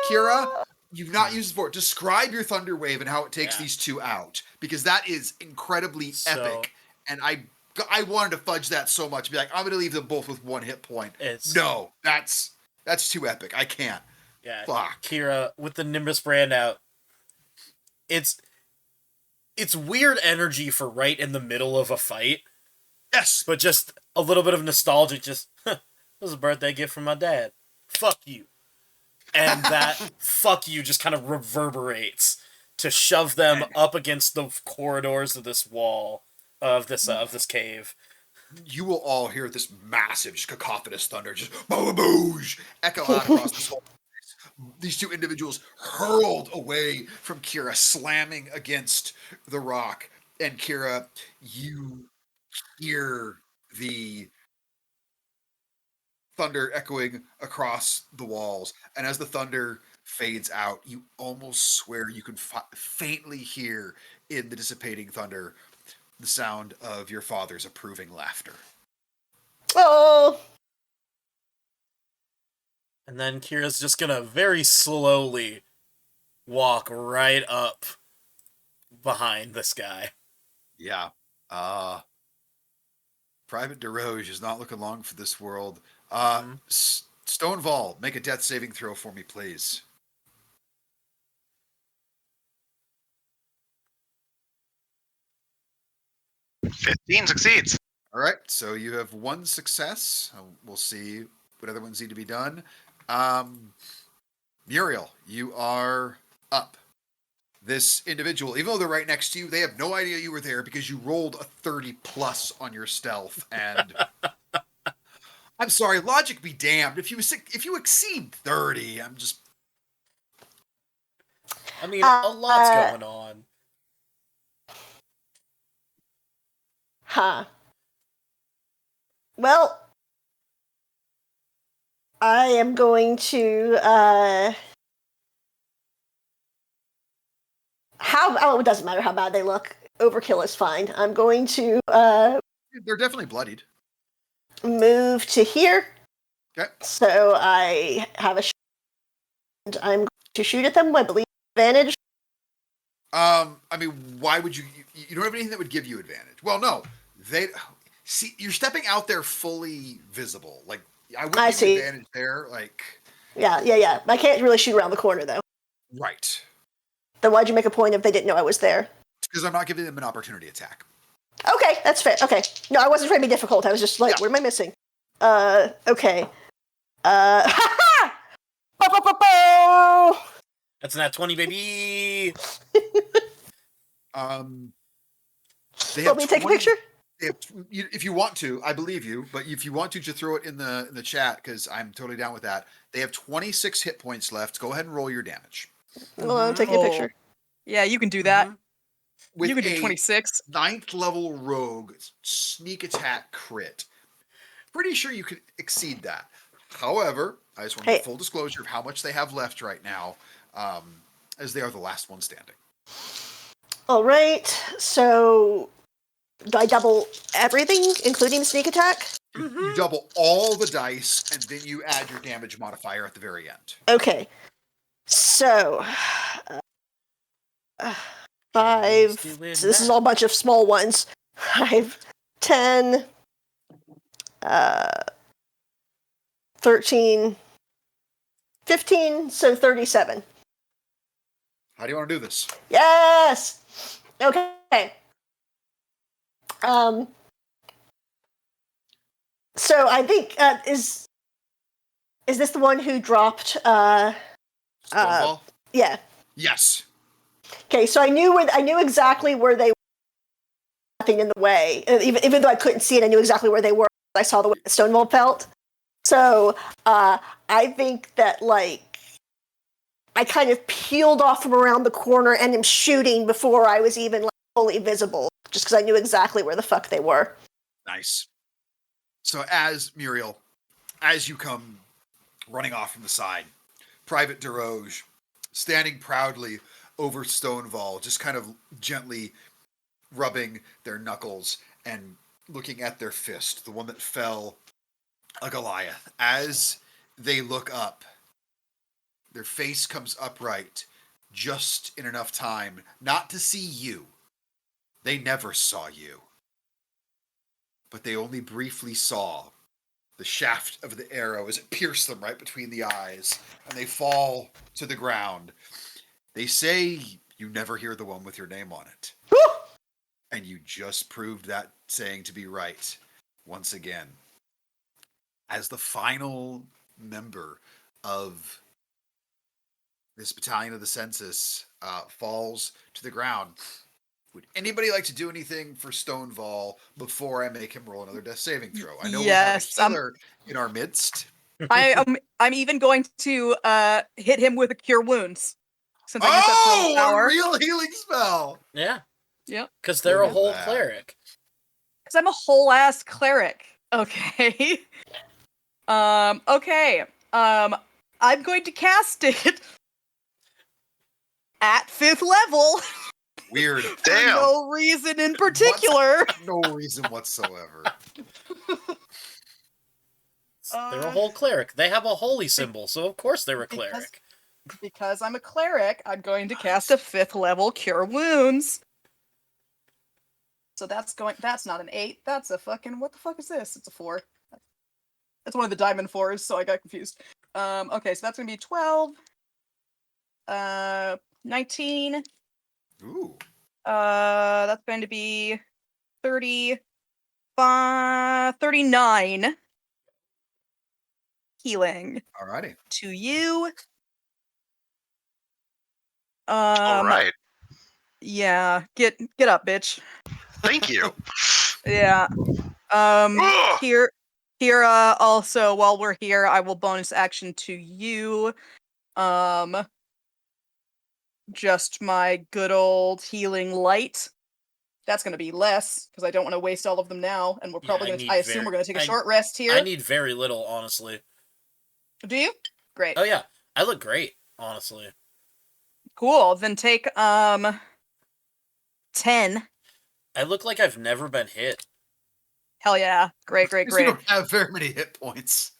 Kira, you've not used it before. Describe your thunder wave and how it takes these two out, because that is incredibly epic. And I wanted to fudge that so much. Be like, I'm going to leave them both with 1 hit point. No, that's too epic. I can't. Yeah. Fuck. Kira with the Nimbus brand out. It's weird energy for right in the middle of a fight. Yes. But just a little bit of nostalgia. Just, this was a birthday gift from my dad. Fuck you. And that fuck you just kind of reverberates to shove them up against the corridors of this wall of this cave. You will all hear this massive, just cacophonous thunder, just boosh, echo out across this whole place. These two individuals hurled away from Kira, slamming against the rock. And Kira, you hear the thunder echoing across the walls. And as the thunder fades out, you almost swear you can faintly hear in the dissipating thunder the sound of your father's approving laughter. Oh. And then Kira's just gonna very slowly walk right up behind this guy. Yeah. Private DeRoge is not looking long for this world. Stonewall, make a death saving throw for me, please. "15 succeeds." All right, so you have 1 success. We'll see what other ones need to be done. Muriel, you are up. This individual, even though they're right next to you, they have no idea you were there because you rolled a 30 plus on your stealth. And I'm sorry, logic be damned. If you exceed 30, I'm just. I mean, a lot's going on. Huh. Well, I am going to it doesn't matter how bad they look. Overkill is fine. I'm going to They're definitely bloodied. Move to here. Okay. So I have a and I'm going to shoot at them. I believe advantage. I mean, why would you? You don't have anything that would give you advantage. Well, no, they see you're stepping out there fully visible. Like I wouldn't I give you see. advantage there. Like Yeah. I can't really shoot around the corner though. right, Then why'd you make a point if they didn't know I was there? because I'm not giving them an opportunity attack. Okay, that's fair. Okay. No, I wasn't trying to be difficult. I was just like, Yeah. what am I missing? Okay. Ha ha! That's an at 20, baby. They have Want me to take a 20 picture? They have, if you want to, I believe you. But if you want to, just throw it in the chat because I'm totally down with that. They have 26 hit points left. Go ahead and roll your damage. Well, I'm taking a picture. Yeah, you can do that. With You can do a 26. 9th level rogue sneak attack crit. Pretty sure you could exceed that. However, I just want to Hey. get full disclosure of how much they have left right now, as they are the last one standing. All right. So, do I double everything, including the sneak attack? You double all the dice, and then you add your damage modifier at the very end. Okay. So, 5. So this is all a bunch of small ones. 5, 10, 13, 15, so 37. How do you want to do this? Yes! Okay. So I think, is this the one who dropped, Stonewall? yeah. Yes. Okay, so I knew exactly where they were, nothing in the way. Even though I couldn't see it, I knew exactly where they were. I saw the way Stonewall felt. So I think that, like, I kind of peeled off from around the corner and am shooting before I was even, like, fully visible, just because I knew exactly where the fuck they were. Nice. So as Muriel, as you come running off from the side, Private DeRoge, standing proudly over Stonewall, just kind of gently rubbing their knuckles and looking at their fist, the one that fell a Goliath. As they look up, their face comes upright just in enough time not to see you. They never saw you. But they only briefly saw the shaft of the arrow as it pierced them right between the eyes, and they fall to the ground. They say you never hear the one with your name on it. Woo! And you just proved that saying to be right once again. As the final member of this battalion of the census falls to the ground, would anybody like to do anything for Stonewall before I make him roll another death saving throw? I know Yes, we have a healer in our midst. I'm even going to hit him with a cure wounds. Since I used that spell Oh, power. a real healing spell! Yeah, Yep. because they're Look a at whole that. cleric. Because I'm a whole ass cleric. Okay. Okay. I'm going to cast it at 5th level. Weird. For Damn. no reason in particular. No reason whatsoever. They're a whole cleric. They have a holy symbol, so of course they're a cleric. Because I'm a cleric, I'm going to cast a 5th level Cure Wounds. So that's not an 8. That's a fucking, what the fuck is this? It's a 4. That's one of the diamond 4s, so I got confused. Okay, so that's gonna be 12. 19. Ooh. That's going to be 39 healing Alrighty. to you. All right. Yeah, get up, bitch. Thank you. Yeah. Ugh! Here, also, while we're here, I will bonus action to you. Just my good old healing light. That's gonna be less, because I don't want to waste all of them now, and we're probably gonna, I assume we're gonna take a short rest here. I need very little, honestly. Do you? Great. Oh yeah, I look great, honestly. Cool, then take, 10. I look like I've never been hit. Hell yeah. Great, great, Because we great. don't have very many hit points.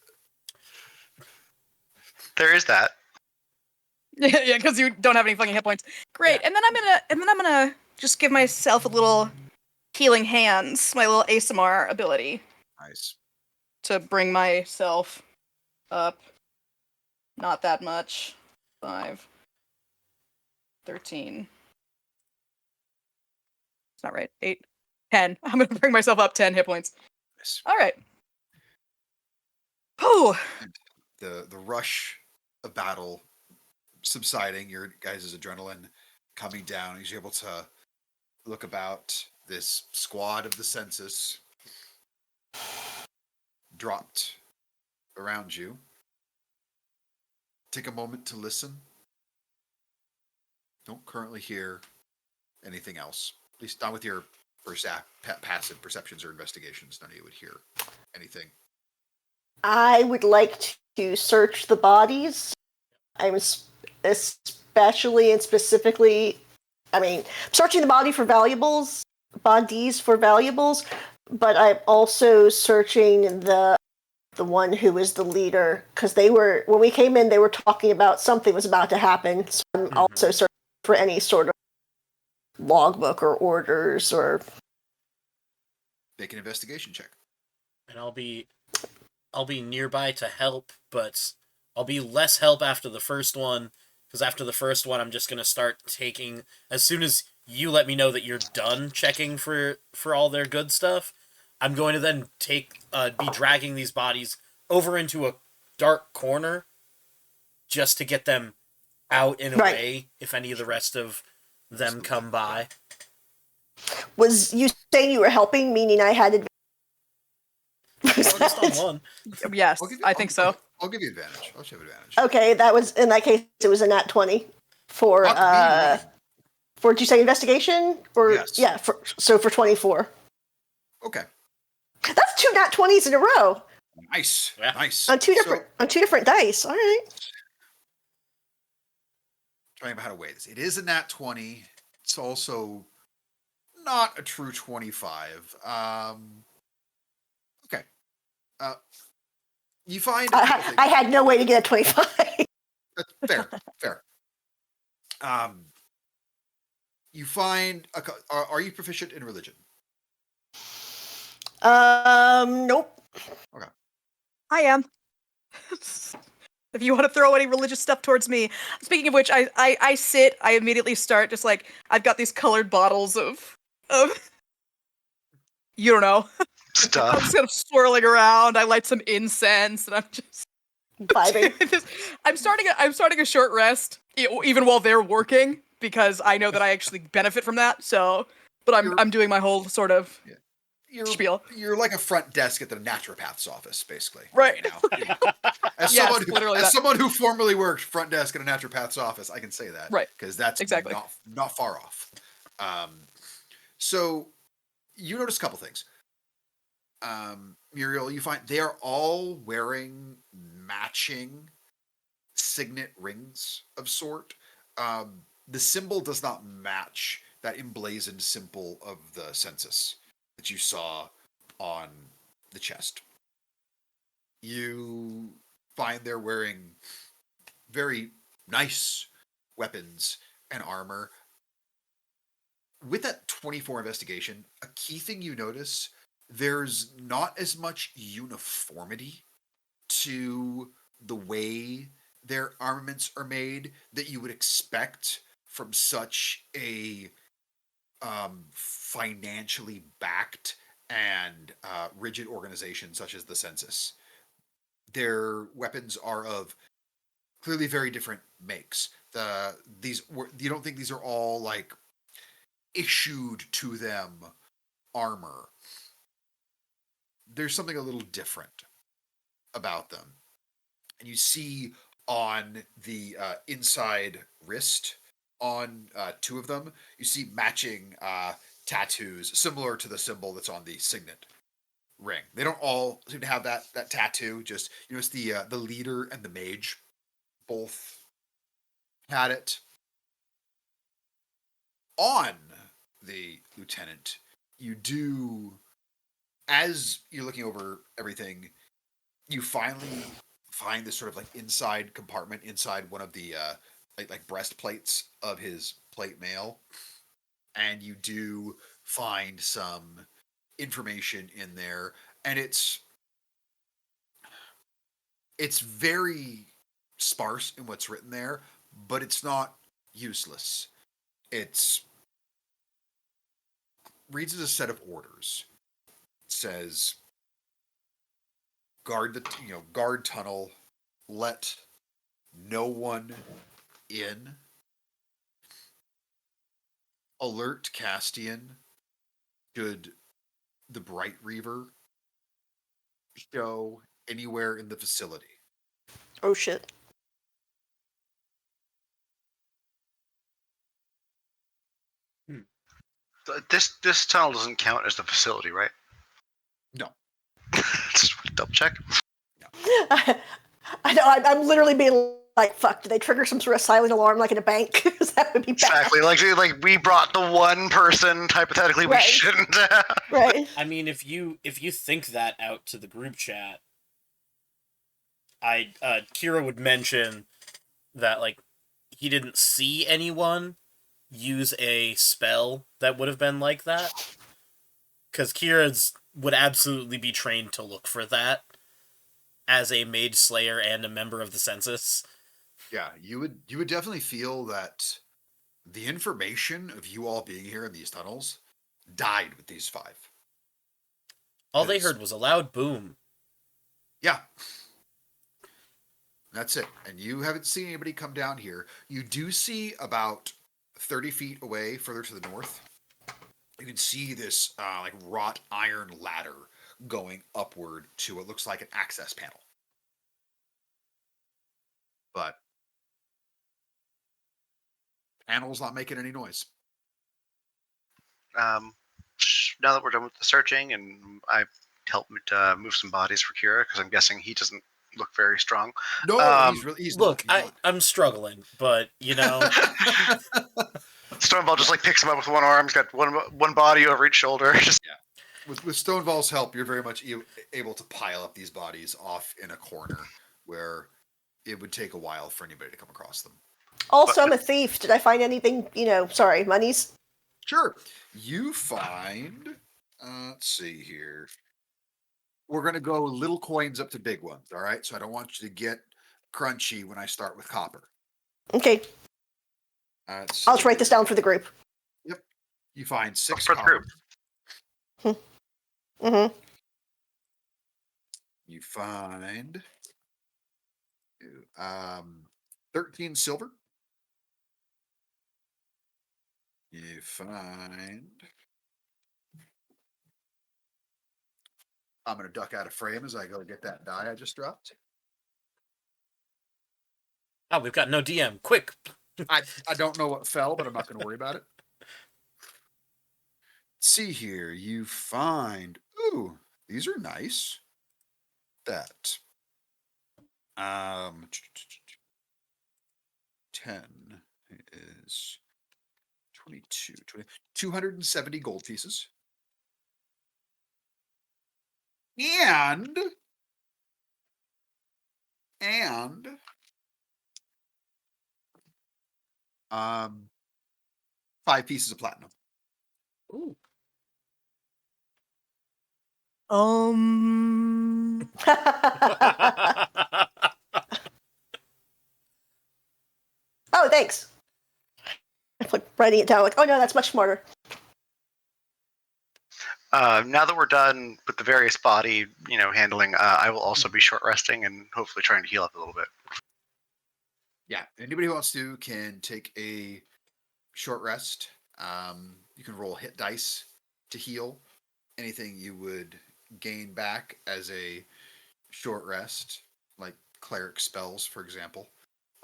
There is that. Yeah, because you don't have any fucking hit points. Great. Yeah. And then I'm gonna just give myself a little healing hands, my little ASMR ability, Nice. to bring myself up. Not that much. 5, 13. It's not right. 8, 10. I'm gonna bring myself up 10 hit points. Nice. All right. Oh, And the rush of battle subsiding, your guys' adrenaline coming down, you're able to look about this squad of the census dropped around you. Take a moment to listen. Don't currently hear anything else. At least not with your passive perceptions or investigations. None of you would hear anything. I would like to search the bodies. I'm especially and specifically, I mean, searching the bodies for valuables, but I'm also searching the one who is the leader, because when we came in, they were talking about something was about to happen. So I'm also searching for any sort of logbook or orders or. Make an investigation check. And I'll be nearby to help, but I'll be less help after the first one, because after the first one, I'm just gonna start taking, as soon as you let me know that you're done checking for all their good stuff, I'm going to then be dragging these bodies over into a dark corner, just to get them out and Right. away if any of the rest of them Absolutely. come by. Was you saying you were helping, meaning I had advantage? Well, just on one. yes, I think so. I'll give you advantage. I'll show you advantage. Okay, that was in that case. It was a nat 20 for Not me, for did you say investigation or Yes. yeah for 24. Okay. That's 2 nat 20s in a row Nice. Yeah. Nice. on two different dice. All right. Trying about how to weigh this. It is a nat 20. It's also not a true 25. Okay. You find a couple things. I had no way to get a 25. That's fair. Fair. You find are you proficient in religion? Nope. Okay. I am. If you want to throw any religious stuff towards me. Speaking of which, I sit, I immediately start just like, I've got these colored bottles of you don't know. I'm Stuff. just kind of swirling around. I light some incense and I'm just Vibing. I'm starting a short rest, even while they're working, because I know that I actually benefit from that. So, but I'm doing my whole sort of spiel. You're like a front desk at the naturopath's office, basically. Right. Now. As Yes, literally that. someone who formerly worked front desk at a naturopath's office, I can say that. Right. Because that's Exactly. not far off. So you notice a couple things. Muriel, you find they are all wearing matching signet rings of sort. The symbol does not match that emblazoned symbol of the census that you saw on the chest. You find they're wearing very nice weapons and armor. With that 24 investigation, a key thing you notice, there's not as much uniformity to the way their armaments are made that you would expect from such a financially backed and rigid organization such as the census. Their weapons are of clearly very different makes. You don't think these are all like issued to them armor. There's something a little different about them. And you see on the inside wrist on two of them, you see matching tattoos similar to the symbol that's on the signet ring. They don't all seem to have that tattoo. Just it's the leader and the mage both had it. On the lieutenant, you do as you're looking over everything, you finally find this sort of like inside compartment inside one of the like breastplates of his plate mail, and you do find some information in there, and it's very sparse in what's written there, but it's not useless. It's reads as a set of orders. It says guard tunnel, let no one in, alert Castian should the Bright Reaver show anywhere in the facility. Oh shit. This tunnel doesn't count as the facility, right? No. Just double check. I know. I'm literally being like, "Fuck! Did they trigger some sort of silent alarm like in a bank? Because that would be bad." Exactly. Like we brought the one person hypothetically we Right. shouldn't. Right. I mean, if you think that out to the group chat, Kira would mention that like he didn't see anyone use a spell that would have been like that, because Kira's would absolutely be trained to look for that as a mage slayer and a member of the census. Yeah, you would definitely feel that the information of you all being here in these tunnels died with these five. All they Yes. heard was a loud boom. Yeah. That's it. And you haven't seen anybody come down here. You do see about 30 feet away, further to the north, you can see this like wrought iron ladder going upward to what looks like an access panel. But panel's not making any noise. Now that we're done with the searching, and I helped move some bodies for Kira because I'm guessing he doesn't look very strong. No, he's Look, not. I'm struggling, but you know, Stoneball just like picks him up with one arm. He's got one body over each shoulder. Just With Stonewall's help, you're very much able to pile up these bodies off in a corner where it would take a while for anybody to come across them. Also, I'm a thief. Did I find anything? Sorry, monies. Sure. You find, let's see here. We're going to go little coins up to big ones, all right? So I don't want you to get crunchy when I start with copper. Okay, I'll just write this down for the group. Yep. You find 6 for the copper. group. Mm-hmm. You find 13 silver. You find... I'm going to duck out of frame as I go get that die I just dropped. oh, we've got no DM. Quick. I don't know what fell, but I'm not going to worry about it. Let's see here. You find... Ooh, these are nice. That. 10 is 270 gold pieces. And 5 pieces of platinum. Ooh. Oh, thanks. I'm like writing it down. Like, oh no, that's much smarter. Now that we're done with the various body, handling, I will also be short resting and hopefully trying to heal up a little bit. Yeah, anybody who wants to can take a short rest. You can roll hit dice to heal. Anything you would gain back as a short rest, like cleric spells, for example.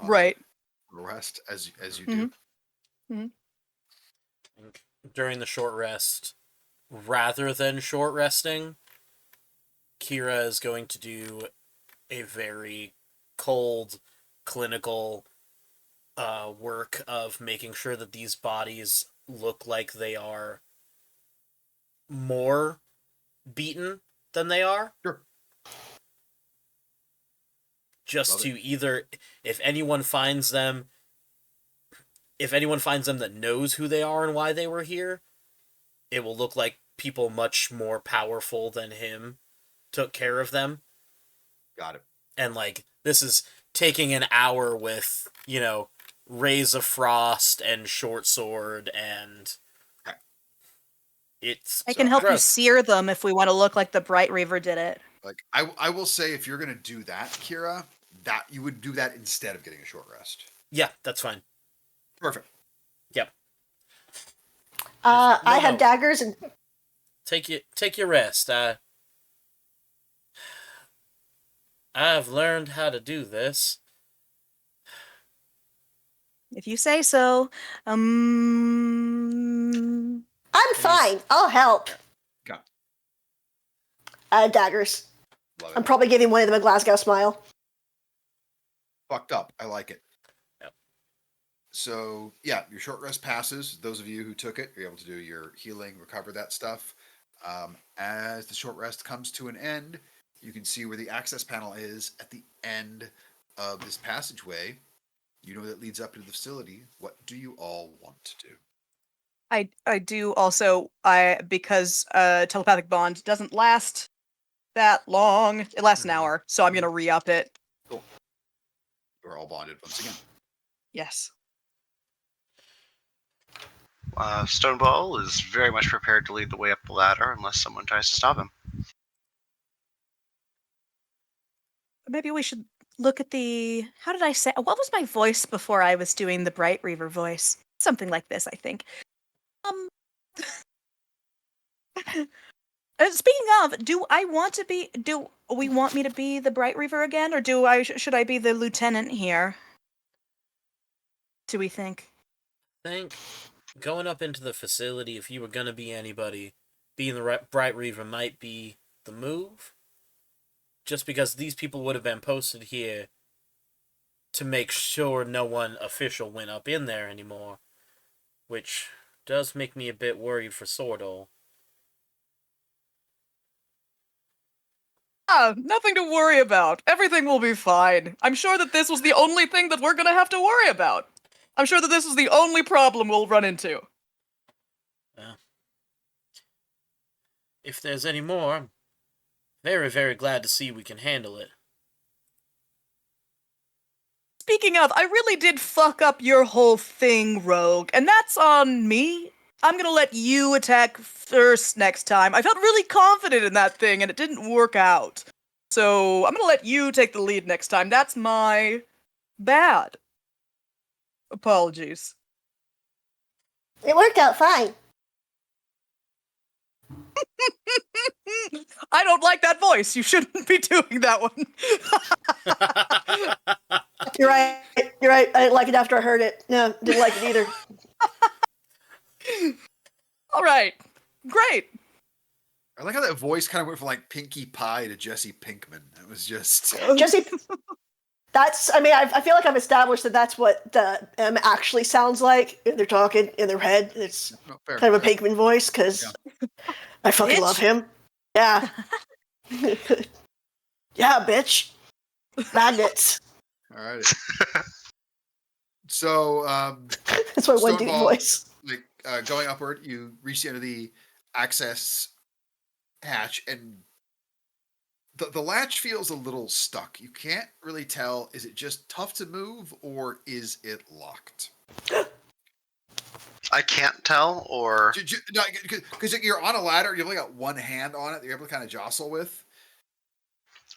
Right. Rest as you do. Mm-hmm. During the short rest, rather than short resting, Kira is going to do a very cold, clinical work of making sure that these bodies look like they are more beaten than they are. Sure. Just Love to either, if anyone finds them that knows who they are and why they were here, it will look like people much more powerful than him took care of them. Got it. And, like, this is taking an hour with, Rays of Frost and Short Sword, and Okay. it's I can help you gross. sear them if we want to look like the Bright Reaver did it. Like I will say, if you're gonna do that, Kira, that you would do that instead of getting a short rest. Yeah, that's fine. Perfect. Yep. I have no. daggers and Take your rest. I've learned how to do this. If you say so. Um, I'm fine. I'll help. Okay. Daggers. Love it. I'm probably giving one of them a Glasgow smile. Fucked up. I like it. Yep. So yeah, your short rest passes. Those of you who took it, you're able to do your healing, recover that stuff. As the short rest comes to an end, you can see where the access panel is at the end of this passageway. You know that leads up to the facility. What do you all want to do? I do also, because telepathic bond doesn't last that long. It lasts an hour, so I'm gonna re-up it. Cool. You're all bonded once again. Yes. Stoneball is very much prepared to lead the way up the ladder unless someone tries to stop him. Maybe we should look at the. How did I say? What was my voice before I was doing the Bright Reaver voice? Something like this, I think. Speaking of, do I want to be? Do we want me to be the Bright Reaver again, or should I be the lieutenant here? Do we think? I think going up into the facility, if you were gonna be anybody, being the Bright Reaver might be the move. Just because these people would have been posted here to make sure no one official went up in there anymore, which does make me a bit worried for Sordal. Nothing to worry about. Everything will be fine. I'm sure that this was the only thing that we're gonna have to worry about. I'm sure that this is the only problem we'll run into. If there's any more, I'm very, very glad to see we can handle it. Speaking of, I really did fuck up your whole thing, Rogue, and that's on me. I'm gonna let you attack first next time. I felt really confident in that thing, and it didn't work out. So, I'm gonna let you take the lead next time. That's my bad. Apologies. It worked out fine. I don't like that voice. You shouldn't be doing that one. You're right. You're right. I didn't like it after I heard it. No, didn't like it either. All right. Great. I like how that voice kind of went from like Pinkie Pie to Jesse Pinkman. It was just Jesse, I mean, I feel like I've established that that's what the M actually sounds like. If they're talking in their head, it's fair. kind of a Pinkman voice, because I fucking Bitch. love him. Yeah. Yeah, bitch. Magnets. All right. So, That's my one dude Stonewall, voice. like going upward, you reach the end of the access hatch, and the latch feels a little stuck. You can't really tell, is it just tough to move or is it locked? I can't tell, or Because you're on a ladder, you've only got one hand on it that you're able to kind of jostle with.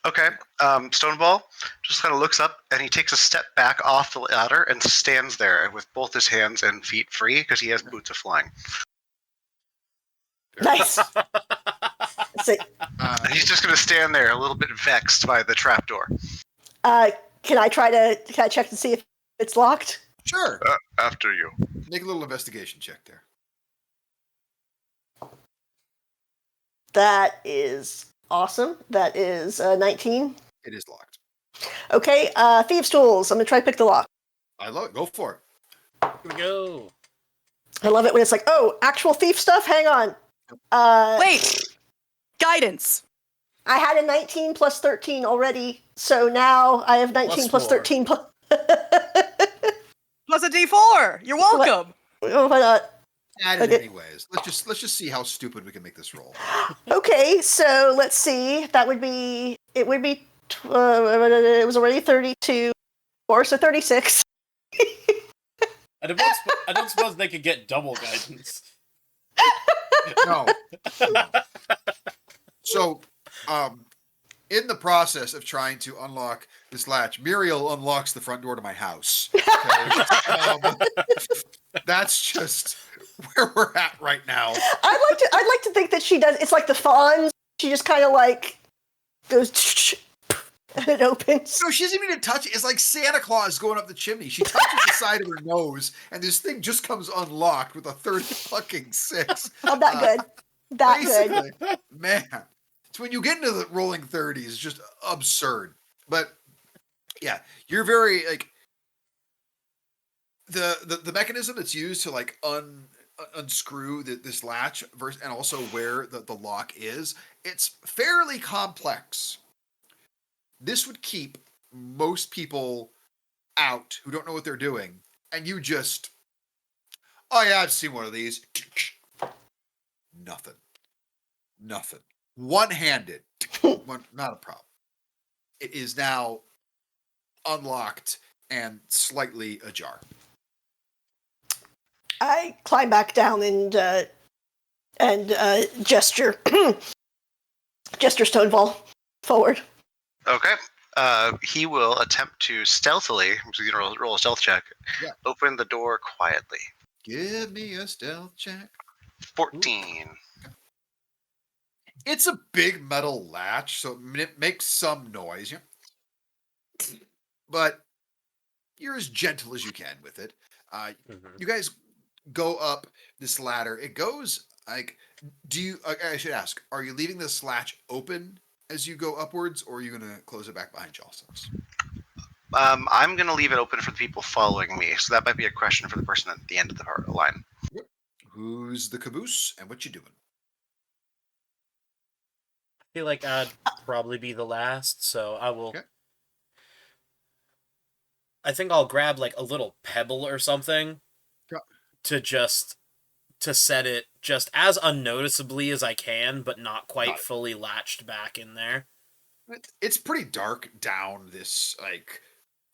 okay. Stoneball just kind of looks up and he takes a step back off the ladder and stands there with both his hands and feet free because he has boots of flying. Nice. So, And he's just going to stand there, a little bit vexed by the trapdoor. can I check to see if it's locked? Sure. After you. Make a little investigation check there. That is awesome. That is 19. It is locked. Okay, thieves' tools. I'm gonna try to pick the lock. I love it. Go for it. Here we go. I love it when it's like, oh, actual thief stuff. Hang on. Wait. Guidance. I had a 19 plus 13 already, so now I have 19 plus 4. 13 plus. Plus a D4. You're welcome. Why not? Add it Okay. anyways. Let's just see how stupid we can make this roll. Okay, so let's see. That would be. It would be. It was already 32, or so 36. I don't suppose they could get double guidance. No. No. So, in the process of trying to unlock this latch, Muriel unlocks the front door to my house. Okay? That's just where we're at right now. I'd like to think that she does. It's like the Fonz. She just kind of like goes and it opens. No, she doesn't even touch it. It's like Santa Claus going up the chimney. She touches the side of her nose, and this thing just comes unlocked with a 36. Oh, that good. That good. Basically, man. It's when you get into the rolling 30s, it's just absurd. But yeah, you're very like the mechanism that's used to like unscrew this latch versus, and also where the lock is, it's fairly complex. This would keep most people out who don't know what they're doing, and you just, oh yeah, I've seen one of these. Nothing. One-handed. Not a problem. It is now unlocked and slightly ajar. I climb back down and gesture Stonefall forward. Okay. He will attempt to stealthily, so you can roll a stealth check, open the door quietly. Give me a stealth check. 14. It's a big metal latch, so it makes some noise. But you're as gentle as you can with it. You guys go up this ladder. It goes like, I should ask, are you leaving this latch open as you go upwards, or are you going to close it back behind yourselves? I'm going to leave it open for the people following me, so that might be a question for the person at the end of the line. Yep. Who's the caboose, and what you doing? I feel like I'd probably be the last, so I will... Okay. I think I'll grab like a little pebble or something to set it just as unnoticeably as I can, but not quite fully latched back in there. It's pretty dark down this like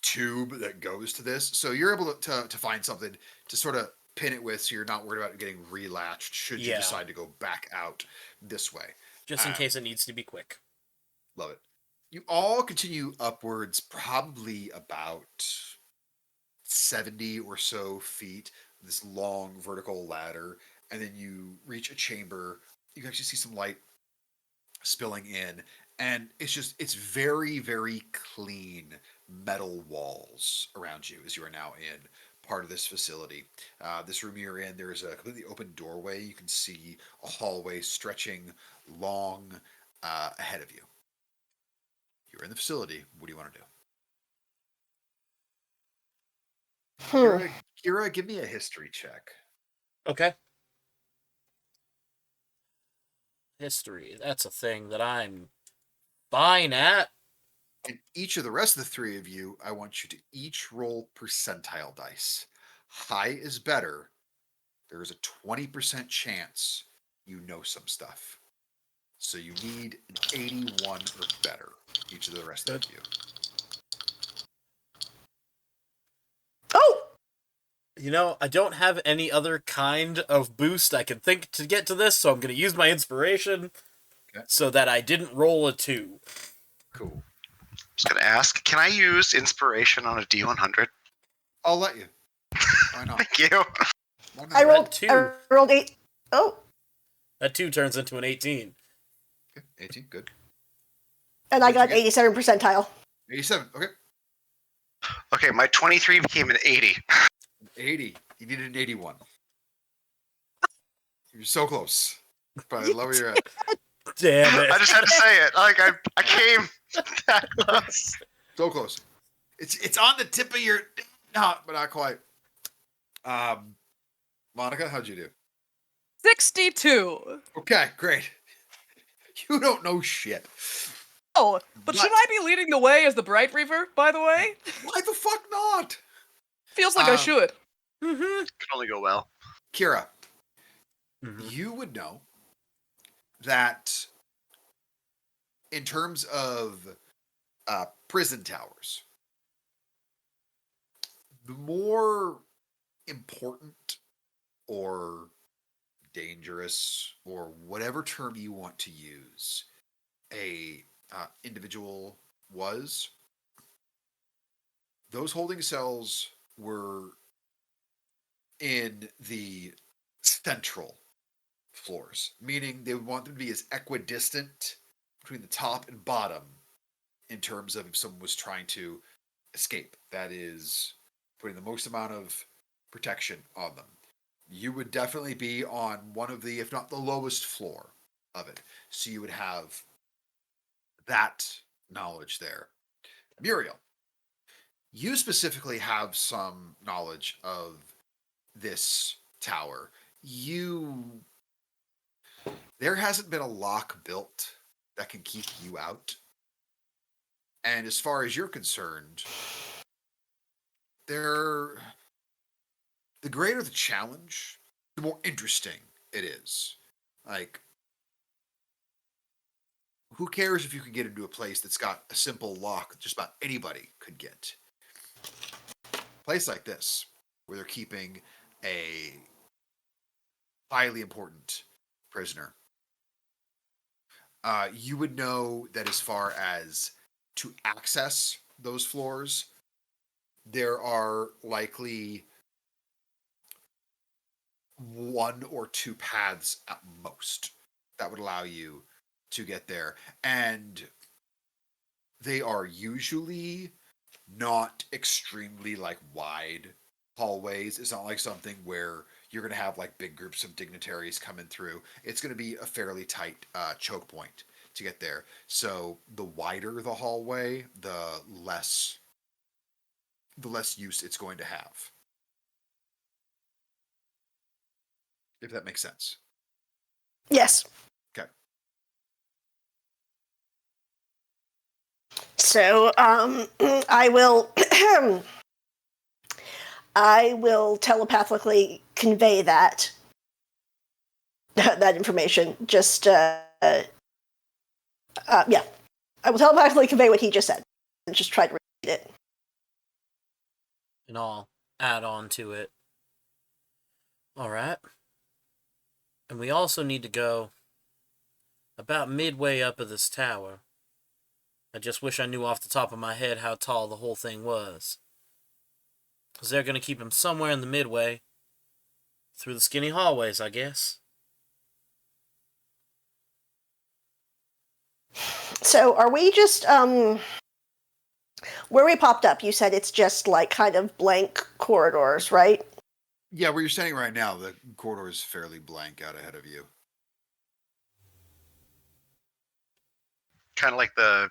tube that goes to this, so you're able to find something to sort of pin it with, so you're not worried about getting relatched should you decide to go back out this way. Just in case it needs to be quick. Love it. You all continue upwards, probably about 70 or so feet, this long vertical ladder, and then you reach a chamber. You actually see some light spilling in, and it's very, very clean metal walls around you as you are now in part of this facility. This room you're in, there's a completely open doorway. You can see a hallway stretching long ahead of you. You're in the facility. What do you want to do? Kira, give me a history check. Okay. History. That's a thing that I'm fine at. And each of the rest of the three of you, I want you to each roll percentile dice. High is better. There is a 20% chance you know some stuff. So you need an 81 or better, each of the rest of you. Oh! You know, I don't have any other kind of boost I can think to get to this, so I'm going to use my inspiration so that I didn't roll a 2. Cool. I was going to ask, can I use inspiration on a D100? I'll let you. Why not? Thank you. Why not? I rolled 2. I rolled 8. Oh. That 2 turns into an 18. Okay, 18, good. And I got 87 percentile. 87, okay. Okay, my 23 became an 80. 80. You needed an 81. You're so close. But I love where you're at. Damn it. I just had to say it. Like I came that close. So close. It's on the tip of your but not quite. Monica, how'd you do? 62. Okay, great. You don't know shit. Oh, but should I be leading the way as the Bright Reaver, by the way? Why the fuck not? Feels like I should. Mm-hmm. Could only go well. Kira, Mm-hmm. you would know that in terms of prison towers, the more important or dangerous or whatever term you want to use a individual was, those holding cells were in the central floors, meaning they would want them to be as equidistant between the top and bottom in terms of if someone was trying to escape. That is putting the most amount of protection on them. You would definitely be on one of the, if not the lowest floor of it. So you would have that knowledge there. Muriel, you specifically have some knowledge of this tower. There hasn't been a lock built that can keep you out. And as far as you're concerned, the greater the challenge, the more interesting it is. Like, who cares if you can get into a place that's got a simple lock that just about anybody could get? A place like this, where they're keeping a highly important prisoner, you would know that as far as to access those floors, there are likely one or two paths at most that would allow you to get there. And they are usually not extremely like wide hallways. It's not like something where you're going to have like big groups of dignitaries coming through. It's going to be a fairly tight choke point to get there. So the wider the hallway, the less use it's going to have. If that makes sense. Yes. Okay. So, I will, I will telepathically convey that information. Just, yeah, I will telepathically convey what he just said, and just try to repeat it. And I'll add on to it. Alright. And we also need to go about midway up of this tower. I just wish I knew off the top of my head how tall the whole thing was. Because they're going to keep him somewhere in the midway. Through the skinny hallways, I guess. So, are we just, where we popped up, you said it's just like kind of blank corridors, right? Yeah, where you're standing right now, the corridor is fairly blank out ahead of you. Kind of like the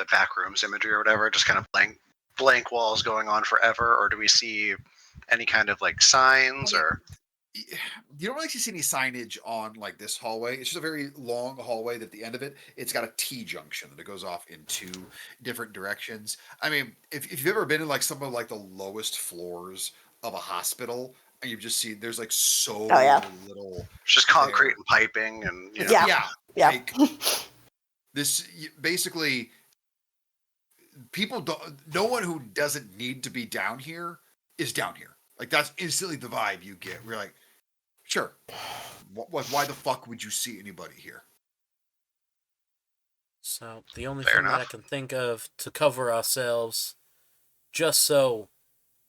back rooms imagery or whatever, just kind of blank walls going on forever. Or do we see any kind of like signs or? You don't really see any signage on like this hallway. It's just a very long hallway that at the end of it, it's got a T junction that it goes off in two different directions. I mean, if you've ever been in like some of like the lowest floors of a hospital, and you've just seen there's like so little. It's just concrete and piping and you know. Yeah. Like, this basically, people don't. No one who doesn't need to be down here is down here. Like that's instantly the vibe you get. We're like, sure. Why the fuck would you see anybody here? So, the only Fair thing that I enough. can think of to cover ourselves, just so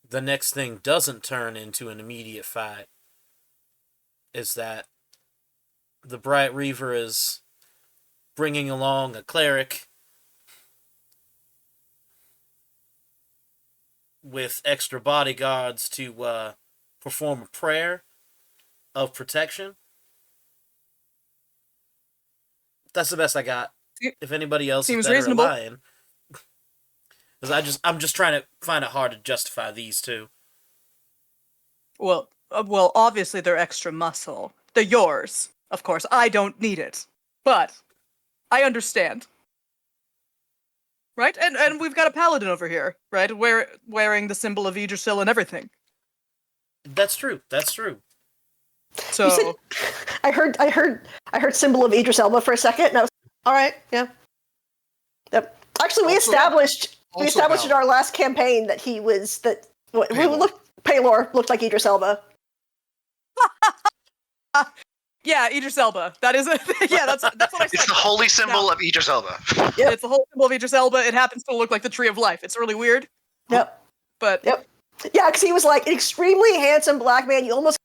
the next thing doesn't turn into an immediate fight, is that the Bright Reaver is bringing along a cleric with extra bodyguards to perform a prayer of protection. That's the best I got. If anybody else Seems is better reasonable. at lying, because I'm just trying to find it hard to justify these two. Well, obviously they're extra muscle. They're yours, of course. I don't need it. But I understand. Right? And we've got a paladin over here, right? Wearing the symbol of Idrisil and everything. That's true. That's true. So You said, I heard symbol of Idris Elba for a second, and I was all right, yeah. Yep. Actually, we Also- established also in Paladin. our last campaign that he was Paylor. Paylor looked like Idris Elba. yeah, Idris Elba. That is that's what I said. It's the holy symbol of Idris Elba. Yep. It's the whole symbol of Idris Elba. It happens to look like the Tree of Life. It's really weird, Yep. but Yep. Yeah, because he was like an extremely handsome black man. You almost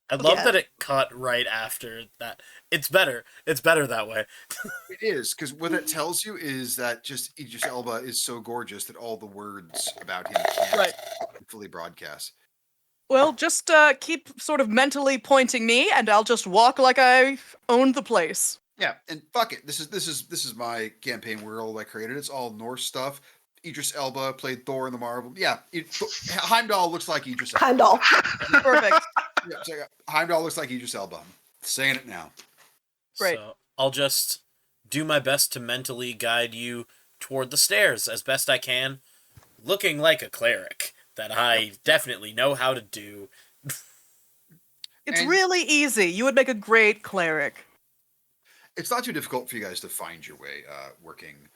I love Yeah. that it cut right after that. It's better. It's better that way. It is, because what that tells you is that just Idris Elba is so gorgeous that all the words about him can't Right. fully broadcast. well, just keep sort of mentally pointing me, and I'll just walk like I owned the place. Yeah, and fuck it. This is my campaign world I created. It's all Norse stuff. Idris Elba played Thor in the Marvel. Yeah, Heimdall looks like Idris Elba. Heimdall. Perfect. Yeah, so Heimdall looks like Idris Elba. I'm saying it now. Great. So I'll just do my best to mentally guide you toward the stairs as best I can, looking like a cleric that I definitely know how to do. It's And- really easy. You would make a great cleric. It's not too difficult for you guys to find your way working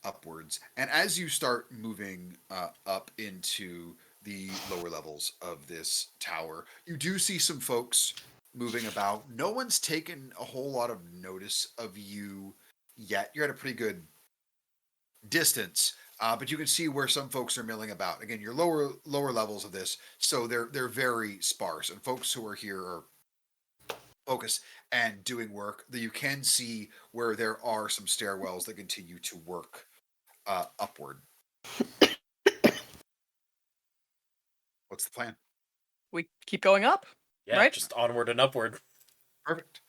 upwards. And as you start moving up into the lower levels of this tower, you do see some folks moving about. No one's taken a whole lot of notice of you yet. You're at a pretty good distance, but you can see where some folks are milling about. Again, your lower levels of this, so they're very sparse, and folks who are here are focused and doing work. That you can see where there are some stairwells that continue to work upward. What's the plan? We keep going up. Yeah, Right. just onward and upward. Perfect.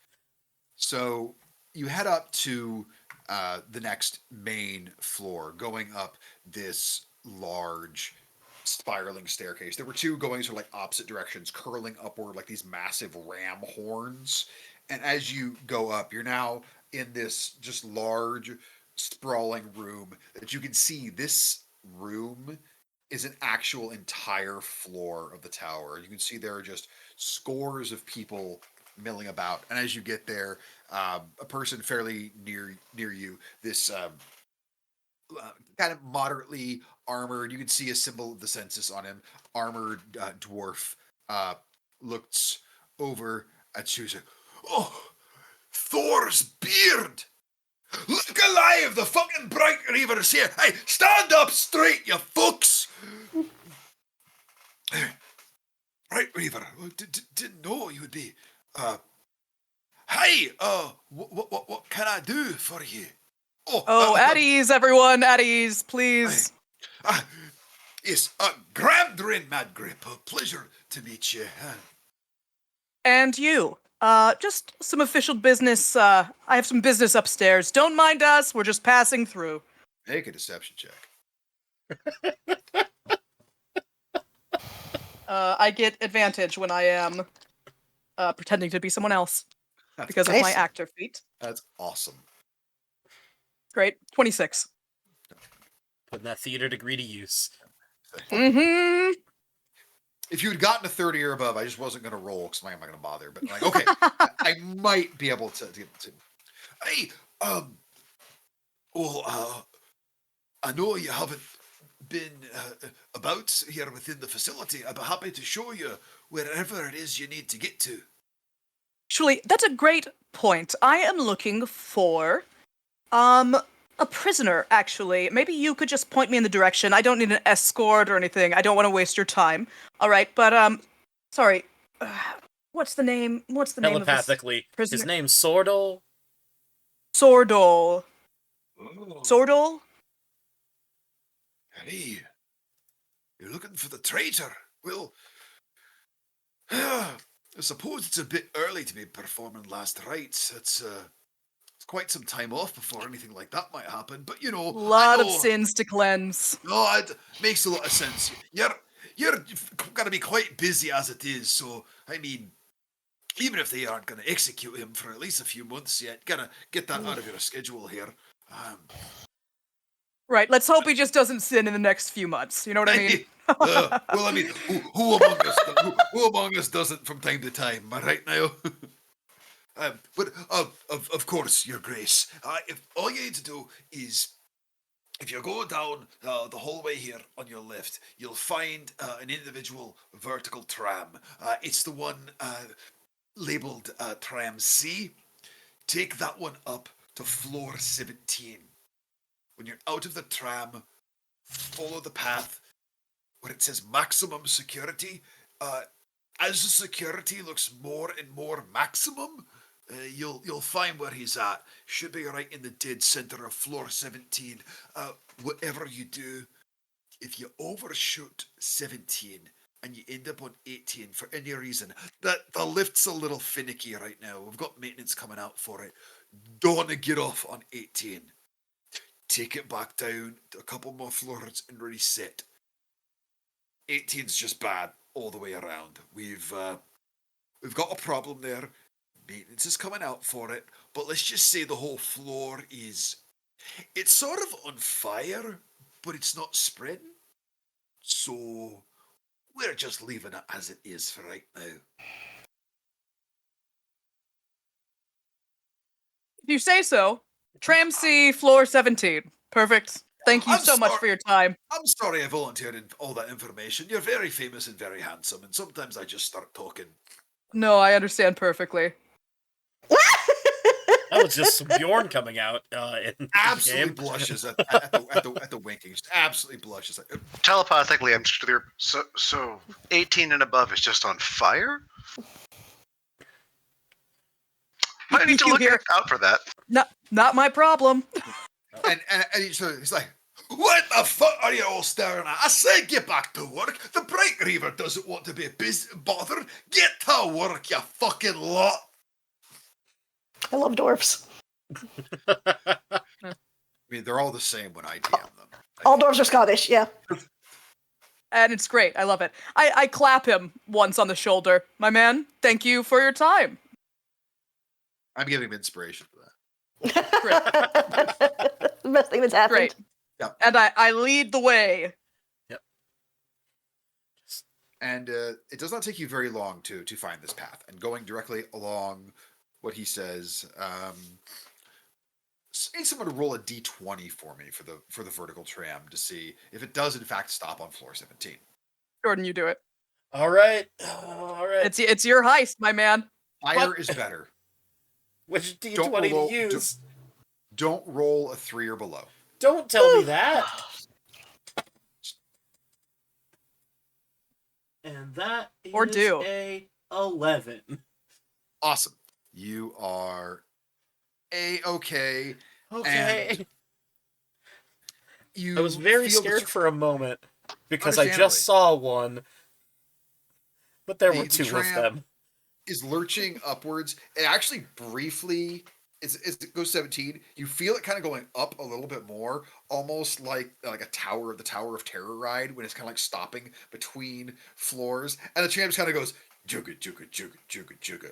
So you head up to the next main floor, going up this large spiraling staircase. There were two going sort of like opposite directions, curling upward like these massive ram horns. And as you go up, you're now in this just large, sprawling room that you can see. This room is an actual entire floor of the tower. You can see there are just scores of people milling about. And as you get there, a person fairly near you, this kind of moderately armored, you can see a symbol of the census on him, armored dwarf, looks over at you and says, "Oh, Thor's beard! Look alive! The fucking Bright Reaver's here! Hey, stand up straight, you fucks! Bright Reaver, didn't know you would be. Hey, what can I do for you? Oh, at ease, everyone. At ease, please. Yes, Grandrin Madgrip, a pleasure to meet you. And you. Just some official business. I have some business upstairs. Don't mind us. We're just passing through. Make a deception check. I get advantage when I am pretending to be someone else That's because of nice. my actor feat. That's awesome. Great. 26. Putting that theater degree to use. Mm-hmm. If you had gotten a 30 or above, I just wasn't going to roll because I'm not going to bother. But like, okay, I might be able to get to. Hey, I know you haven't been about here within the facility. I'd be happy to show you wherever it is you need to get to. Actually, that's a great point. I am looking for a prisoner, actually. Maybe you could just point me in the direction. I don't need an escort or anything. I don't want to waste your time. All right, but sorry. What's the name? What's the name of this Telepathically, prisoner? his name's Sordal. Sordol. Oh, Sordol? hey, you're looking for the traitor. Well, I suppose it's a bit early to be performing last rites. It's quite some time off before anything like that might happen. But you know, Lot I of know- sins to cleanse. No, it makes a lot of sense. You're gonna be quite busy as it is. So I mean, even if they aren't going to execute him for at least a few months yet, gotta get that out of your schedule here. Right. Let's hope he just doesn't sin in the next few months. You know what I mean? Well, I mean, who among us, who among us doesn't from time to time? Am I right now? But of course, Your Grace. If all you need to do is, if you go down the hallway here on your left, you'll find an individual vertical tram. It's the one labeled Tram C. Take that one up to floor 17. When you're out of the tram, follow the path where it says maximum security. As the security looks more and more maximum, you'll find where he's at. Should be right in the dead center of floor 17. Whatever you do, if you overshoot 17 and you end up on 18 for any reason, that the lift's a little finicky right now. We've got maintenance coming out for it. Don't want to get off on 18. Take it back down to a couple more floors and reset. 18's just bad all the way around. We've got a problem there. Maintenance is coming out for it, but let's just say the whole floor it's sort of on fire, but it's not spreading. So we're just leaving it as it is for right now. If you say so. Tram C, floor 17. Perfect. Thank you I'm so much sorry. for your time. I'm sorry I volunteered all that information. You're very famous and very handsome, and sometimes I just start talking. No, I understand perfectly. That was just some Bjorn coming out in the Absolutely game. blushes at the winking. Just absolutely blushes. Telepathically, I'm just clear. So 18 and above is just on fire? I need to You look hear- out for that. Not my problem. And so he's like, "What the fuck are you all staring at? I said get back to work. The Bright Reaver doesn't want to be bothered. Get to work, you fucking lot." I love dwarves. I mean, they're all the same when I DM them. All dwarves are Scottish, yeah. And it's great. I love it. I clap him once on the shoulder. My man, thank you for your time. I'm giving him inspiration for that. The best thing that's happened. Great. Yeah. And I lead the way. And it does not take you very long to find this path. And going directly along what he says, need someone to roll a d20 for me for the vertical tram to see if it does in fact stop on floor 17. Jordan, you do it. All right. It's your heist, my man. Higher What? is better. Which Don't D20 roll- to use? Don't roll a 3 or below. Don't tell me that. And that is Or do. a 11. Awesome. You are A-okay. Okay. And you I was very feel the scared for a moment because I Understandably. just saw one, but there were The two of tram them. is lurching upwards. It actually briefly, as it goes 17, you feel it kind of going up a little bit more, almost like the Tower of Terror ride when it's kind of like stopping between floors, and the tram just kind of goes jugga jugga jugga jugga jugga,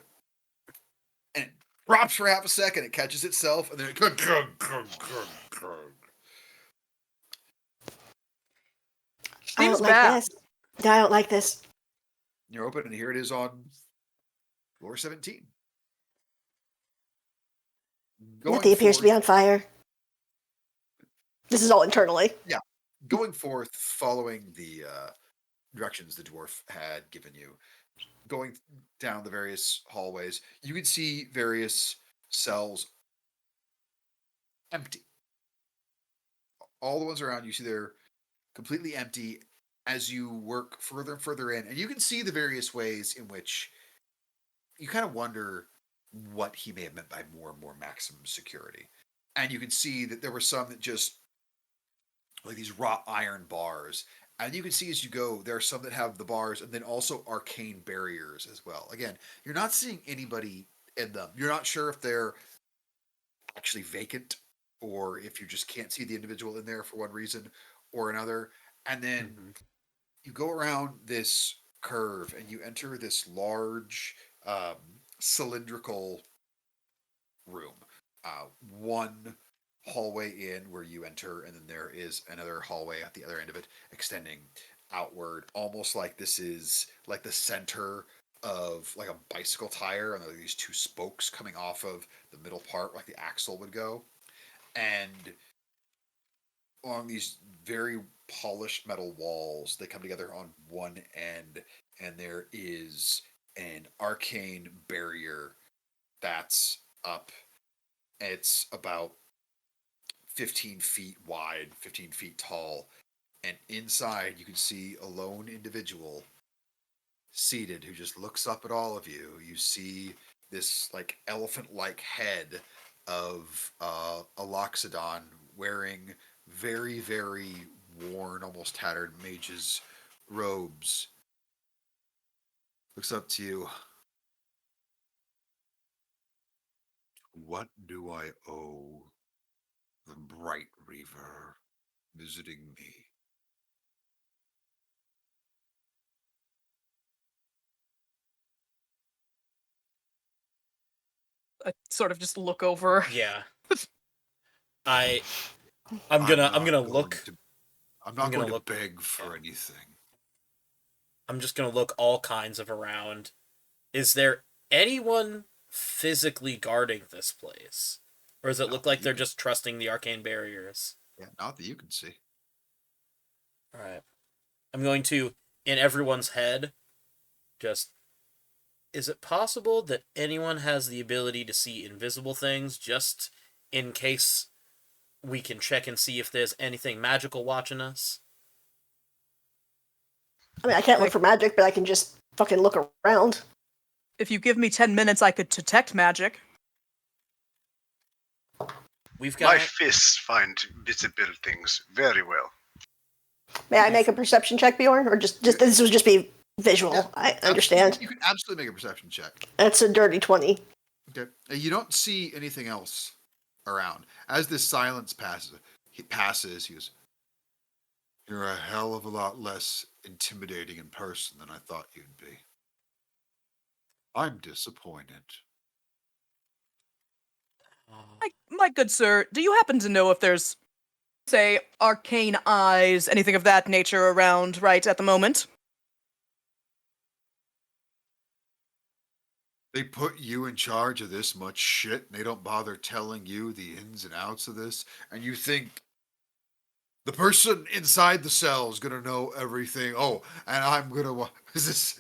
and it drops for half a second. It catches itself, and then it grug, grug, grug, grug, grug. I Seems don't like bad. this. No, I don't like this. You're open, and here it is on floor 17. Nothing appears to be on fire. This is all internally. Going forth, following the directions the dwarf had given you, going down the various hallways, you can see various cells empty. All the ones around you see they're completely empty as you work further and further in, and you can see the various ways in which you kind of wonder what he may have meant by more and more maximum security. And you can see that there were some that just like these wrought iron bars. And you can see as you go, there are some that have the bars and then also arcane barriers as well. Again, you're not seeing anybody in them. You're not sure if they're actually vacant or if you just can't see the individual in there for one reason or another. And then you go around this curve and you enter this large cylindrical room. One hallway in where you enter, and then there is another hallway at the other end of it, extending outward, almost like this is like the center of like a bicycle tire, and there are these two spokes coming off of the middle part, like the axle would go, and along these very polished metal walls, they come together on one end, and there is an arcane barrier that's up. It's about 15 feet wide, 15 feet tall, and inside you can see a lone individual seated who just looks up at all of you. You see this like elephant-like head of a loxodon wearing very, very worn, almost tattered mage's robes. Looks up to you. What do I owe the Bright Reaver visiting me? I sort of just look over. Yeah. I I'm gonna look. I'm not gonna going to look. beg for Yeah. anything. I'm just gonna look all kinds of around. Is there anyone physically guarding this place? Or does it look Not that like you they're can, just trusting the arcane barriers? yeah, not that you can see. Alright. I'm going to, in everyone's head, just... Is it possible that anyone has the ability to see invisible things, just in case we can check and see if there's anything magical watching us? I mean, I can't look Like, for magic, but I can just fucking look around. if you give me 10 minutes, I could detect magic. We've My got... fists find visible things very well. May I make a perception check, Bjorn? Or just this would just be visual. Yeah, I understand. You can absolutely make a perception check. That's a dirty 20. Okay. You don't see anything else around. As this silence passes, he goes, "You're a hell of a lot less intimidating in person than I thought you'd be. I'm disappointed." My good sir, do you happen to know if there's, say, arcane eyes, anything of that nature around right at the moment? They put you in charge of this much shit, and they don't bother telling you the ins and outs of this, and you think the person inside the cell is gonna know everything. Oh, and I'm gonna. Is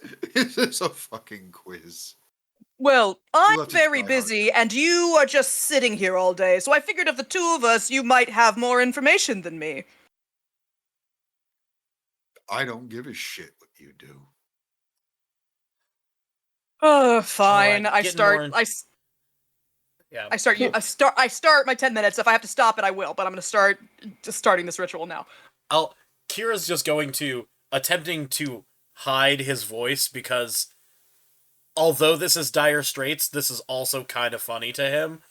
this a fucking quiz? Well, You'll I'm have to very try harder. busy, and you are just sitting here all day, so I figured of the two of us, you might have more information than me. I don't give a shit what you do. Fine. Alright, I getting start. more in- Yeah. I start my 10 minutes. If I have to stop it, I will. But I'm gonna start just starting this ritual now. Kira's just going to... attempting to hide his voice because... although this is dire straits, this is also kind of funny to him.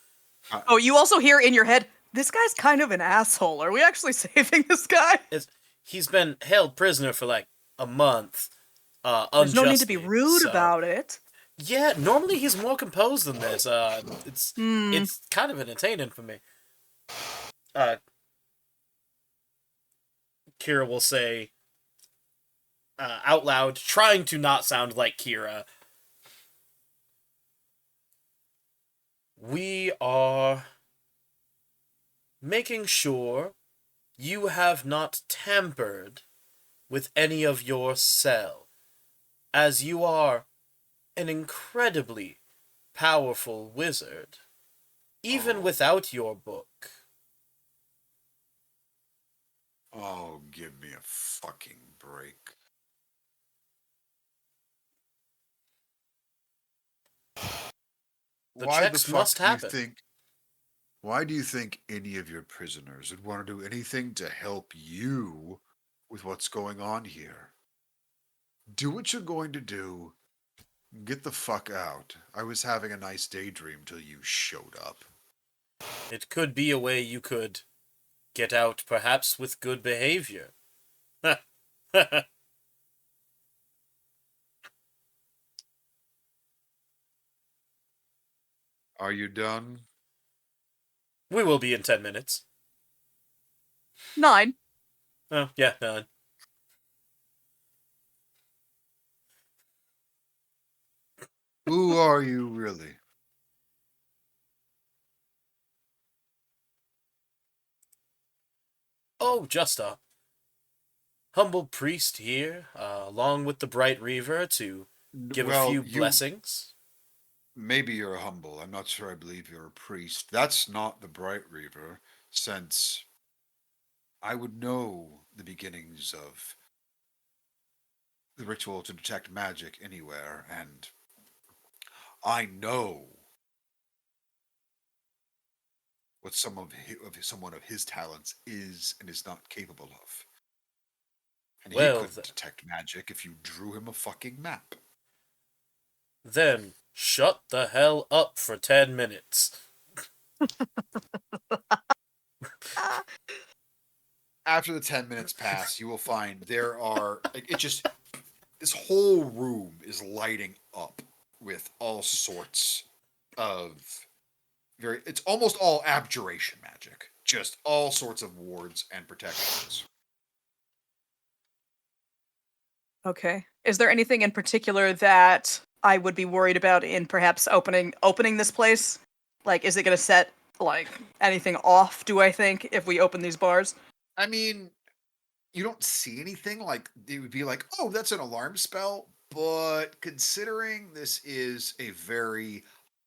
Oh, you also hear in your head, this guy's kind of an asshole. Are we actually saving this guy? He's been held prisoner for like a month. There's no need to be unjustly, rude so- about it. Yeah, normally he's more composed than this. It's Hmm. kind of entertaining for me. Kira will say out loud, trying to not sound like Kira. We are making sure you have not tampered with any of your cell, as you are an incredibly powerful wizard, even Oh. without your book. Oh, give me a fucking break. The Why checks the fuck must do you happen. think? Why do you think any of your prisoners would want to do anything to help you with what's going on here? Do what you're going to do. Get the fuck out. I was having a nice daydream till you showed up. It could be a way you could get out, perhaps with good behavior. Are you done? We will be in 10 minutes. 9. Oh, yeah, done. Who are you really? Oh, just a humble priest here, along with the Bright Reaver to give a Well, few you blessings. maybe you're humble. I'm not sure I believe you're a priest. That's not the Bright Reaver, since I would know the beginnings of the ritual to detect magic anywhere, and I know what someone of his talents is and is not capable of. And he Well, couldn't detect magic if you drew him a fucking map. then shut the hell up for 10 minutes. Ah, After the 10 minutes pass, you will find there are it just this whole room is lighting up with all sorts of it's almost all abjuration magic. Just all sorts of wards and protections. okay. Is there anything in particular that I would be worried about in perhaps opening this place? Like, is it going to set like anything off? Do I think if we open these bars? I mean, you don't see anything like it would be like, oh, that's an alarm spell. But considering this is a very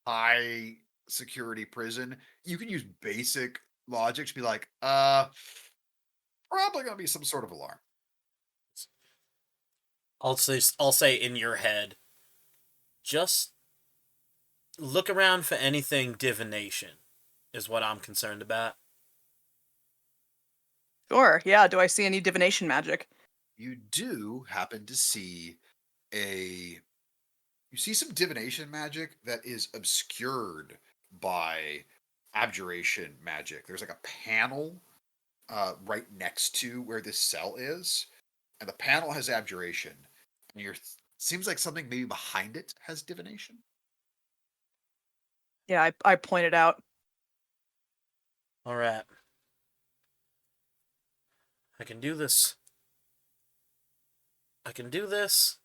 high security prison, you can use basic logic to be like, probably gonna be some sort of alarm. I'll say in your head, just look around for anything divination, is what I'm concerned about. Sure. Yeah. Do I see any divination magic? You do happen to see a you see some divination magic that is obscured by abjuration magic. There's like a panel right next to where this cell is, and the panel has abjuration. And you're seems like something maybe behind it has divination. Yeah, I pointed out. All right, I can do this. I can do this,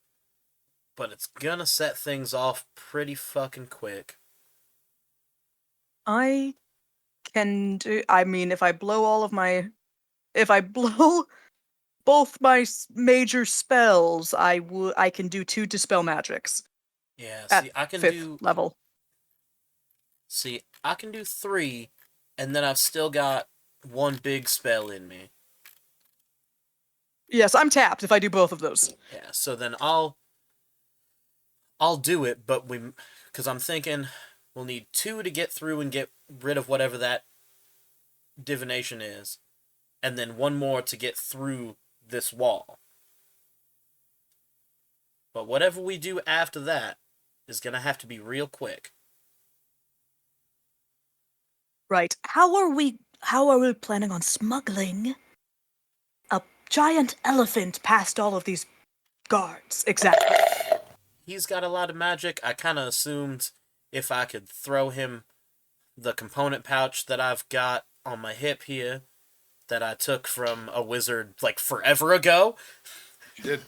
but it's gonna set things off pretty fucking quick. I can do. I mean, if I blow both my major spells, I can do 2 dispel magics Yeah, at see, I can 5th do. level. See, I can do 3, and then I've still got one big spell in me. Yes, I'm tapped if I do both of those. Yeah, so then I'll do it, but because I'm thinking we'll need 2 to get through and get rid of whatever that divination is, and then 1 more to get through this wall. But whatever we do after that is gonna have to be real quick. Right. How are we planning on smuggling a giant elephant past all of these guards? Exactly. He's got a lot of magic. I kind of assumed if I could throw him the component pouch that I've got on my hip here that I took from a wizard like forever ago You did.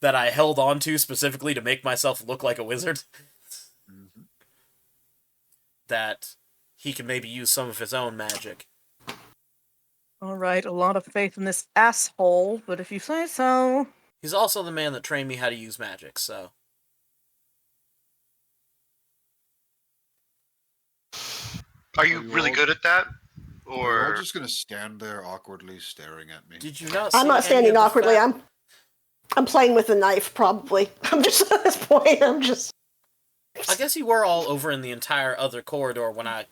that I held on to specifically to make myself look like a wizard, Mm-hmm. that he could maybe use some of his own magic. All right, a lot of faith in this asshole, but if you say so. He's also the man that trained me how to use magic, so. Are you really all- good at that? You're all Or just gonna stand there awkwardly staring at me. Did you not I'm see not any standing of the awkwardly. fa- I'm playing with a knife, probably. I'm just at this point. I'm just. I guess you were all over in the entire other corridor when I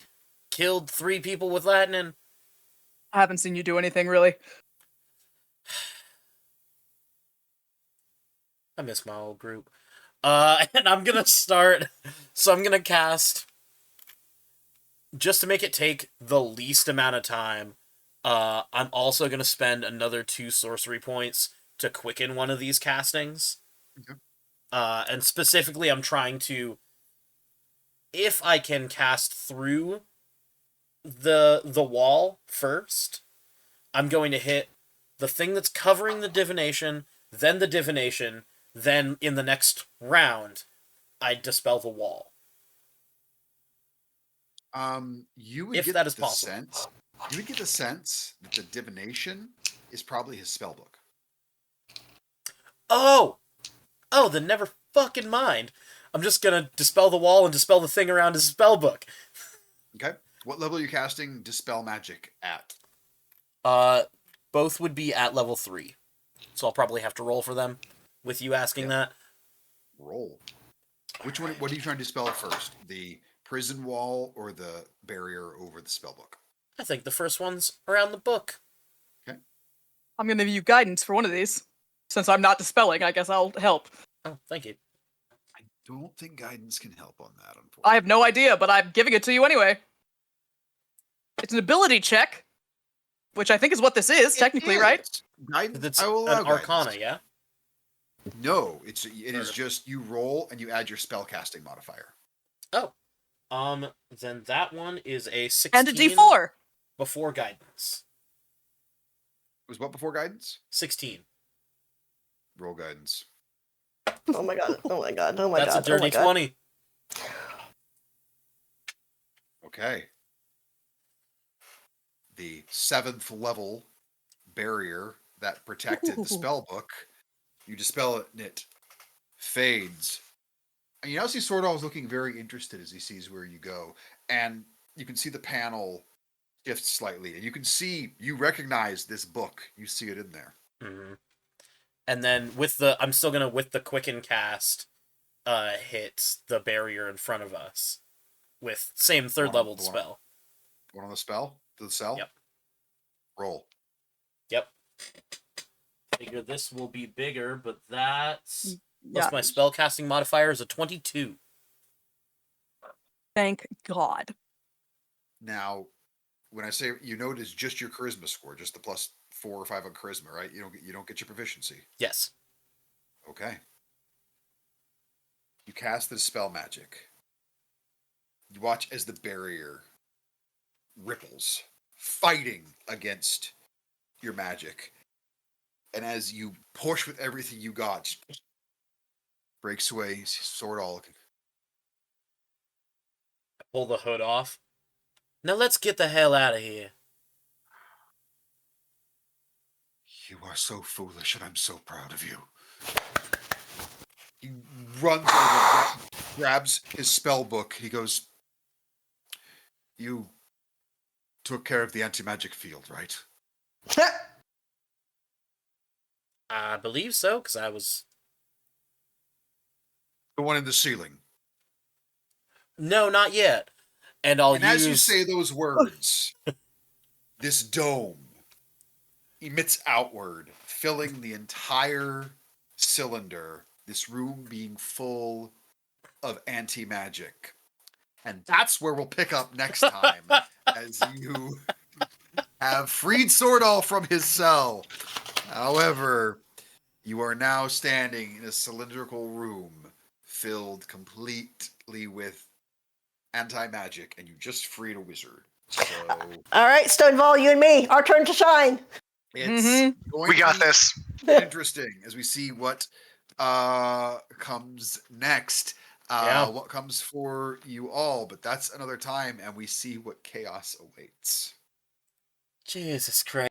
killed 3 people with lightning. I haven't seen you do anything really. I miss my old group. And I'm gonna start. So I'm gonna cast, just to make it take the least amount of time. I'm also gonna spend another 2 sorcery points to quicken one of these castings. Okay. And specifically, I'm trying to if I can cast through the wall first, I'm going to hit the thing that's covering the divination, then the divination, then in the next round, I dispel the wall. You would If get that is the possible. sense. You would get the sense that the divination is probably his spellbook. Oh! Oh, then never fucking mind. I'm just gonna dispel the wall and dispel the thing around his spellbook. Okay. What level are you casting Dispel Magic at? Both would be at level 3. So I'll probably have to roll for them, with you asking Yep. that. Roll. Which one? What are you trying to dispel first? The prison wall or the barrier over the spellbook? I think the first one's around the book. Okay. I'm gonna give you guidance for one of these. Since I'm not dispelling, I guess I'll help. Oh, thank you. I don't think guidance can help on that, unfortunately. I have no idea, but I'm giving it to you anyway. It's an ability check, which I think is what this is, technically, right? Guidance. It's I will an allow arcana, guidance. yeah? No, it is just you roll and you add your spell casting modifier. Oh. Then that one is a 16 And a D4. before guidance. Was what before guidance? 16. Roll guidance. Oh my god. Oh my god. Oh my That's god. a dirty oh my god. 20. Okay. The 7th level barrier that protected the spell book, you dispel it and it fades. And you now see Swordall's looking very interested as he sees where you go. And you can see the panel shift slightly. And you recognize this book. You see it in there. Mm-hmm. And then I'm still gonna, with the quicken cast, hit the barrier in front of us. With same third level spell. One on the spell? To the cell? Yep. Roll. Yep. Figure this will be bigger, but that's... Yeah. Plus my spellcasting modifier is a 22. Thank God. Now, when I say you know it is just your charisma score, just the plus 4 or 5 on charisma, right? You don't get your proficiency. Yes. Okay. You cast the dispel magic. You watch as the barrier ripples, fighting against your magic. And as you push with everything you got, breaks away, sword all. Pull the hood off. Now let's get the hell out of here. You are so foolish, and I'm so proud of you. He runs over, grabs his spell book. He goes, "You took care of the anti-magic field, right?" I believe so, because I was... The one in the ceiling. No, not yet. And I'll And use... as you say those words, this dome emits outward, filling the entire cylinder, this room being full of anti-magic. And that's where we'll pick up next time, as you have freed Swordall from his cell. However, you are now standing in a cylindrical room filled completely with anti-magic, and you just freed a wizard. So All right, Stonewall, you and me, our turn to shine. it's going We got to be this. interesting as we see what comes next. Yeah. What comes for you all, but that's another time, and we see what chaos awaits. Jesus Christ.